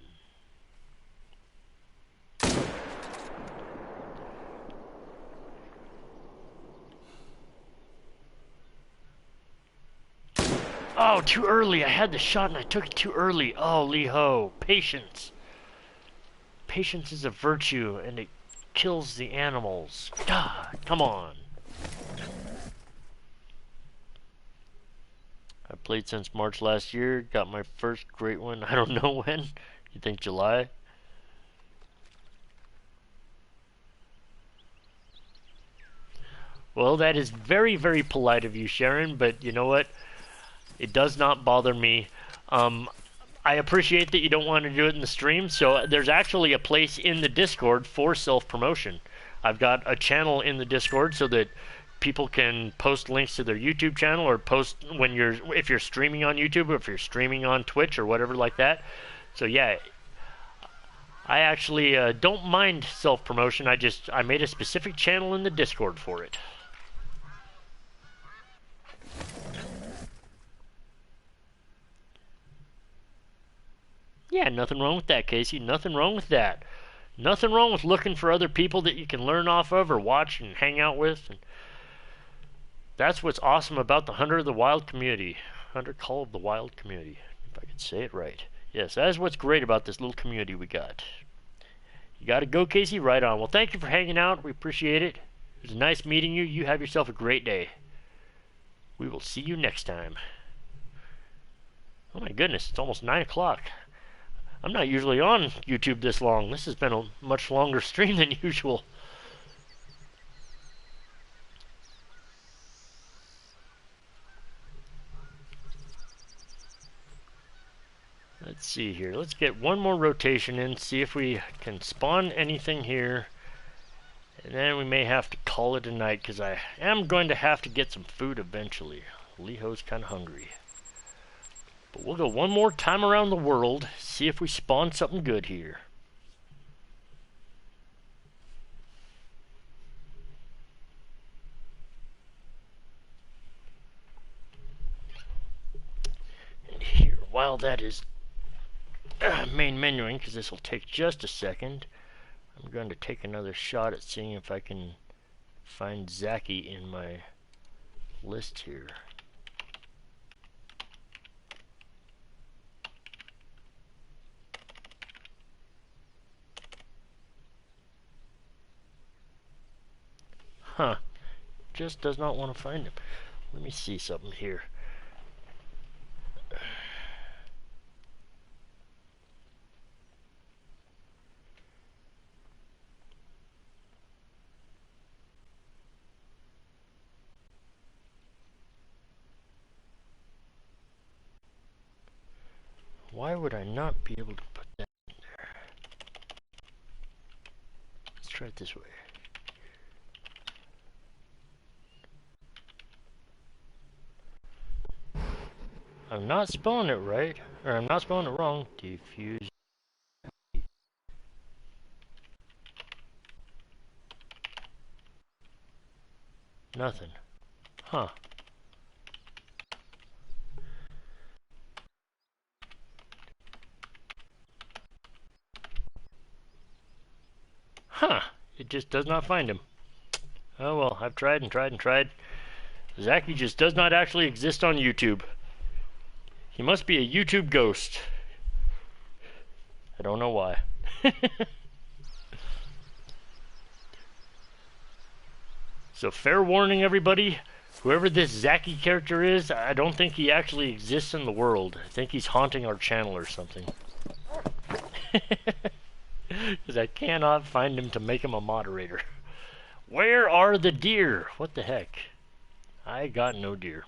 Oh, too early. I had the shot and I took it too early. Oh, LeeHo. Patience. Patience is a virtue, and it kills the animals. God, come on. I played since March last year. Got my first great one. I don't know when. You think July? Well, that is very, very polite of you, Sharon, but you know what? It does not bother me. I appreciate that you don't want to do it in the stream, so there's actually a place in the Discord for self-promotion. I've got a channel in the Discord so that people can post links to their YouTube channel, or post when if you're streaming on YouTube, or if you're streaming on Twitch or whatever like that. So yeah, I actually don't mind self-promotion. I made a specific channel in the Discord for it. Yeah, nothing wrong with that, Casey. Nothing wrong with that. Nothing wrong with looking for other people that you can learn off of or watch and hang out with. And that's what's awesome about the Hunter of the Wild community. Hunter Call of the Wild community, if I could say it right. Yes, that is what's great about this little community we got. You got to go, Casey. Right on. Well, thank you for hanging out. We appreciate it. It was nice meeting you. You have yourself a great day. We will see you next time. Oh my goodness, it's almost 9 o'clock. I'm not usually on YouTube this long. This has been a much longer stream than usual. Let's see here. Let's get one more rotation in, see if we can spawn anything here. And then we may have to call it a night, because I am going to have to get some food eventually. LeeHo's kind of hungry. But we'll go one more time around the world, see if we spawn something good here. And here, while that is main menuing, because this will take just a second, I'm going to take another shot at seeing if I can find Zachy in my list here. Huh. Just does not want to find him. Let me see something here. Why would I not be able to put that in there? Let's try it this way. I'm not spelling it right, or I'm not spelling it wrong. Diffuse. Nothing. Huh. Huh. It just does not find him. Oh well, I've tried and tried and tried. Zachy just does not actually exist on YouTube. He must be a YouTube ghost. I don't know why. So fair warning, everybody. Whoever this Zachy character is, I don't think he actually exists in the world. I think he's haunting our channel or something. Because I cannot find him to make him a moderator. Where are the deer? What the heck? I got no deer.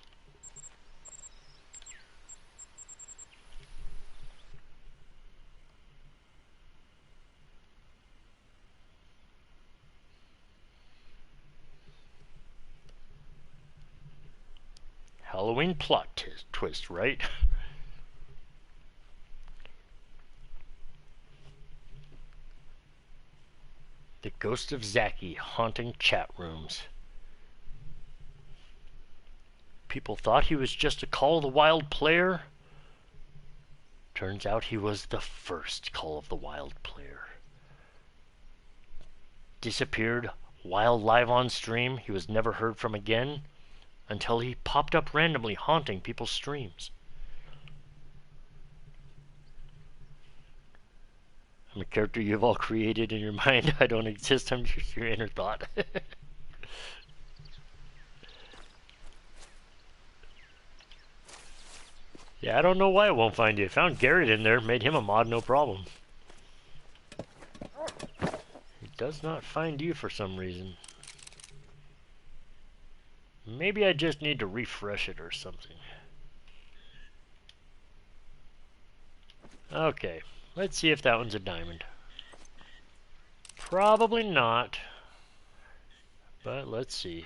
Halloween plot twist, right? The ghost of Zachy haunting chat rooms. People thought he was just a Call of the Wild player. Turns out he was the first Call of the Wild player. Disappeared while live on stream. He was never heard from again until he popped up randomly haunting people's streams. I'm a character you've all created in your mind. I don't exist. I'm just your inner thought. Yeah, I don't know why it won't find you. I found Garrett in there, made him a mod, no problem. It does not find you for some reason. Maybe I just need to refresh it or something. Okay, let's see if that one's a diamond. Probably not, but let's see.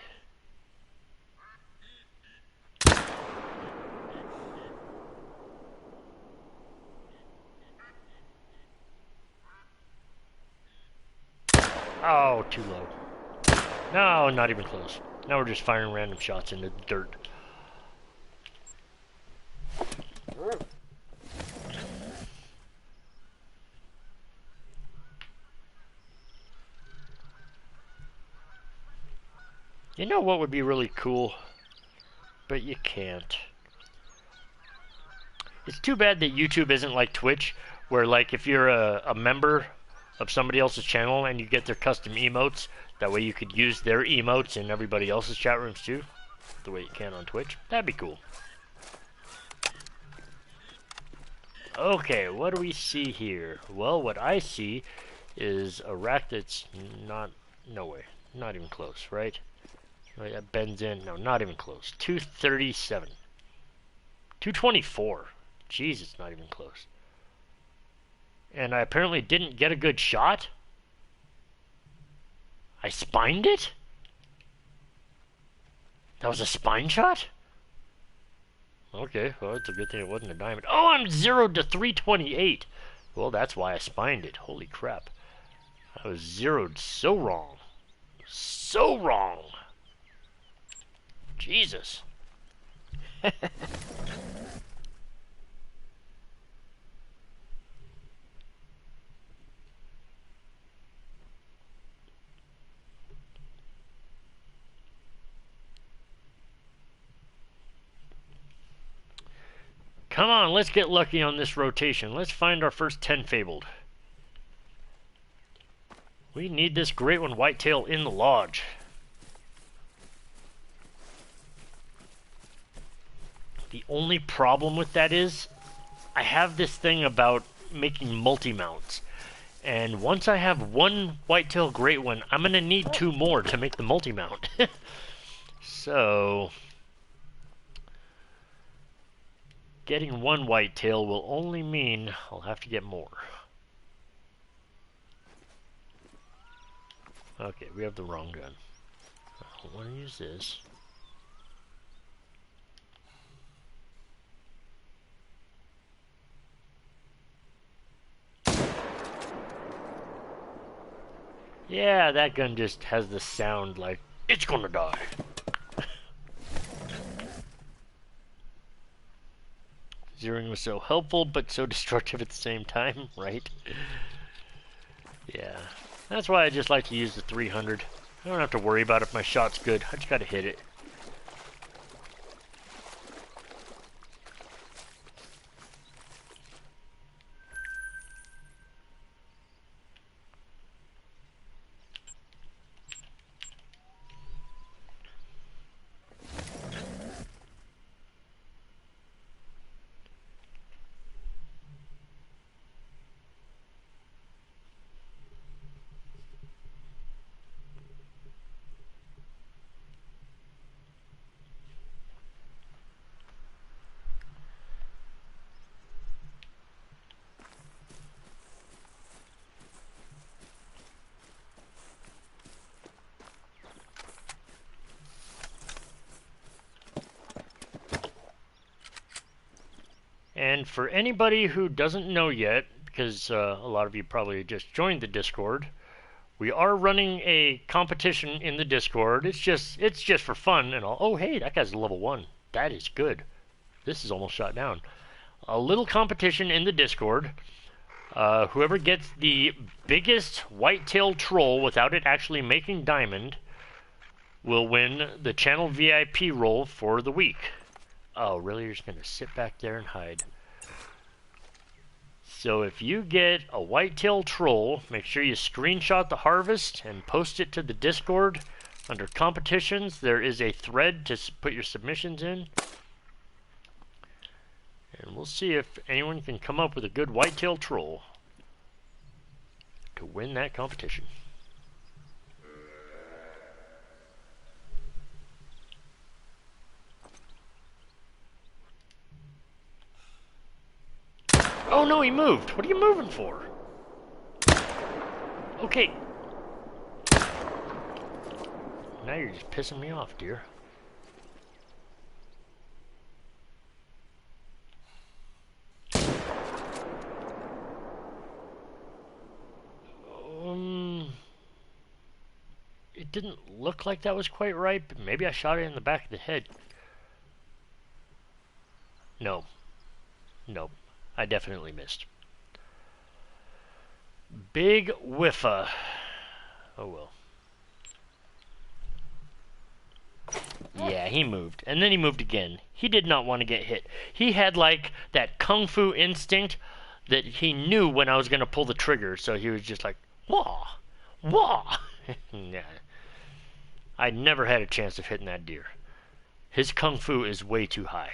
Oh, too low. No, not even close. Now we're just firing random shots into the dirt. You know what would be really cool? But you can't. It's too bad that YouTube isn't like Twitch, where like if you're a member of somebody else's channel and you get their custom emotes, that way you could use their emotes in everybody else's chat rooms too, the way you can on Twitch. That'd be cool. Okay, what do we see here? Well, what I see is a rack that's not, no way, not even close, right? Right, that bends in, no, not even close. 237. 224. Jeez, it's not even close. And I apparently didn't get a good shot? I spined it? That was a spine shot? Okay, well, it's a good thing it wasn't a diamond. Oh, I'm 0 to 328. Well, that's why I spined it. Holy crap. I was zeroed so wrong. So wrong. Jesus. Come on, let's get lucky on this rotation. Let's find our first 10 fabled. We need this great one whitetail in the lodge. The only problem with that is I have this thing about making multi-mounts. And once I have one whitetail great one, I'm going to need 2 more to make the multi-mount. So getting one whitetail will only mean I'll have to get more. Okay, we have the wrong gun. I want to use this. Yeah, that gun just has the sound like it's gonna die. Zeroing was so helpful, but so destructive at the same time, right? Yeah, that's why I just like to use the 300. I don't have to worry about if my shot's good. I just gotta hit it. And for anybody who doesn't know yet, because a lot of you probably just joined the Discord, we are running a competition in the Discord. It's just for fun and all. Oh, hey, that guy's a level 1. That is good. This is almost shot down. A little competition in the Discord. Whoever gets the biggest whitetail troll without it actually making diamond will win the channel VIP role for the week. Oh, really? You're just going to sit back there and hide. So if you get a whitetail troll, make sure you screenshot the harvest and post it to the Discord. Under competitions, there is a thread to put your submissions in. And we'll see if anyone can come up with a good whitetail troll to win that competition. Oh no, he moved. What are you moving for? Okay. Now you're just pissing me off, dear. didn't look like that was quite right, but maybe I shot it in the back of the head. No. Nope. I definitely missed. Big whiffa. Oh well. Yeah, he moved. And then he moved again. He did not want to get hit. He had like that kung fu instinct that he knew when I was going to pull the trigger. So he was just like, wah, wah. Nah. I never had a chance of hitting that deer. His kung fu is way too high.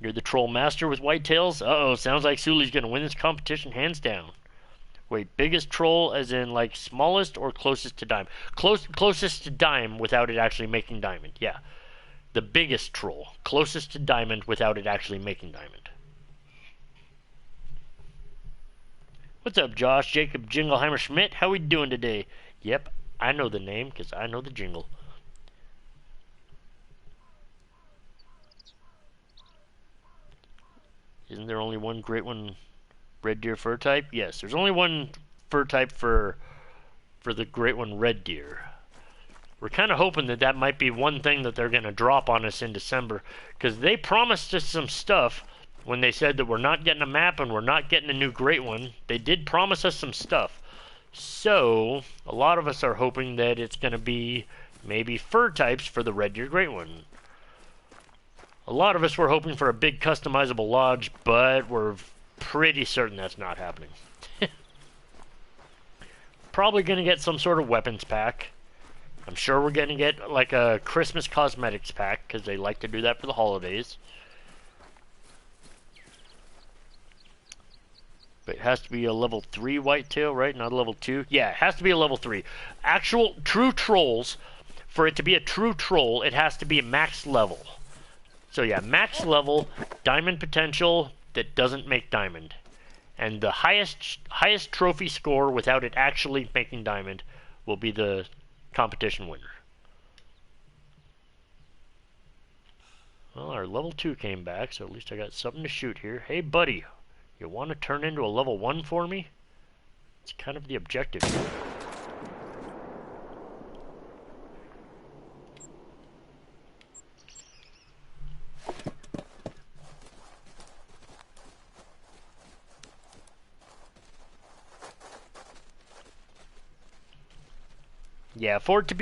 You're the troll master with whitetails? Uh-oh, sounds like Sully's going to win this competition hands down. Wait, biggest troll as in like smallest or closest to dime? Closest to dime without it actually making diamond. Yeah. The biggest troll. Closest to diamond without it actually making diamond. What's up, Josh? Jacob Jingleheimer Schmidt? How we doing today? Yep, I know the name because I know the jingle. Isn't there only one great one red deer fur type? Yes, there's only one fur type for the great one red deer. We're kind of hoping that that might be one thing that they're going to drop on us in December, because they promised us some stuff when they said that we're not getting a map and we're not getting a new great one. They did promise us some stuff. So a lot of us are hoping that it's going to be maybe fur types for the red deer great one. A lot of us were hoping for a big customizable lodge, but we're pretty certain that's not happening. Probably going to get some sort of weapons pack. I'm sure we're going to get like a Christmas cosmetics pack, because they like to do that for the holidays. But it has to be a level 3 whitetail, right? Not a level 2? Yeah, it has to be a level 3. Actual true trolls, for it to be a true troll, it has to be a max level. So yeah, max level, diamond potential that doesn't make diamond. And the highest trophy score without it actually making diamond will be the competition winner. Well, our level 2 came back, so at least I got something to shoot here. Hey buddy, you want to turn into a level 1 for me? It's kind of the objective here. Yeah, for it to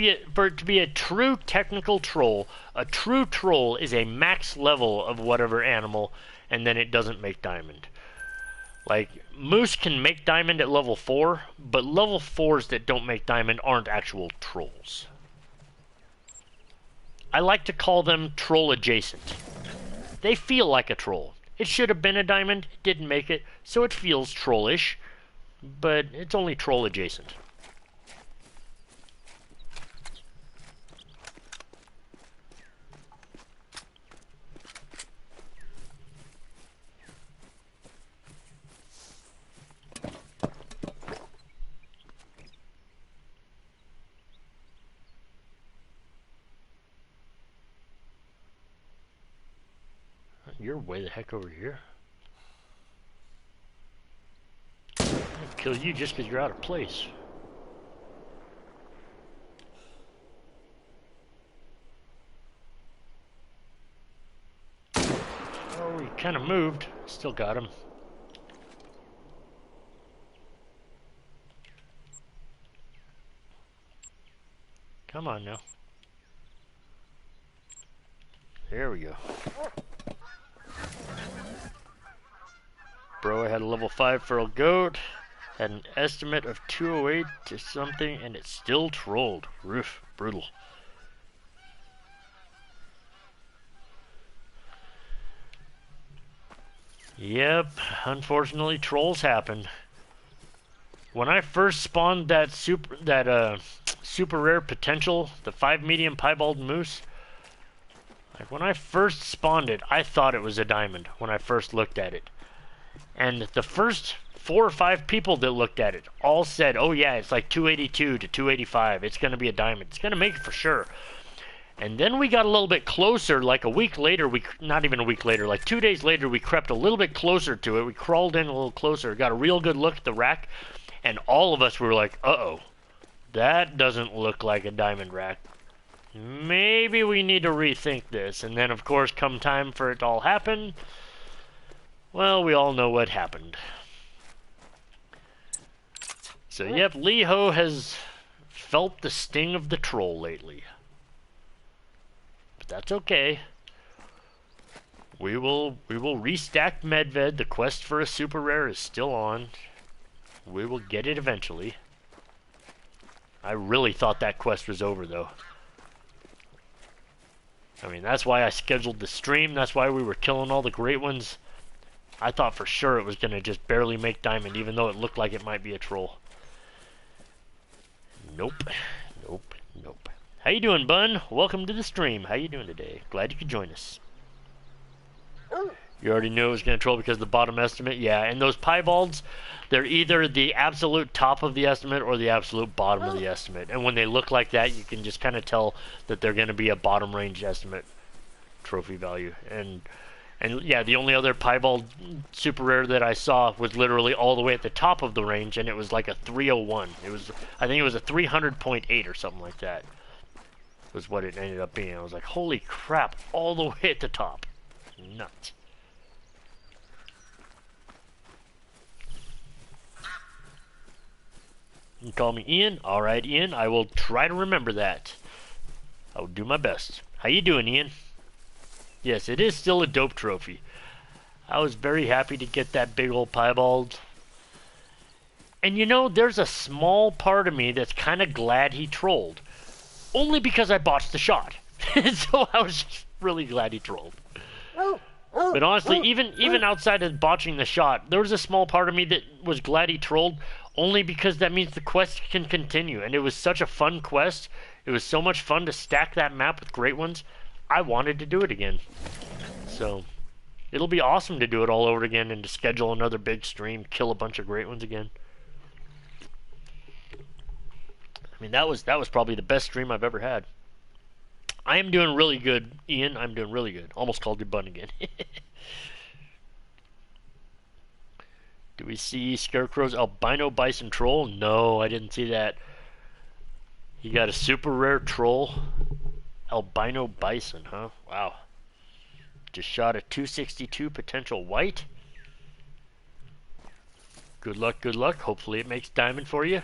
be a true technical troll, a true troll is a max level of whatever animal, and then it doesn't make diamond. Like, moose can make diamond at level 4, but level 4s that don't make diamond aren't actual trolls. I like to call them troll adjacent. They feel like a troll. It should have been a diamond, it didn't make it, so it feels trollish, but it's only troll adjacent. You're way the heck over here. I'll kill you just because you're out of place. Oh, he kind of moved. Still got him. Come on now. There we go. Bro, I had a level 5 feral goat, had an estimate of 208 to something, and it still trolled. Roof, brutal. Yep, unfortunately trolls happen. When I first spawned that super rare potential, the 5 medium piebald moose, like when I first spawned it, I thought it was a diamond when I first looked at it. And the first 4 or 5 people that looked at it all said, oh yeah, it's like 282 to 285. It's going to be a diamond. It's going to make it for sure. And then we got a little bit closer, like a week later, not even a week later, like 2 days later, we crept a little bit closer to it. We crawled in a little closer, got a real good look at the rack, And all of us were like, uh-oh, that doesn't look like a diamond rack. Maybe we need to rethink this. And then, of course, come time for it to all happen, well, we all know what happened. So, yep, LeeHo has felt the sting of the troll lately. But that's okay. We will restack Medved. The quest for a super rare is still on. We will get it eventually. I really thought that quest was over, though. I mean, that's why I scheduled the stream. That's why we were killing all the great ones. I thought for sure it was going to just barely make diamond, even though it looked like it might be a troll. Nope. Nope. Nope. How you doing, Bun? Welcome to the stream. How you doing today? Glad you could join us. You already knew it was going to troll because of the bottom estimate? Yeah, and those piebalds, they're either the absolute top of the estimate or the absolute bottom of the estimate. And when they look like that, you can just kind of tell that they're going to be a bottom range estimate trophy value. And yeah, the only other piebald super rare that I saw was literally all the way at the top of the range, and it was like a 301. I think it was a 300.8 or something like that. Was what it ended up being. I was like, holy crap, all the way at the top. Nuts. You can call me Ian. Alright, Ian, I will try to remember that. I will do my best. How you doing, Ian? Yes, it is still a dope trophy. I was very happy to get that big old piebald. And you know, there's a small part of me that's kind of glad he trolled. Only because I botched the shot. So I was just really glad he trolled. But honestly, even outside of botching the shot, there was a small part of me that was glad he trolled, only because that means the quest can continue. And it was such a fun quest. It was so much fun to stack that map with great ones. I wanted to do it again. So, it'll be awesome to do it all over again and to schedule another big stream, kill a bunch of great ones again. I mean, that was probably the best stream I've ever had. I am doing really good, Ian. I'm doing really good. Almost called you Bun again. Do we see Scarecrow's albino bison troll? No, I didn't see that. You got a super rare troll. Albino bison, huh? Wow. Just shot a 262 potential white. Good luck, good luck. Hopefully it makes diamond for you.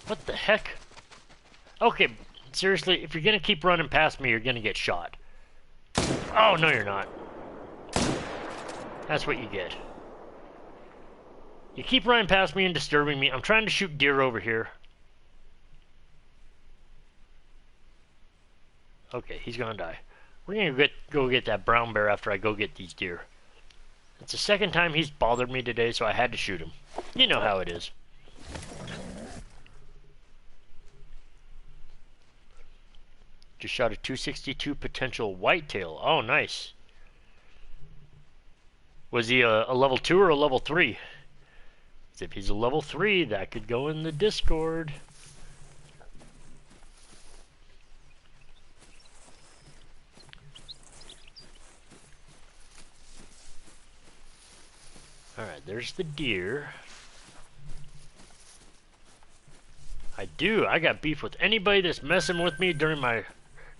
What the heck? Okay, seriously, if you're gonna keep running past me, you're gonna get shot. Oh, no you're not. That's what you get. You keep running past me and disturbing me. I'm trying to shoot deer over here. Okay, he's gonna die. We're gonna go get that brown bear after I go get these deer. It's the second time he's bothered me today, so I had to shoot him. You know how it is. Just shot a 262 potential whitetail. Oh, nice. Was he a level 2 or a level 3? If he's a level 3, that could go in the Discord. Alright, there's the deer. I got beef with anybody that's messing with me during my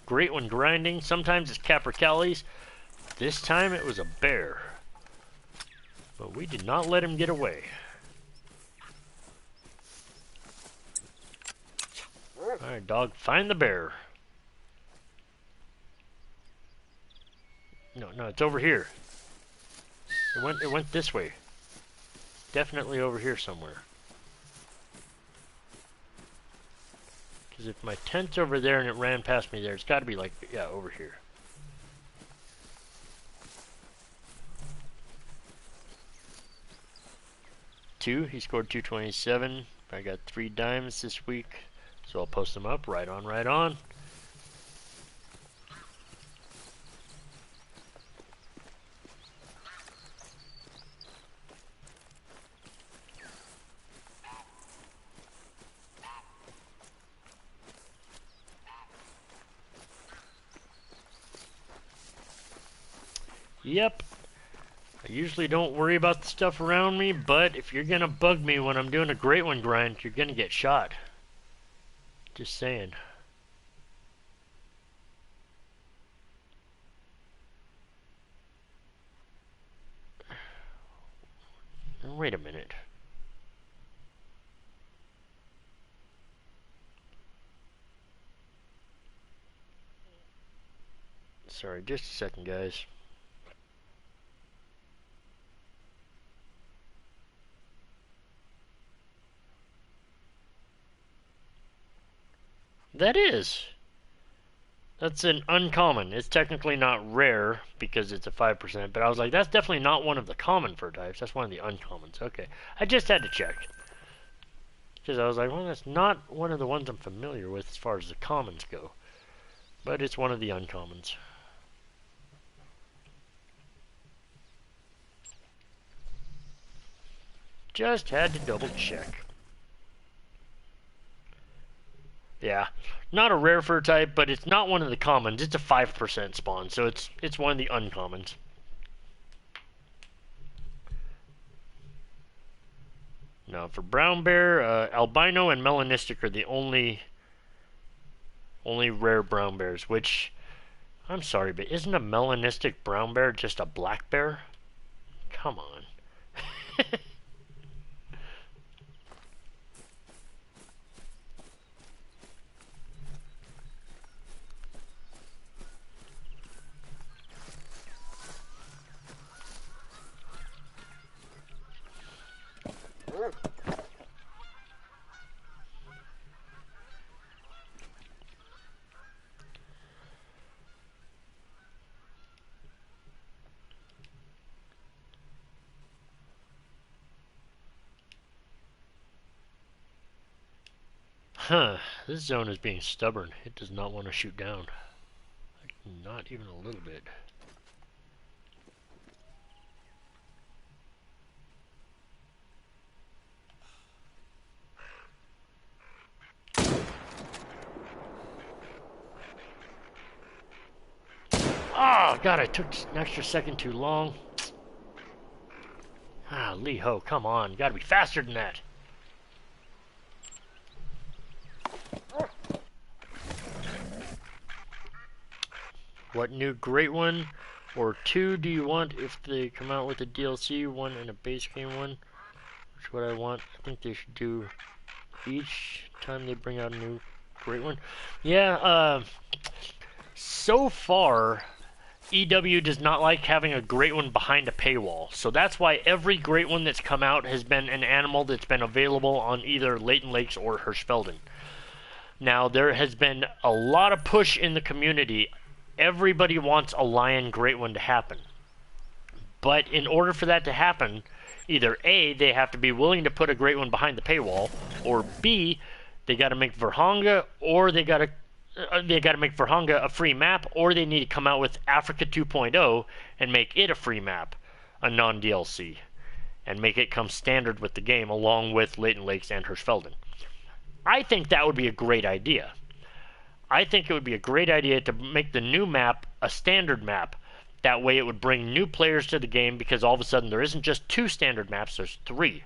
great one grinding. Sometimes it's capercaillies. This time it was a bear. But we did not let him get away. Alright, dog, find the bear. No, it's over here. It went this way. Definitely over here somewhere. Because if my tent's over there and it ran past me there, it's got to be like, yeah, over here. 2. He scored 227. I got 3 dimes this week, so I'll post them up. Right on, right on. Yep. I usually don't worry about the stuff around me, but if you're gonna bug me when I'm doing a great one grind, you're gonna get shot. Just saying. Wait a minute. Sorry, just a second, guys. That is. That's an uncommon. It's technically not rare because it's a 5%, but I was like, that's definitely not one of the common fur types. That's one of the uncommons. Okay. I just had to check. Because I was like, well, that's not one of the ones I'm familiar with as far as the commons go. But it's one of the uncommons. Just had to double check. Yeah, not a rare fur type, but it's not one of the commons. It's a 5% spawn, so it's one of the uncommons. Now for brown bear, albino and melanistic are the only rare brown bears. Which, I'm sorry, but isn't a melanistic brown bear just a black bear? Come on. Huh, this zone is being stubborn. It does not want to shoot down. Not even a little bit. Oh, God, I took an extra second too long. Ah, LeeHo, come on. You gotta be faster than that. What new great one or 2 do you want if they come out with a DLC, 1 and a base game one? Which what I want. I think they should do each time they bring out a new great one. Yeah, so far, EW does not like having a great one behind a paywall. So that's why every great one that's come out has been an animal that's been available on either Leighton Lakes or Hirschfelden. Now, there has been a lot of push in the community. Everybody wants a lion great one to happen. But in order for that to happen, either A, they have to be willing to put a great one behind the paywall, or B, they got to make Verhanga, or they got to make Verhanga a free map, or they need to come out with Africa 2.0 and make it a free map, a non-DLC, and make it come standard with the game along with Leighton Lakes and Hirschfelden. I think that would be a great idea. I think it would be a great idea to make the new map a standard map. That way it would bring new players to the game because all of a sudden there isn't just 2 standard maps, there's 3.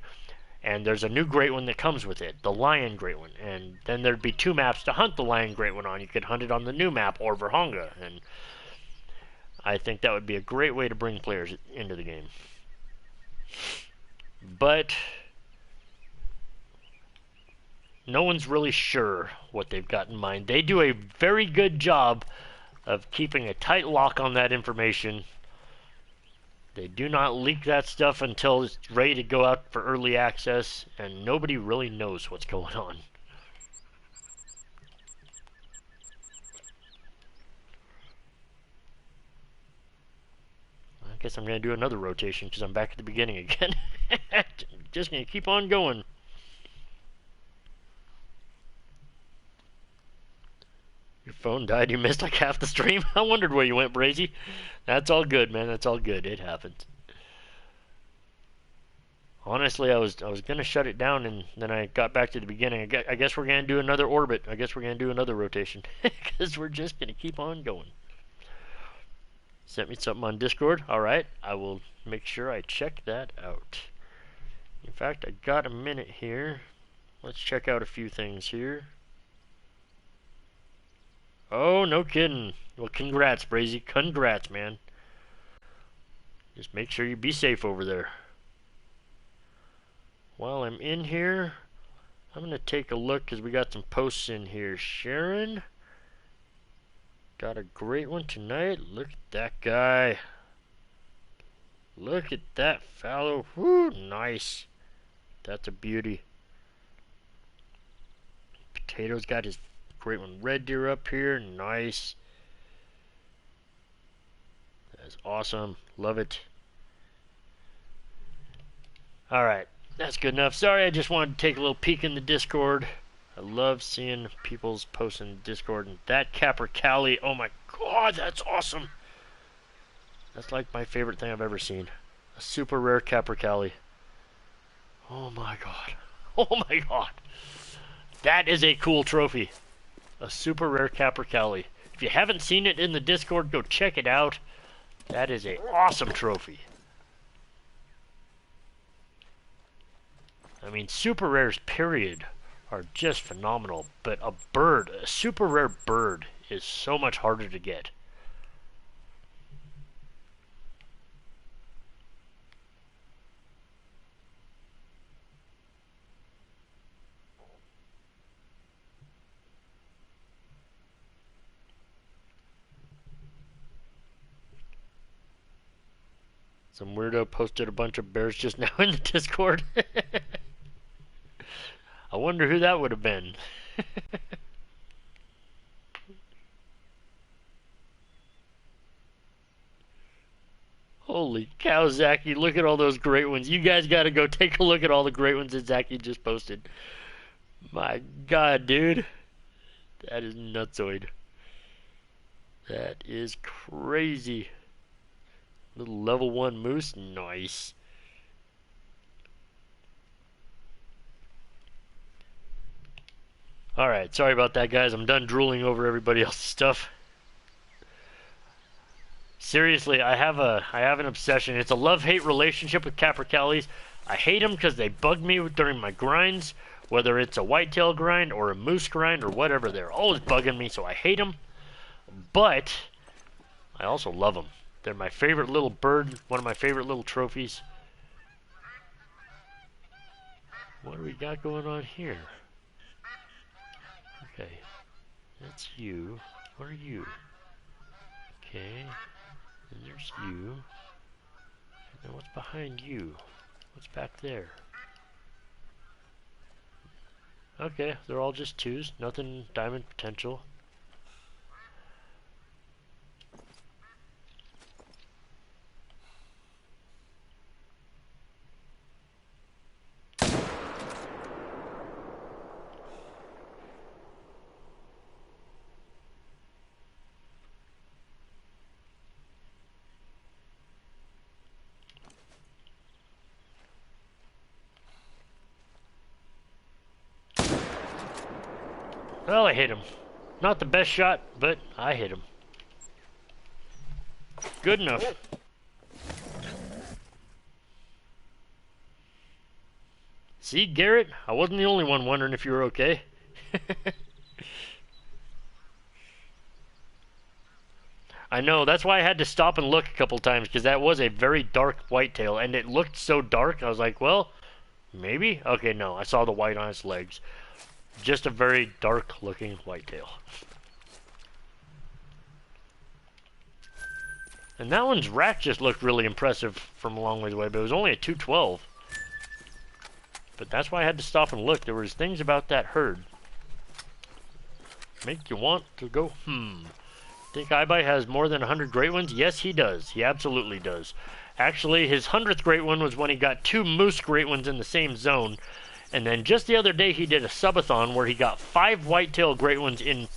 And there's a new great one that comes with it, the lion great one. And then there'd be 2 maps to hunt the lion great one on. You could hunt it on the new map or Verhanga. And I think that would be a great way to bring players into the game. But no one's really sure what they've got in mind. They do a very good job of keeping a tight lock on that information. They do not leak that stuff until it's ready to go out for early access, and nobody really knows what's going on. I guess I'm going to do another rotation because I'm back at the beginning again. just gonna keep on going. Your phone died. You missed like half the stream. I wondered where you went, Brazy. That's all good, man. That's all good. It happens. Honestly, I was gonna shut it down, and then I got back to the beginning. I guess we're gonna do another orbit. I guess we're gonna do another rotation because we're just gonna keep on going. Sent me something on Discord. All right, I will make sure I check that out. In fact, I got a minute here. Let's check out a few things here. Oh, no kidding. Well, congrats, Brazy. Congrats, man. Just make sure you be safe over there. While I'm in here, I'm going to take a look because we got some posts in here. Sharon. Got a great one tonight. Look at that guy. Look at that fallow. Whoo, nice. That's a beauty. Potato's got his great one. Red deer up here. Nice. That's awesome. Love it. Alright. That's good enough. Sorry, I just wanted to take a little peek in the Discord. I love seeing people's posts in the Discord. And that capercaillie, oh my god, that's awesome. That's like my favorite thing I've ever seen. A super rare capercaillie. Oh my god. Oh my god. That is a cool trophy. A super rare capercaillie. If you haven't seen it in the Discord, go check it out. That is an awesome trophy. I mean, super rares, period, are just phenomenal. But a bird, a super rare bird, is so much harder to get. Some weirdo posted a bunch of bears just now in the Discord. I wonder who that would have been. Holy cow, Zachy, look at all those great ones. You guys gotta go take a look at all the great ones that Zachy just posted. My god, dude. That is nutsoid. That is crazy. Little level 1 moose, nice. Alright, sorry about that, guys. I'm done drooling over everybody else's stuff. Seriously, I have an obsession. It's a love-hate relationship with capercaillies. I hate them because they bug me during my grinds, whether it's a whitetail grind or a moose grind or whatever. They're always bugging me, so I hate them. But I also love them. They're my favorite little bird, one of my favorite little trophies. What do we got going on here? Okay, that's you. What are you? Okay, and there's you. And then what's behind you? What's back there? Okay, they're all just twos. Nothing diamond potential. Well, I hit him. Not the best shot, but I hit him. Good enough. See, Garrett? I wasn't the only one wondering if you were okay. I know, that's why I had to stop and look a couple times, because that was a very dark whitetail, and it looked so dark, I was like, well, maybe? Okay, no, I saw the white on its legs. Just a very dark looking whitetail. And that one's rack just looked really impressive from a long ways away, but it was only a 212. But that's why I had to stop and look. There was things about that herd. Make you want to go, Think iBite has more than 100 great ones? Yes, he does. He absolutely does. Actually, his 100th great one was when he got 2 moose great ones in the same zone. And then just the other day, he did a subathon where he got 5 whitetail great ones in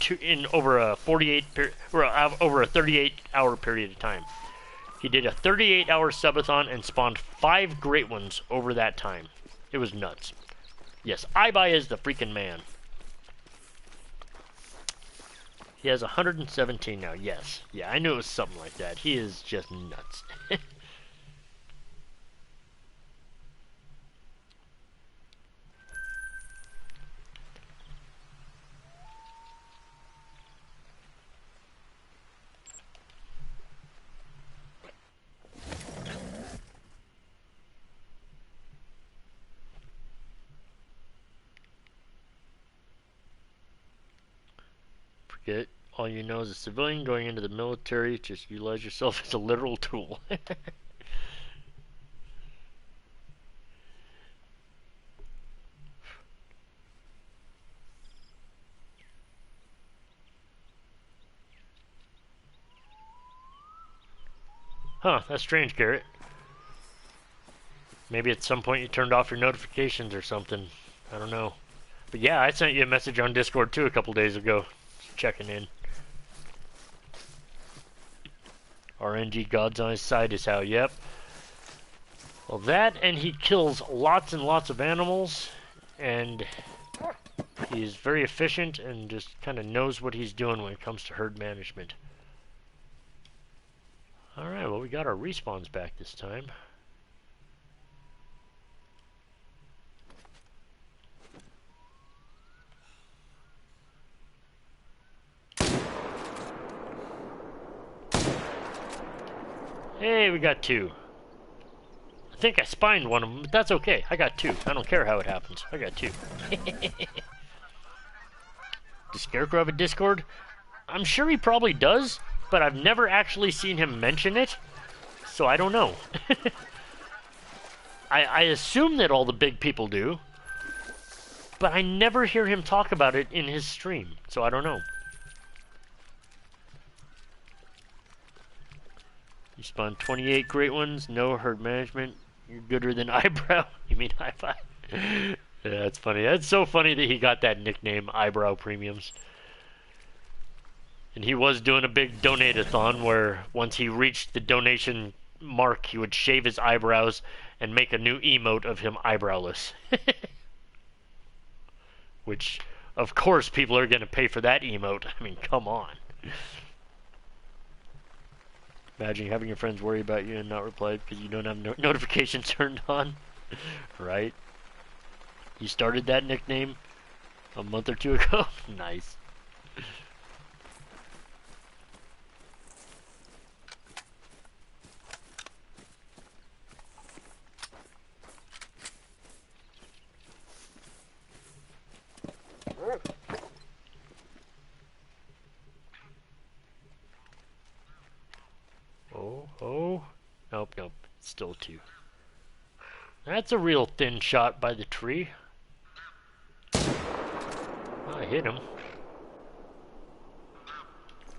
over a 38-hour period of time. He did a 38-hour subathon and spawned 5 great ones over that time. It was nuts. Yes, iBuy is the freaking man. He has 117 now. Yes, yeah, I knew it was something like that. He is just nuts. Forget all you know as a civilian going into the military. Just utilize yourself as a literal tool. Huh, that's strange, Garrett. Maybe at some point you turned off your notifications or something. I don't know. But yeah, I sent you a message on Discord too a couple days ago. Just checking in. RNG God's on his side is how, yep. Well, that, and he kills lots and lots of animals, and he's very efficient and just kind of knows what he's doing when it comes to herd management. Alright, well, we got our respawns back this time. Hey, we got 2. I think I spined one of them, but that's okay. I got 2. I don't care how it happens. I got 2. Does Scarecrow have a Discord? I'm sure he probably does, but I've never actually seen him mention it, so I don't know. I assume that all the big people do, but I never hear him talk about it in his stream, so I don't know. You spawned 28 great ones, no herd management. You're gooder than Eyebrow. You mean iBuy? Yeah, that's funny. That's so funny that he got that nickname, Eyebrow Premiums. And he was doing a big donate-a-thon where once he reached the donation mark, he would shave his eyebrows and make a new emote of him eyebrowless. Which, of course, people are going to pay for that emote. I mean, come on. Imagine having your friends worry about you and not reply because you don't have notifications turned on. Right? You started that nickname a month or 2 ago? Nice. Oh. Nope. Still 2. That's a real thin shot by the tree. Well, I hit him.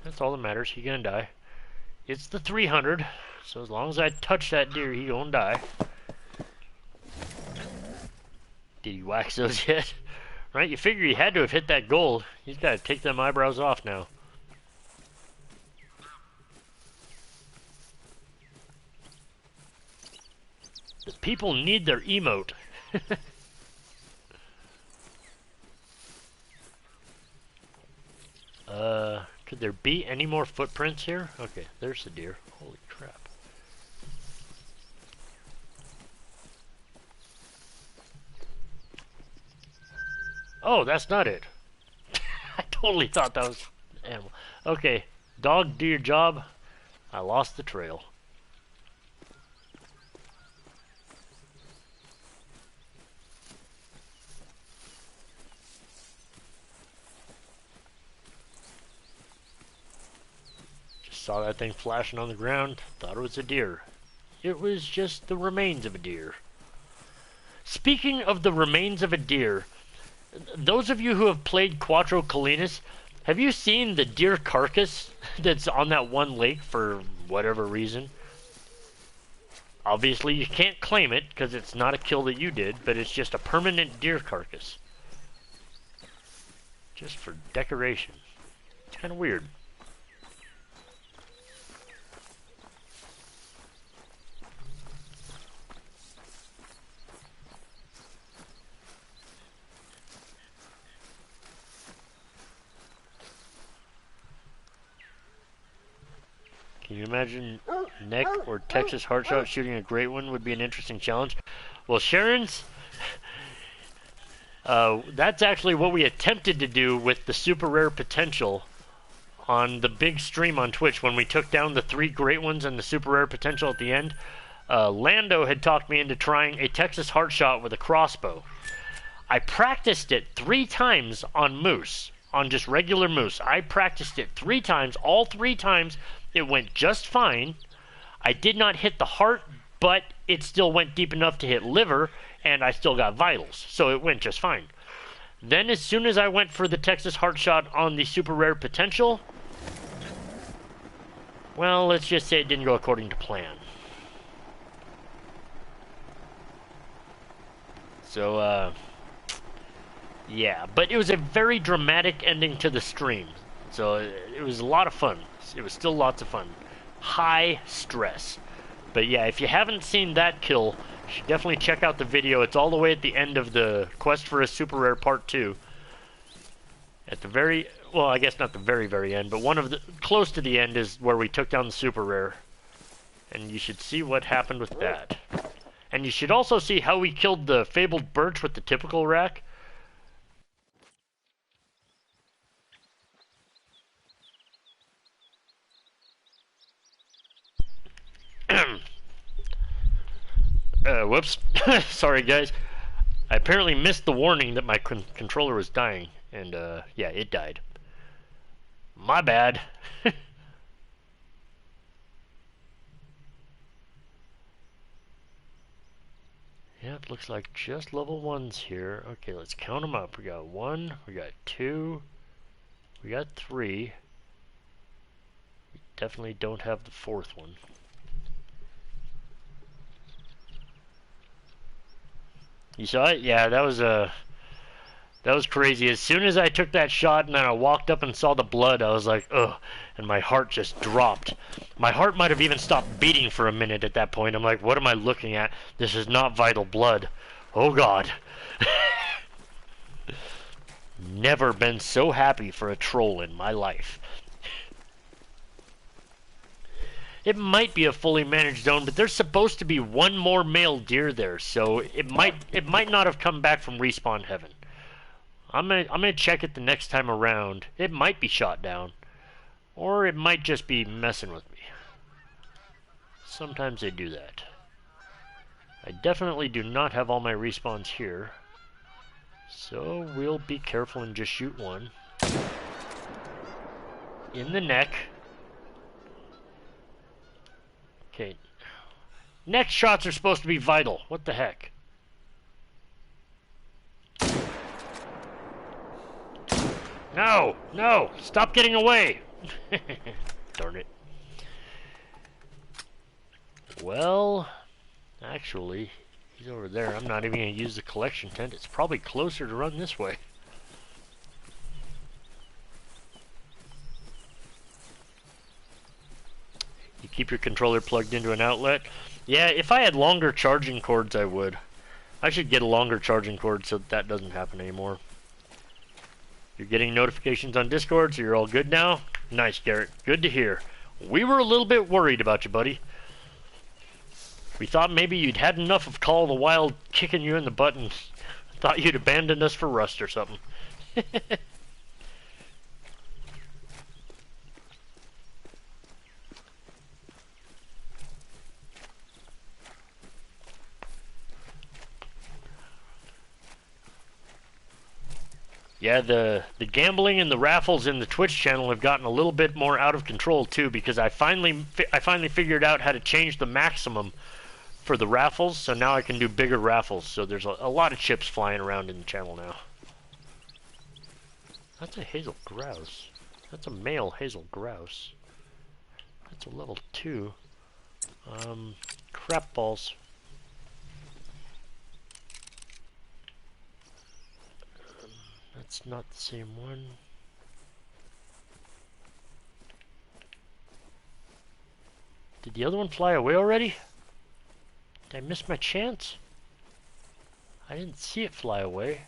That's all that matters. He gonna die. It's the 300, so as long as I touch that deer, he gonna die. Did he wax those yet? Right, you figure he had to have hit that goal. He's gotta take them eyebrows off now. The people need their emote. Could there be any more footprints here? Okay, there's the deer. Holy crap. Oh, that's not it. I totally thought that was an animal. Okay, dog, do your job. I lost the trail. Saw that thing flashing on the ground, thought it was a deer. It was just the remains of a deer. Speaking of the remains of a deer, those of you who have played Quattro Colinas, have you seen the deer carcass that's on that one lake for whatever reason? Obviously, you can't claim it because it's not a kill that you did, but it's just a permanent deer carcass. Just for decoration. It's kind of weird. Can you imagine neck or Texas hardshot shooting a great one would be an interesting challenge? Well, Sharon's, that's actually what we attempted to do with the super rare potential on the big stream on Twitch when we took down the 3 great ones and the super rare potential at the end. Lando had talked me into trying a Texas hardshot with a crossbow. I practiced it 3 times on moose, on just regular moose. I practiced it 3 times. All 3 times it went just fine. I did not hit the heart, but it still went deep enough to hit liver, and I still got vitals, so it went just fine. Then as soon as I went for the Texas hardshot on the super rare potential, well, let's just say it didn't go according to plan. So, yeah, but it was a very dramatic ending to the stream. So it was a lot of fun. It was still lots of fun. High stress. But yeah, if you haven't seen that kill, you should definitely check out the video. It's all the way at the end of the Quest for a Super Rare Part 2. At the very, well, I guess not the very, very end, but one of the, close to the end is where we took down the Super Rare. And you should see what happened with that. And you should also see how we killed the fabled birch with the typical rack. Whoops. Sorry, guys. I apparently missed the warning that my controller was dying. And, yeah, it died. My bad. Yeah, it looks like just level 1s here. Okay, let's count them up. We got 1, we got 2, we got 3. We definitely don't have the 4th one. You saw it? Yeah, that was crazy. As soon as I took that shot and then I walked up and saw the blood, I was like, ugh, and my heart just dropped. My heart might have even stopped beating for a minute at that point. I'm like, what am I looking at? This is not vital blood. Oh God. Never been so happy for a troll in my life. It might be a fully managed zone, but there's supposed to be 1 more male deer there, so it might not have come back from respawn heaven. I'm gonna check it the next time around. It might be shot down, or it might just be messing with me. Sometimes they do that. I definitely do not have all my respawns here, so we'll be careful and just shoot 1 in the neck. Okay. Neck shots are supposed to be vital. What the heck? No! No! Stop getting away! Darn it. Well, actually, he's over there. I'm not even going to use the collection tent. It's probably closer to run this way. You keep your controller plugged into an outlet. Yeah, if I had longer charging cords, I would. I should get a longer charging cord so that doesn't happen anymore. You're getting notifications on Discord, so you're all good now? Nice, Garrett. Good to hear. We were a little bit worried about you, buddy. We thought maybe you'd had enough of Call of the Wild kicking you in the butt and thought you'd abandoned us for Rust or something. Yeah, the gambling and the raffles in the Twitch channel have gotten a little bit more out of control too, because I finally figured out how to change the maximum for the raffles, so now I can do bigger raffles. So there's a lot of chips flying around in the channel now. That's a hazel grouse. That's a male hazel grouse. That's a level 2. Crap balls. That's not the same one. Did the other one fly away already? Did I miss my chance? I didn't see it fly away.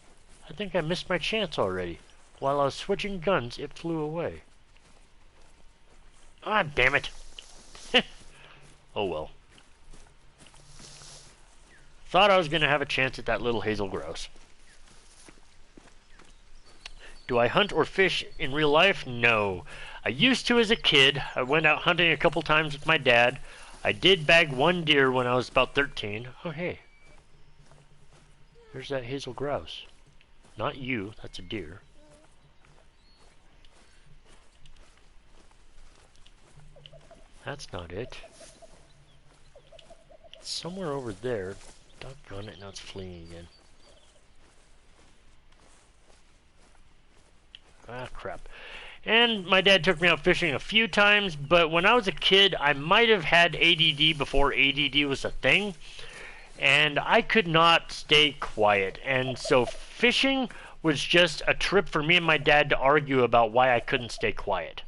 I think I missed my chance already. While I was switching guns, it flew away. Ah, damn it. Oh well. Thought I was going to have a chance at that little hazel grouse. Do I hunt or fish in real life? No. I used to as a kid. I went out hunting a couple times with my dad. I did bag one deer when I was about 13. Oh, hey. There's that hazel grouse. Not you. That's a deer. That's not it. It's somewhere over there. Doggone it, now it's fleeing again. Ah, crap. And my dad took me out fishing a few times, but when I was a kid, I might have had ADD before ADD was a thing, and I could not stay quiet. And so fishing was just a trip for me and my dad to argue about why I couldn't stay quiet.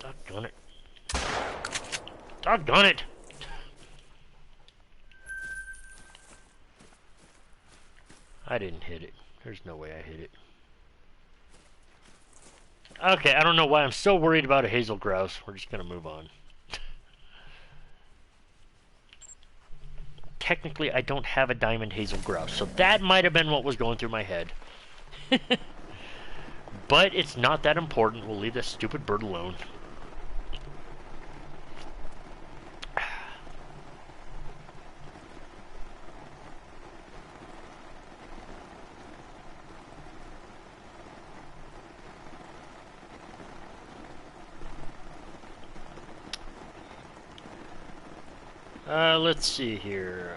Doggone it. Doggone it! I didn't hit it. There's no way I hit it. Okay, I don't know why I'm so worried about a hazel grouse. We're just going to move on. Technically, I don't have a diamond hazel grouse, so that might have been what was going through my head. But it's not that important. We'll leave this stupid bird alone. Let's see here.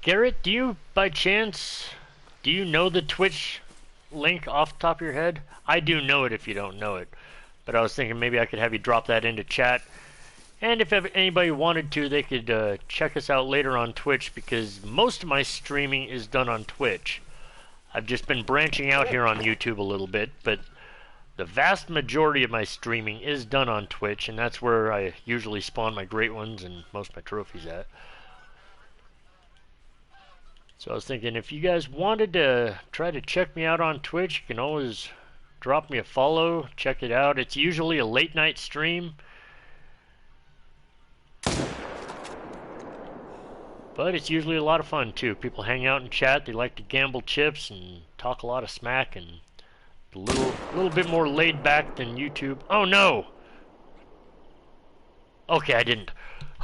Garrett, do you, by chance, do you know the Twitch link off the top of your head? I do know it if you don't know it. But I was thinking maybe I could have you drop that into chat. And if anybody wanted to, they could check us out later on Twitch, because most of my streaming is done on Twitch. I've just been branching out here on YouTube a little bit, but the vast majority of my streaming is done on Twitch, and that's where I usually spawn my great ones and most of my trophies at. So I was thinking, if you guys wanted to try to check me out on Twitch, you can always drop me a follow, check it out. It's usually a late night stream, but it's usually a lot of fun too. People hang out and chat. They like to gamble chips and talk a lot of smack, and a little bit more laid back than YouTube. Oh no! Okay, I didn't.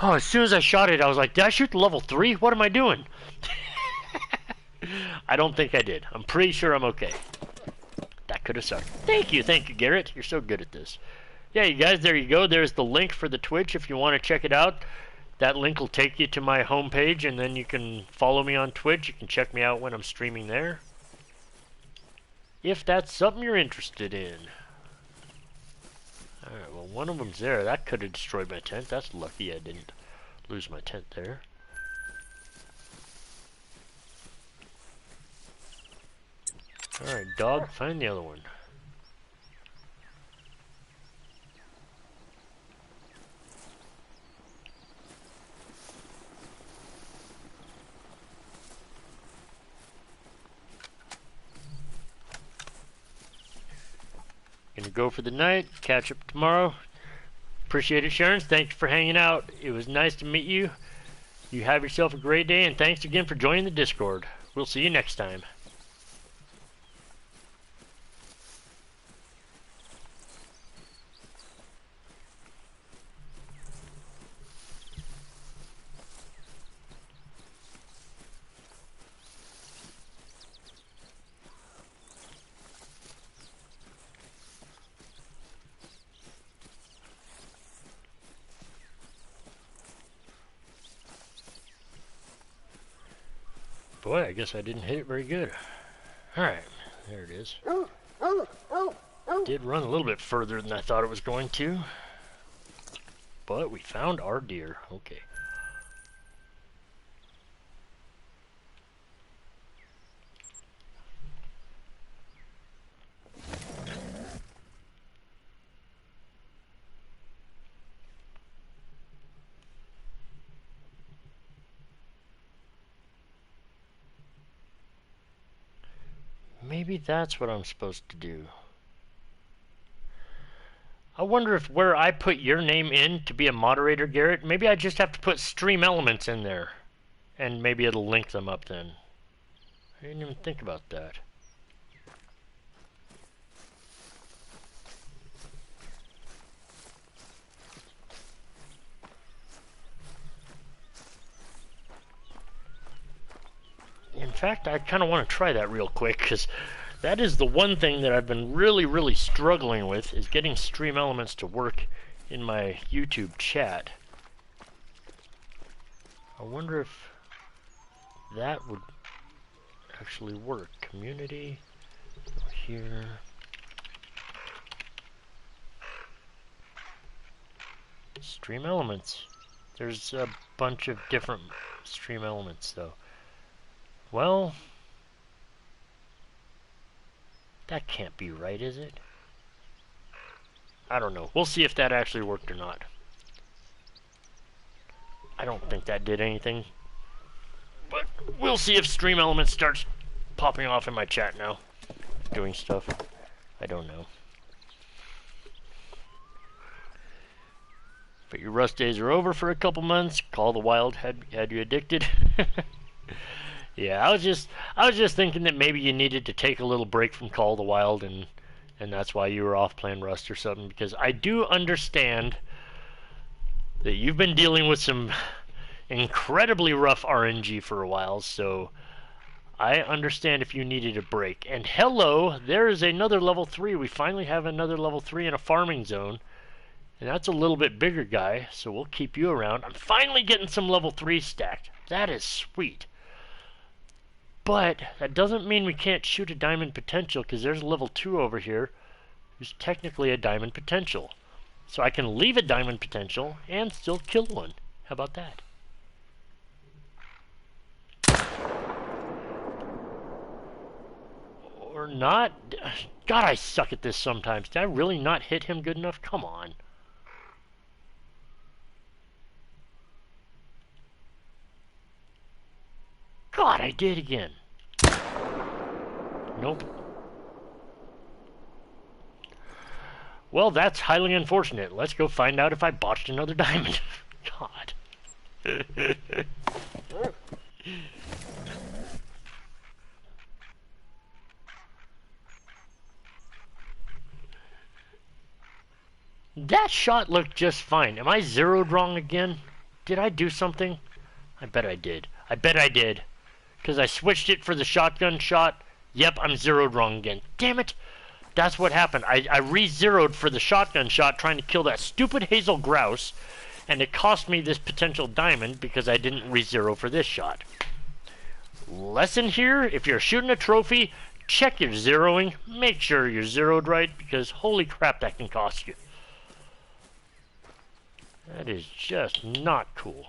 Oh, as soon as I shot it, I was like, did I shoot the level 3? What am I doing? I don't think I did. I'm pretty sure I'm okay. That could have sucked. Thank you, Garrett. You're so good at this. Yeah, you guys, there you go. There's the link for the Twitch if you want to check it out. That link will take you to my homepage, and then you can follow me on Twitch. You can check me out when I'm streaming there, if that's something you're interested in. Alright, well, one of them's there. That could have destroyed my tent. That's lucky I didn't lose my tent there. Alright, dog, find the other one. Gonna go for the night. Catch up tomorrow. Appreciate it, Sharon. Thank you for hanging out. It was nice to meet you. You have yourself a great day, and thanks again for joining the Discord. We'll see you next time. Boy, I guess I didn't hit it very good. Alright, there it is. Did run a little bit further than I thought it was going to. But we found our deer. Okay. Maybe that's what I'm supposed to do. I wonder if where I put your name in to be a moderator, Garrett, maybe I just have to put stream elements in there. And maybe it'll link them up then. I didn't even think about that. In fact, I kind of want to try that real quick, because that is the one thing that I've been really struggling with, is getting stream elements to work in my YouTube chat. I wonder if that would actually work. Community, here. Stream elements. There's a bunch of different stream elements, though. Well, that can't be right, is it? I don't know. We'll see if that actually worked or not. I don't think that did anything. But we'll see if Stream Elements starts popping off in my chat now. Doing stuff. I don't know. But your rust days are over for a couple months. Call the Wild had you addicted. Yeah, I was just thinking that maybe you needed to take a little break from Call of the Wild, and that's why you were off playing Rust or something, because I do understand that you've been dealing with some incredibly rough RNG for a while, so I understand if you needed a break. And hello, there is another level 3. We finally have another level 3 in a farming zone, and that's a little bit bigger guy, so we'll keep you around. I'm finally getting some level 3 stacked. That is sweet. But that doesn't mean we can't shoot a diamond potential, because there's a level 2 over here who's technically a diamond potential. So I can leave a diamond potential and still kill one. How about that? Or not? God, I suck at this sometimes. Did I really not hit him good enough? Come on. God, I did again. Nope. Well, that's highly unfortunate. Let's go find out if I botched another diamond. God. That shot looked just fine. Am I zeroed wrong again? Did I do something? I bet I did. I bet I did. Because I switched it for the shotgun shot. Yep, I'm zeroed wrong again. Damn it! That's what happened. I re-zeroed for the shotgun shot trying to kill that stupid hazel grouse, and it cost me this potential diamond because I didn't re-zero for this shot. Lesson here, if you're shooting a trophy, check your zeroing. Make sure you're zeroed right, because holy crap, that can cost you. That is just not cool.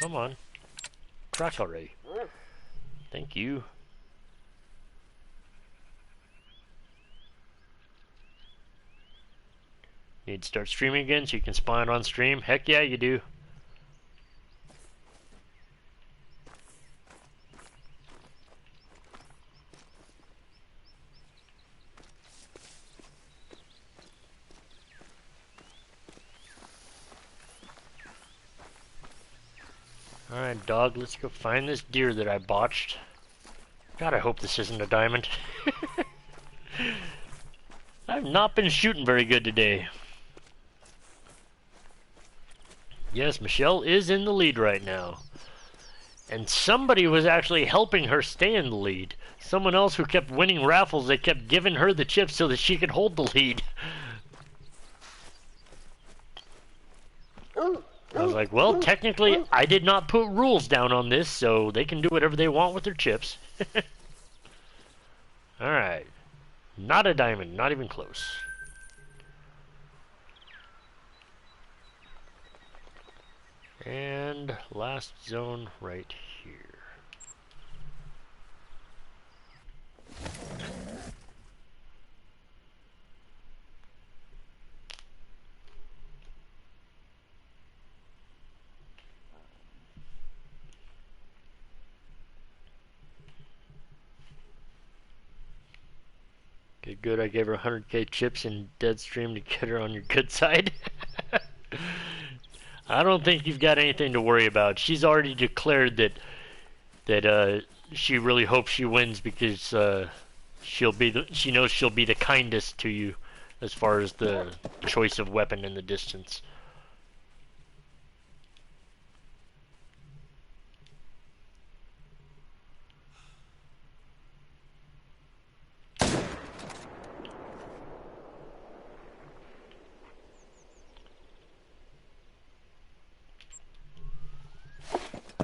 Come on. Crack already. Thank you. Need to start streaming again so you can spawn on stream? Heck yeah, you do. Alright, dog, let's go find this deer that I botched. God, I hope this isn't a diamond. I've not been shooting very good today. Yes, Michelle is in the lead right now. And somebody was actually helping her stay in the lead. Someone else who kept winning raffles, they kept giving her the chips so that she could hold the lead. I was like, well, technically, I did not put rules down on this, so they can do whatever they want with their chips. Alright. Not a diamond, not even close. And last zone right here. Good, I gave her 100k chips in Deadstream to get her on your good side. I don't think you've got anything to worry about. She's already declared that she really hopes she wins because she knows she'll be the kindest to you as far as the choice of weapon in the distance.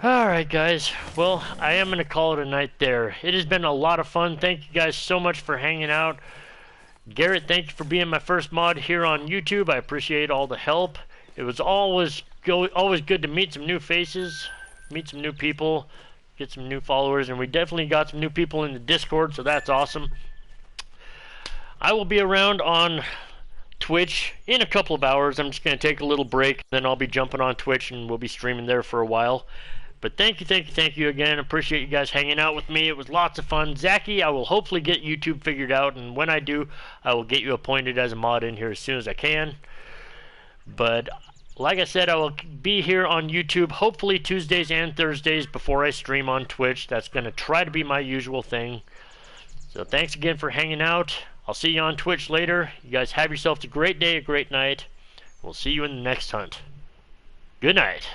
Alright guys, well, I am going to call it a night there. It has been a lot of fun. Thank you guys so much for hanging out. Garrett, thank you for being my first mod here on YouTube. I appreciate all the help. It was always good to meet some new faces, meet some new people, get some new followers, and we definitely got some new people in the Discord, so that's awesome. I will be around on Twitch in a couple of hours. I'm just going to take a little break, then I'll be jumping on Twitch and we'll be streaming there for a while. But thank you again. Appreciate you guys hanging out with me. It was lots of fun. Zachy, I will hopefully get YouTube figured out, and when I do, I will get you appointed as a mod in here as soon as I can. But like I said, I will be here on YouTube hopefully Tuesdays and Thursdays before I stream on Twitch. That's going to try to be my usual thing. So thanks again for hanging out. I'll see you on Twitch later. You guys have yourselves a great day, a great night. We'll see you in the next hunt. Good night.